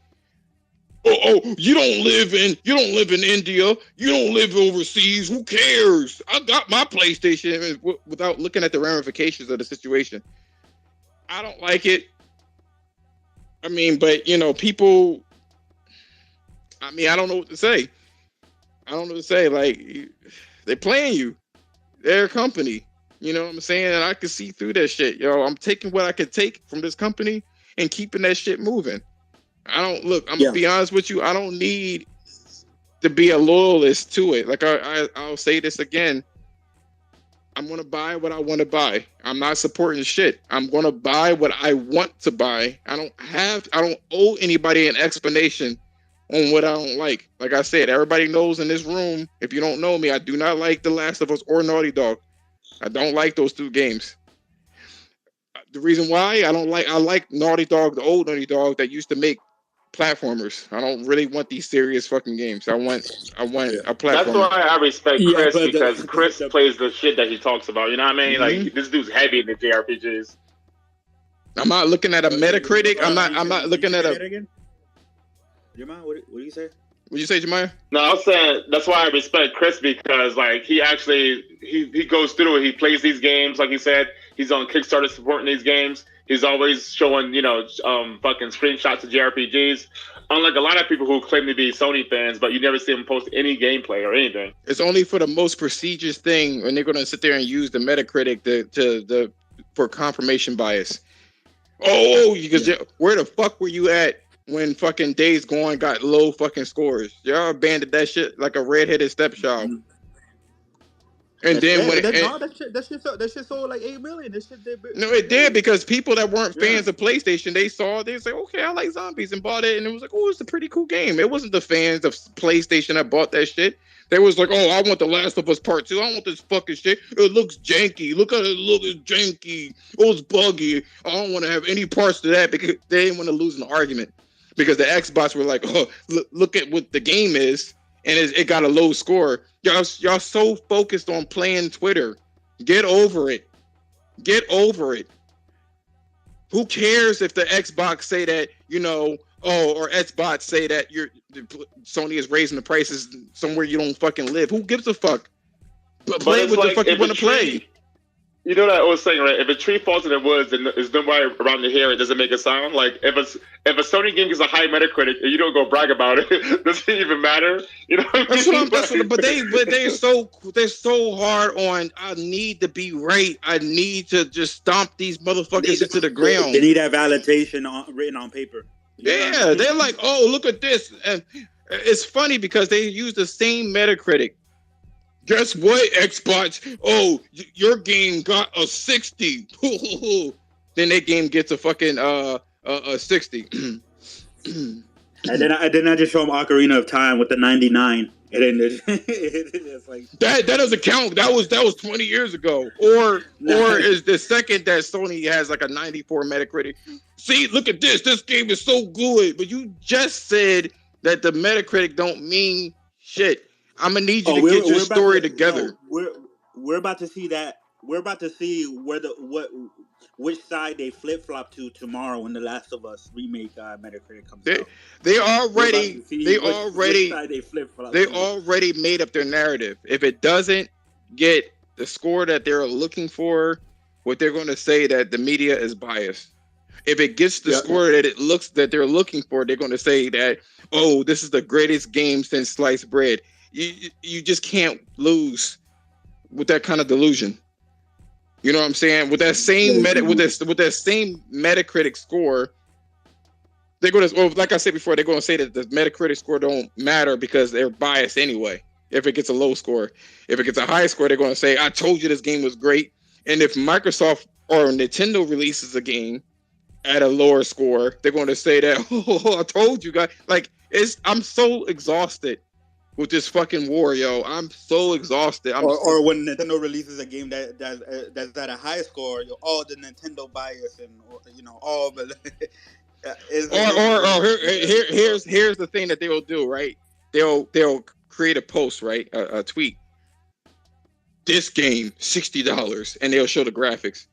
[SPEAKER 1] Oh, you don't live in India. You don't live overseas. Who cares? I got my PlayStation without looking at the ramifications of the situation. I don't like it. I mean, but people. I mean, I don't know what to say. Like, they're playing you. They're a company. You know what I'm saying? And I can see through that shit. I'm taking what I could take from this company and keeping that shit moving. I'm gonna be honest with you. I don't need to be a loyalist to it. Like I'll say this again. I'm gonna buy what I want to buy. I'm not supporting shit. I'm gonna buy what I want to buy. I don't owe anybody an explanation on what I don't like. Like I said, everybody knows in this room. If you don't know me, I do not like The Last of Us or Naughty Dog. I don't like those two games. The reason why I like Naughty Dog, the old Naughty Dog that used to make platformers. I don't really want these serious fucking games. I want a platformer.
[SPEAKER 2] That's why I respect Chris, because Chris
[SPEAKER 7] the
[SPEAKER 2] plays the shit that he talks about. You know what I mean?
[SPEAKER 1] Mhm.
[SPEAKER 2] Like, this dude's heavy in the JRPGs.
[SPEAKER 1] I'm not looking at a Metacritic. I'm not looking at a.
[SPEAKER 7] Again? Jamal, what do you say?
[SPEAKER 1] What you say, Jemiah?
[SPEAKER 2] No, I'm saying that's why I respect Chris, because like he actually he goes through it. He plays these games, like he said. He's on Kickstarter supporting these games. He's always showing, fucking screenshots of JRPGs. Unlike a lot of people who claim to be Sony fans, but you never see them post any gameplay or anything.
[SPEAKER 1] It's only for the most prestigious thing when they're going to sit there and use the Metacritic for confirmation bias. Oh, where the fuck were you at when fucking Days Gone got low fucking scores? Y'all abandoned that shit like a redheaded stepchild.
[SPEAKER 7] Mm-hmm.
[SPEAKER 1] And then
[SPEAKER 7] that shit sold like 8 million. This shit did.
[SPEAKER 1] No, it did, because people that weren't fans of PlayStation, they saw it, they say, okay, I like zombies, and bought it, and it was like, oh, it's a pretty cool game. It wasn't the fans of PlayStation that bought that shit. They was like, oh, I want The Last of Us Part 2. I want this fucking shit. It looks janky. Look at it. It's janky. Oh, it's buggy. I don't want to have any parts to that, because they didn't want to lose an argument. Because the Xbox were like, oh, look at what the game is, and it got a low score. Y'all so focused on playing Twitter. Get over it. Get over it. Who cares if the Xbox say that, or Xbox say that Sony is raising the prices somewhere you don't fucking live? Who gives a fuck? Play what the fuck you want to play.
[SPEAKER 2] You know what I was saying, right? If a tree falls in the woods and there's nobody around to hear it, does it make a sound? Like, if a Sony game gets a high Metacritic and you don't go brag about it, does it even matter? You know what I mean?
[SPEAKER 1] But they're so hard on, I need to be right. I need to just stomp these motherfuckers into the ground.
[SPEAKER 7] They need that validation written on paper.
[SPEAKER 1] Yeah, they're like, oh, look at this. And it's funny because they use the same Metacritic. Guess what, Xbox? Oh, your game got a 60. Then that game gets a fucking a 60.
[SPEAKER 7] and then I just show them Ocarina of Time with the 99. And then it's like
[SPEAKER 1] that doesn't count. That was 20 years ago. Or is the second that Sony has like a 94 Metacritic. See, look at this. This game is so good. But you just said that the Metacritic don't mean shit. I'm gonna need you to get your story together.
[SPEAKER 7] We're about to see that. We're about to see which side they flip flop to tomorrow when The Last of Us remake Metacritic comes out. They already
[SPEAKER 1] made up their narrative. If it doesn't get the score that they're looking for, what they're going to say that the media is biased. If it gets the score that they're looking for, they're going to say that, oh, this is the greatest game since sliced bread. You just can't lose with that kind of delusion. You know what I'm saying? With that same Metacritic score, they're going to, well, like I said before, they're going to say that the Metacritic score don't matter because they're biased anyway. If it gets a low score, if it gets a high score, they're going to say, I told you this game was great. And if Microsoft or Nintendo releases a game at a lower score, they're going to say that, oh, I told you guys. Like, I'm so exhausted with this fucking war, yo. I'm so exhausted.
[SPEAKER 7] Or when Nintendo releases a game that's at a high score, all the Nintendo bias and all. But
[SPEAKER 1] here's the thing that they will do, right? They'll create a post, right? A tweet. This game $60, and they'll show the graphics.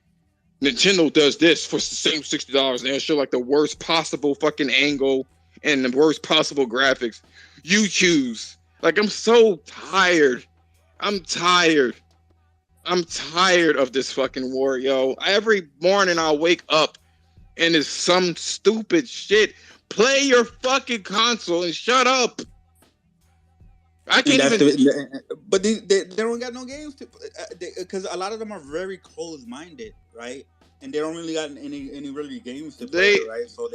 [SPEAKER 1] Nintendo does this for the same $60, and they'll show like the worst possible fucking angle and the worst possible graphics. You choose. Like, I'm so tired. I'm tired of this fucking war, yo. Every morning I'll wake up and it's some stupid shit. Play your fucking console and shut up. I can't even.
[SPEAKER 7] But they don't got no games because a lot of them are very closed-minded, right? And they don't really got any really games to play, right? So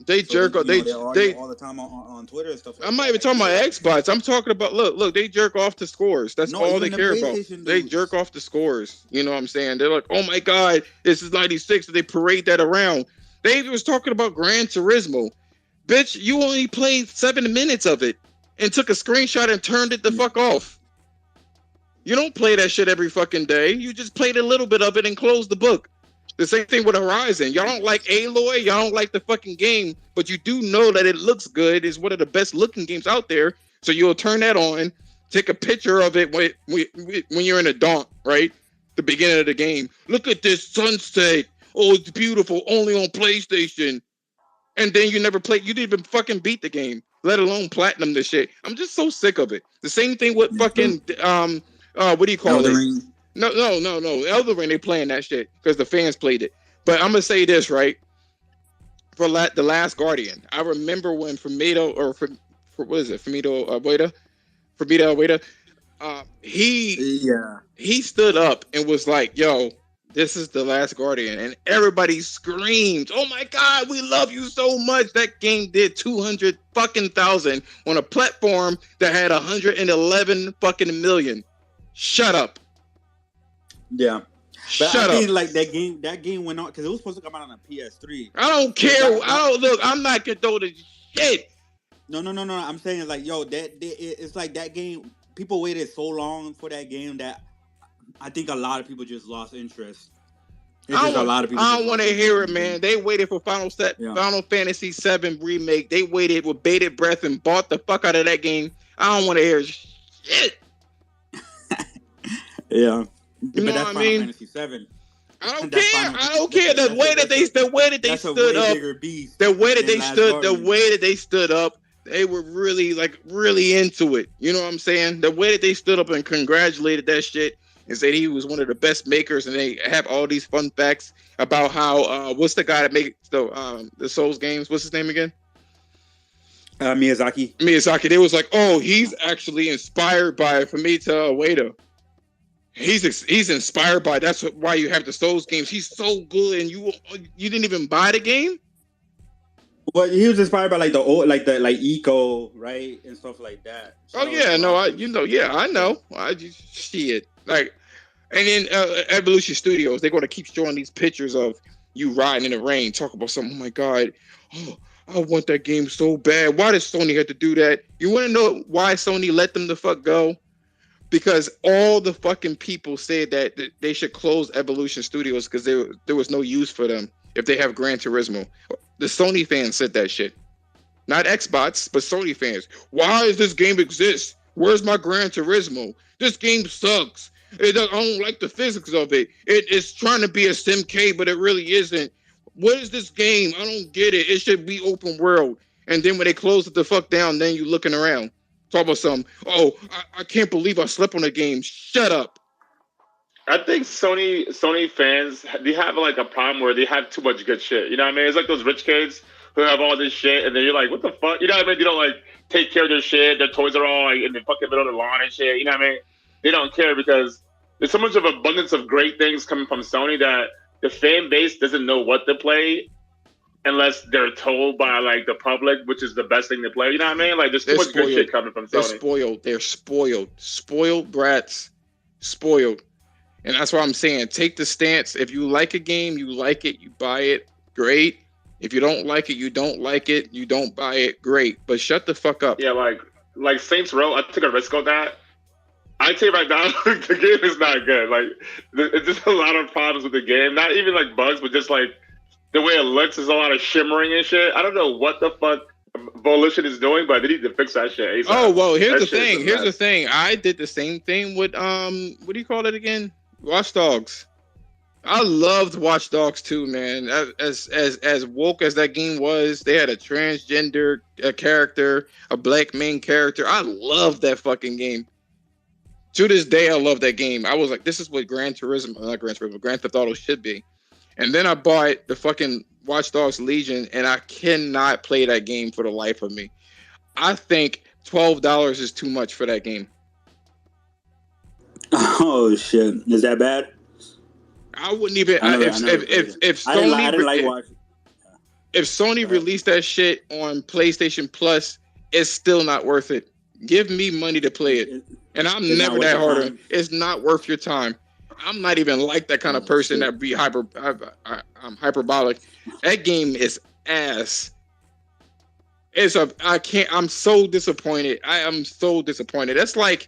[SPEAKER 1] They
[SPEAKER 7] So
[SPEAKER 1] jerk off.
[SPEAKER 7] they argue all the time on Twitter and stuff like that.
[SPEAKER 1] I'm not even talking about Xbox. I'm talking about look. They jerk off the scores. That's
[SPEAKER 7] No,
[SPEAKER 1] all they
[SPEAKER 7] even the
[SPEAKER 1] care about.
[SPEAKER 7] PlayStation
[SPEAKER 1] They
[SPEAKER 7] dudes.
[SPEAKER 1] jerk off the scores. You know what I'm saying? They're like, oh my god, this is 96. They parade that around. They was talking about Gran Turismo. Bitch, you only played 7 minutes of it and took a screenshot and turned it the fuck off. You don't play that shit every fucking day. You just played a little bit of it and closed the book. The same thing with Horizon. Y'all don't like Aloy. Y'all don't like the fucking game, but you do know that it looks good. It's one of the best looking games out there. So you'll turn that on, take a picture of it when you're in a donk, right? The beginning of the game. Look at this sunset. Oh, it's beautiful. Only on PlayStation. And then you never played. You didn't even fucking beat the game, let alone platinum this shit. I'm just so sick of it. The same thing with fucking what do you call
[SPEAKER 7] Elden
[SPEAKER 1] it?
[SPEAKER 7] Ring.
[SPEAKER 1] No. Elden Ring, they playing that shit because the fans played it. But I'm gonna say this, right? For The Last Guardian, I remember when Fumito Ueda, he stood up and was like, "Yo, this is The Last Guardian," and everybody screamed, "Oh my god, we love you so much!" That game did 200,000 on a platform that had 111 fucking million. Shut up.
[SPEAKER 7] Yeah. But
[SPEAKER 1] Shut
[SPEAKER 7] I think
[SPEAKER 1] up.
[SPEAKER 7] like that game went on because it was supposed to come out on a PS3.
[SPEAKER 1] I don't care. Look. I'm not gonna throw the shit.
[SPEAKER 7] No. I'm saying like, yo, it's like that game. People waited so long for that game that I think a lot of people just lost interest.
[SPEAKER 1] I don't want to hear it, man. They waited for Final Fantasy VII remake. They waited with bated breath and bought the fuck out of that game. I don't want to hear shit.
[SPEAKER 7] Yeah.
[SPEAKER 1] You know
[SPEAKER 7] that's
[SPEAKER 1] what I mean?
[SPEAKER 7] Fantasy VII.
[SPEAKER 1] I don't care. I don't care. The way that they stood up, they were really into it. You know what I'm saying? The way that they stood up and congratulated that shit and said he was one of the best makers, and they have all these fun facts about how what's the guy that makes the Souls games? What's his name again? Miyazaki. They was like, oh, he's actually inspired by Fumito Ueda. He's inspired by. That's why you have the Souls games. He's so good, and you didn't even buy the game.
[SPEAKER 7] Well, he was inspired by like the old, like Eco, right, and stuff like that. So
[SPEAKER 1] I know. Shit, like, and then Evolution Studios, they're going to keep showing these pictures of you riding in the rain. Talk about something. Oh my god, I want that game so bad. Why does Sony have to do that? You want to know why Sony let them the fuck go? Because all the fucking people said that they should close Evolution Studios because there was no use for them if they have Gran Turismo. The Sony fans said that shit. Not Xbox, but Sony fans. Why does this game exist? Where's my Gran Turismo? This game sucks. I don't like the physics of it. It's trying to be a SimK, but it really isn't. What is this game? I don't get it. It should be open world. And then when they close it the fuck down, then you looking around. Talk about something. Oh, I can't believe I slept on a game. Shut up.
[SPEAKER 2] I think Sony fans, they have like a problem where they have too much good shit. You know what I mean? It's like those rich kids who have all this shit, and then you're like, what the fuck? You know what I mean? They don't like take care of their shit. Their toys are all like in the fucking middle of the lawn and shit. You know what I mean? They don't care because there's so much of abundance of great things coming from Sony that the fan base doesn't know what to play unless they're told by like the public, which is the best thing to play. You know what I mean? Like there's too much good shit coming from Sony.
[SPEAKER 1] They're spoiled. Spoiled brats. Spoiled. And that's why I'm saying, take the stance. If you like a game, you like it, you buy it, great. If you don't like it, you don't like it, you don't buy it, great. But shut the fuck up.
[SPEAKER 2] Yeah, like Saints Row, I took a risk on that. I tell you right now, the game is not good. Like, there's just a lot of problems with the game. Not even like bugs, but just like the way it looks is a lot of shimmering and shit. I don't know what the fuck Volition is doing, but they need to fix that shit.
[SPEAKER 1] Oh, well, here's the thing. I did the same thing with what do you call it again? Watch Dogs. I loved Watch Dogs too, man. As woke as that game was, they had a transgender character, a black main character. I loved that fucking game. To this day, I love that game. I was like, this is what Gran Theft Auto should be. And then I bought the fucking Watch Dogs Legion, and I cannot play that game for the life of me. I think $12 is too much for that game.
[SPEAKER 7] Oh shit! Is that bad?
[SPEAKER 1] I wouldn't even. If Sony,
[SPEAKER 7] I didn't like watching.
[SPEAKER 1] If Sony released that shit on PlayStation Plus, it's still not worth it. Give me money to play it. And I'm never that harder. It's not worth your time. I'm not even like that kind of person that be I'm hyperbolic. That game is ass. I'm so disappointed. I am so disappointed. That's like,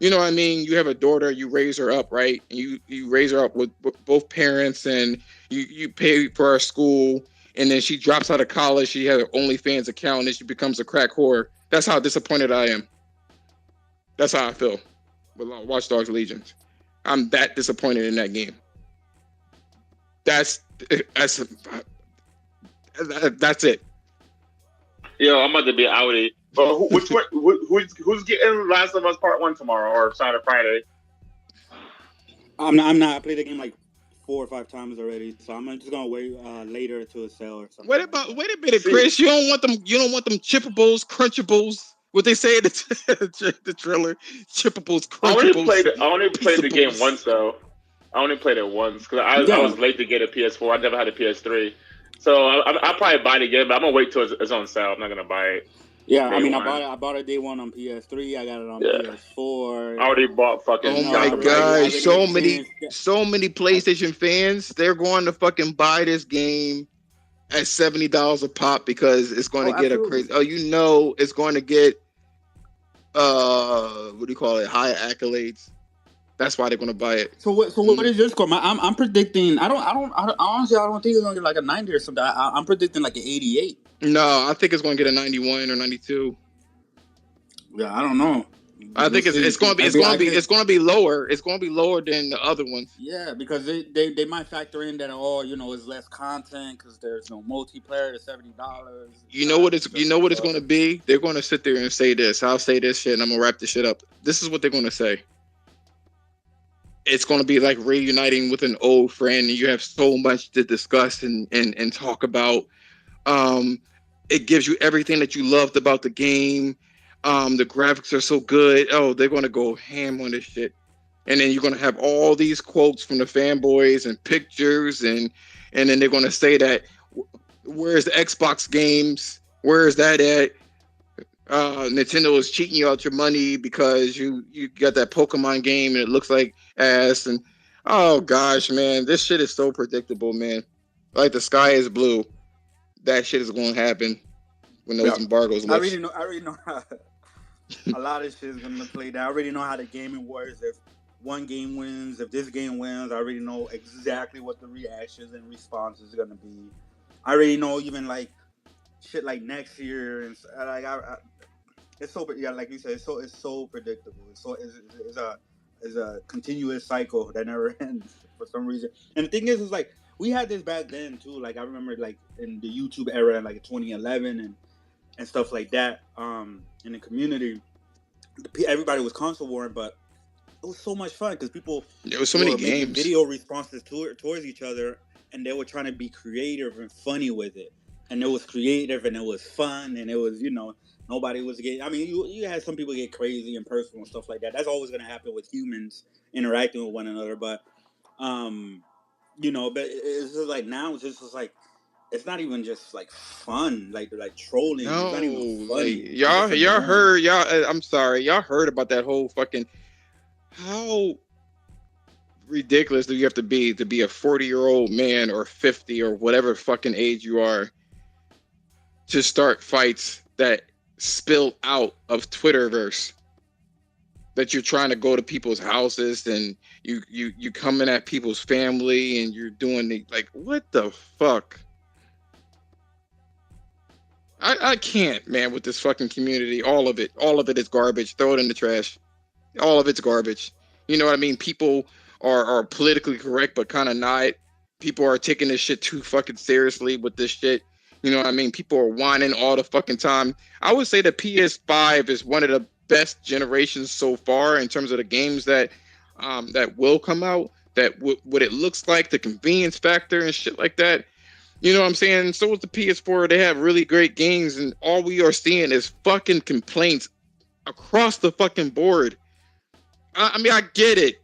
[SPEAKER 1] you know what I mean? You have a daughter, you raise her up, right? And you raise her up with both parents, and you pay for her school, and then she drops out of college, she has her OnlyFans account, and she becomes a crack whore. That's how disappointed I am. That's how I feel with Watch Dogs Legion. I'm that disappointed in that game. That's it.
[SPEAKER 2] Yo, I'm about to be outie. But who's getting Last of Us Part 1 tomorrow or Saturday, Friday?
[SPEAKER 7] I'm not. I played the game like 4 or 5 times already, so I'm just gonna wait later to a sale or something.
[SPEAKER 1] Wait a minute, Chris. You don't want them chippables, crunchables. What they say in the trailer, chippables, crunchables.
[SPEAKER 2] I only played the game once though. I only played it once because I was late to get a PS4. I never had a PS3, so I'll probably buy it again. But I'm gonna wait till it's on sale. I'm not gonna buy it.
[SPEAKER 7] Yeah, I mean, I bought it day one on PS3. I got it on PS4.
[SPEAKER 2] I already bought fucking.
[SPEAKER 1] Oh my god! So many PlayStation fans. They're going to fucking buy this game at $70 a pop because it's going to get a crazy. Oh, you know, it's going to get what do you call it? High accolades. That's why they're going to buy it.
[SPEAKER 7] So what is your score? I'm predicting. I honestly don't think it's going to get like a 90 or something. I'm predicting like an 88.
[SPEAKER 1] No, I think it's going to get a 91 or 92.
[SPEAKER 7] Yeah, I don't know.
[SPEAKER 1] I think it's going to be lower. It's going to be lower than the other ones.
[SPEAKER 7] Yeah, because they might factor in that it's less content because there's no multiplayer to $70.
[SPEAKER 1] You know what it's going to be? They're going to sit there and say this. I'll say this shit and I'm going to wrap this shit up. This is what they're going to say. It's going to be like reuniting with an old friend, and you have so much to discuss and talk about. It gives you everything that you loved about the game. The graphics are so good. Oh, they're going to go ham on this shit. And then you're going to have all these quotes from the fanboys and pictures, and then they're going to say that, where's the Xbox games? Where is that at? Nintendo is cheating you out your money because you got that Pokemon game and it looks like ass. And oh gosh, man, this shit is so predictable, man. Like the sky is blue. That shit is going to happen when those embargoes lift.
[SPEAKER 7] I already know how a lot of shit is going to play down. I already know how the gaming works. If one game wins, if this game wins, I already know exactly what the reactions and responses are going to be. I already know even like shit like next year and like it's so like you said, it's so predictable. It's a continuous cycle that never ends for some reason. And the thing is like we had this back then too. Like I remember like in the YouTube era, like 2011 and stuff like that. In the community, everybody was console warring, but it was so much fun because people
[SPEAKER 1] there was so many games,
[SPEAKER 7] video responses towards each other, and they were trying to be creative and funny with it. And it was creative and it was fun and it was nobody was getting. I mean, you had some people get crazy and personal and stuff like that. That's always going to happen with humans interacting with one another. But, but it's just like now it's just like it's not even just like fun, like trolling.
[SPEAKER 1] No,
[SPEAKER 7] it's not even funny.
[SPEAKER 1] Like, y'all heard I'm sorry, y'all heard about that whole fucking how ridiculous do you have to be a 40-year-old man or 50 or whatever fucking age you are to start fights that spill out of Twitterverse, that you're trying to go to people's houses and you coming at people's family and you're doing like what the fuck? I can't, man, with this fucking community. All of it is garbage. Throw it in the trash. All of it's garbage. You know what I mean? People are politically correct but kind of not. People are taking this shit too fucking seriously with this shit. You know what I mean? People are whining all the fucking time. I would say the PS5 is one of the best generations so far in terms of the games that will come out, that what it looks like, the convenience factor and shit like that. You know what I'm saying? So with the PS4, they have really great games, and all we are seeing is fucking complaints across the fucking board. I mean, I get it.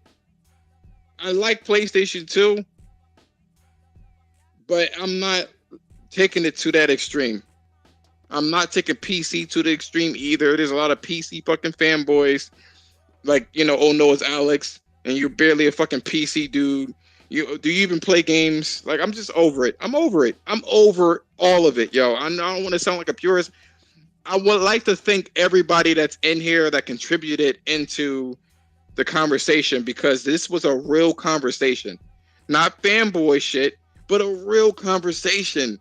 [SPEAKER 1] I like PlayStation 2, but I'm not taking it to that extreme. I'm not taking PC to the extreme either. There's a lot of PC fucking fanboys, like, you know, oh no, it's Alex, and you're barely a fucking PC dude. Do you even play games? Like, I'm just over it. I'm over it. I'm over all of it, yo. I don't want to sound like a purist. I would like to thank everybody that's in here that contributed into the conversation, because this was a real conversation, not fanboy shit, but a real conversation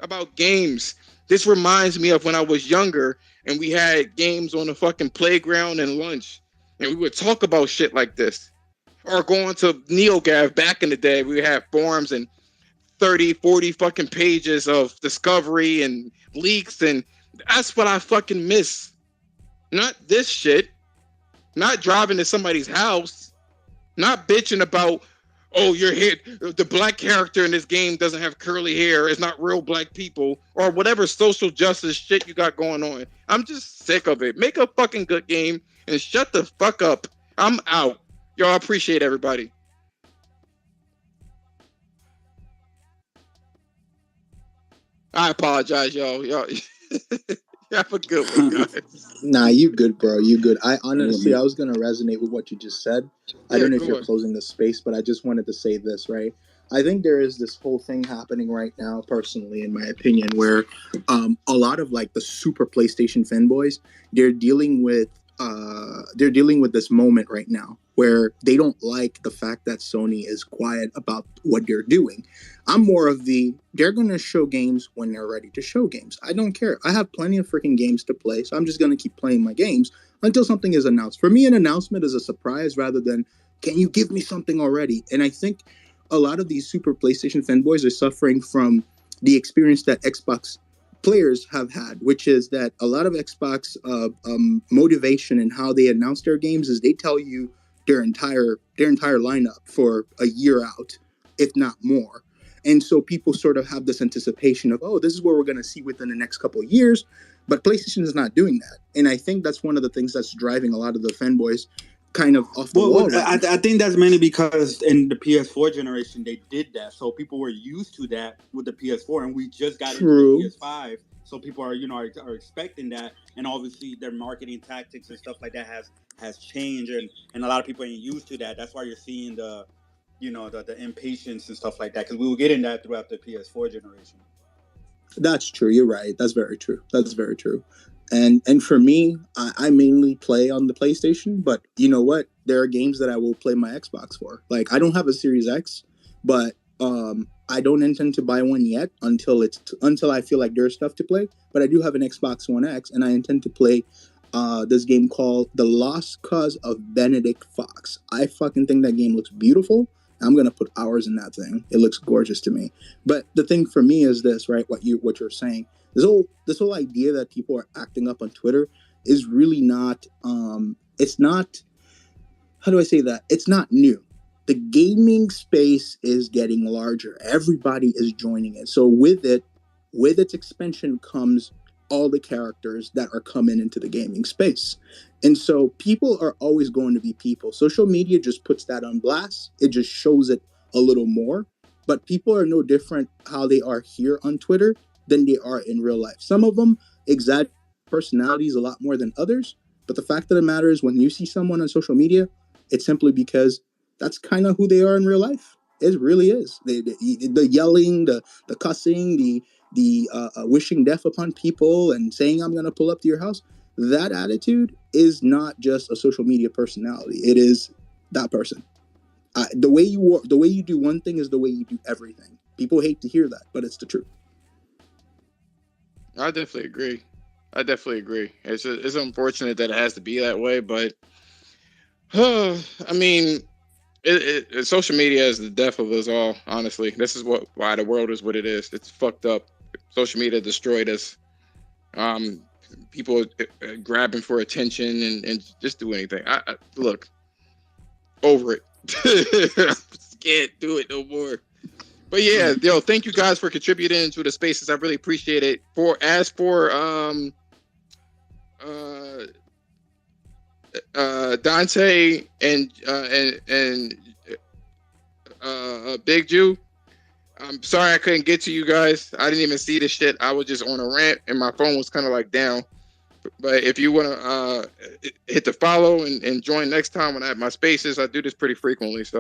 [SPEAKER 1] about games. This reminds me of when I was younger and we had games on the fucking playground and lunch, and we would talk about shit like this. Or going to NeoGAF back in the day, we had forums and 30, 40 fucking pages of discovery and leaks, and that's what I fucking miss. Not this shit. Not driving to somebody's house. Not bitching about, oh, you're here. The black character in this game doesn't have curly hair. It's not real black people, or whatever social justice shit you got going on. I'm just sick of it. Make a fucking good game and shut the fuck up. I'm out. Yo, I appreciate everybody. I apologize, yo. Have a good one, guys.
[SPEAKER 6] Nah, you good, bro. You good. I honestly, I was gonna resonate with what you just said. I don't know if you're closing the space, but I just wanted to say this, right? I think there is this whole thing happening right now, personally, in my opinion, where a lot of like the super PlayStation fanboys, they're dealing with this moment right now where they don't like the fact that Sony is quiet about what they're doing. I'm more of they're going to show games when they're ready to show games. I don't care. I have plenty of freaking games to play, so I'm just going to keep playing my games until something is announced. For me, an announcement is a surprise rather than, can you give me something already? And I think a lot of these super PlayStation fanboys are suffering from the experience that Xbox players have had, which is that a lot of Xbox motivation and how they announce their games is they tell you their entire lineup for a year out, if not more. And so people sort of have this anticipation of, oh, this is what we're going to see within the next couple of years. But PlayStation is not doing that. And I think that's one of the things that's driving a lot of the fanboys kind of off the wall.
[SPEAKER 7] I think that's mainly because in the PS4 generation, they did that. So people were used to that with the PS4, and we just got into the PS5. So people are expecting that. And obviously their marketing tactics and stuff like that has changed. And a lot of people ain't used to that. That's why you're seeing the impatience and stuff like that, because we were getting that throughout the PS4 generation.
[SPEAKER 6] That's true. You're right. That's very true. And for me, I mainly play on the PlayStation, but you know what? There are games that I will play my Xbox for. Like, I don't have a Series X, but I don't intend to buy one yet until I feel like there's stuff to play. But I do have an Xbox One X, and I intend to play this game called The Lost Cause of Benedict Fox. I fucking think that game looks beautiful. I'm gonna put hours in that thing. It looks gorgeous to me. But the thing for me is this, right? What you're saying. This whole idea that people are acting up on Twitter is really not. It's not. How do I say that? It's not new. The gaming space is getting larger. Everybody is joining it. So with its expansion comes all the characters that are coming into the gaming space. And so people are always going to be people. Social media just puts that on blast. It just shows it a little more. But people are no different how they are here on Twitter than they are in real life. Some of them exaggerate personalities a lot more than others. But the fact of the matter is, when you see someone on social media, it's simply because that's kind of who they are in real life. It really is. The yelling, the cussing, the wishing death upon people and saying, I'm going to pull up to your house. That attitude is not just a social media personality. It is that person. The way you do one thing is the way you do everything. People hate to hear that, but it's the truth.
[SPEAKER 1] I definitely agree. It's unfortunate that it has to be that way, but I mean, social media is the death of us all. Honestly, this is why the world is what it is. It's fucked up. Social media destroyed us. People grabbing for attention and just do anything. I look over it. Can't do it no more. But yeah, thank you guys for contributing to the spaces. I really appreciate it. As for Dante and Big Jew, I'm sorry I couldn't get to you guys. I didn't even see the shit. I was just on a rant and my phone was kind of like down. But if you want to hit the follow and join next time when I have my spaces, I do this pretty frequently. So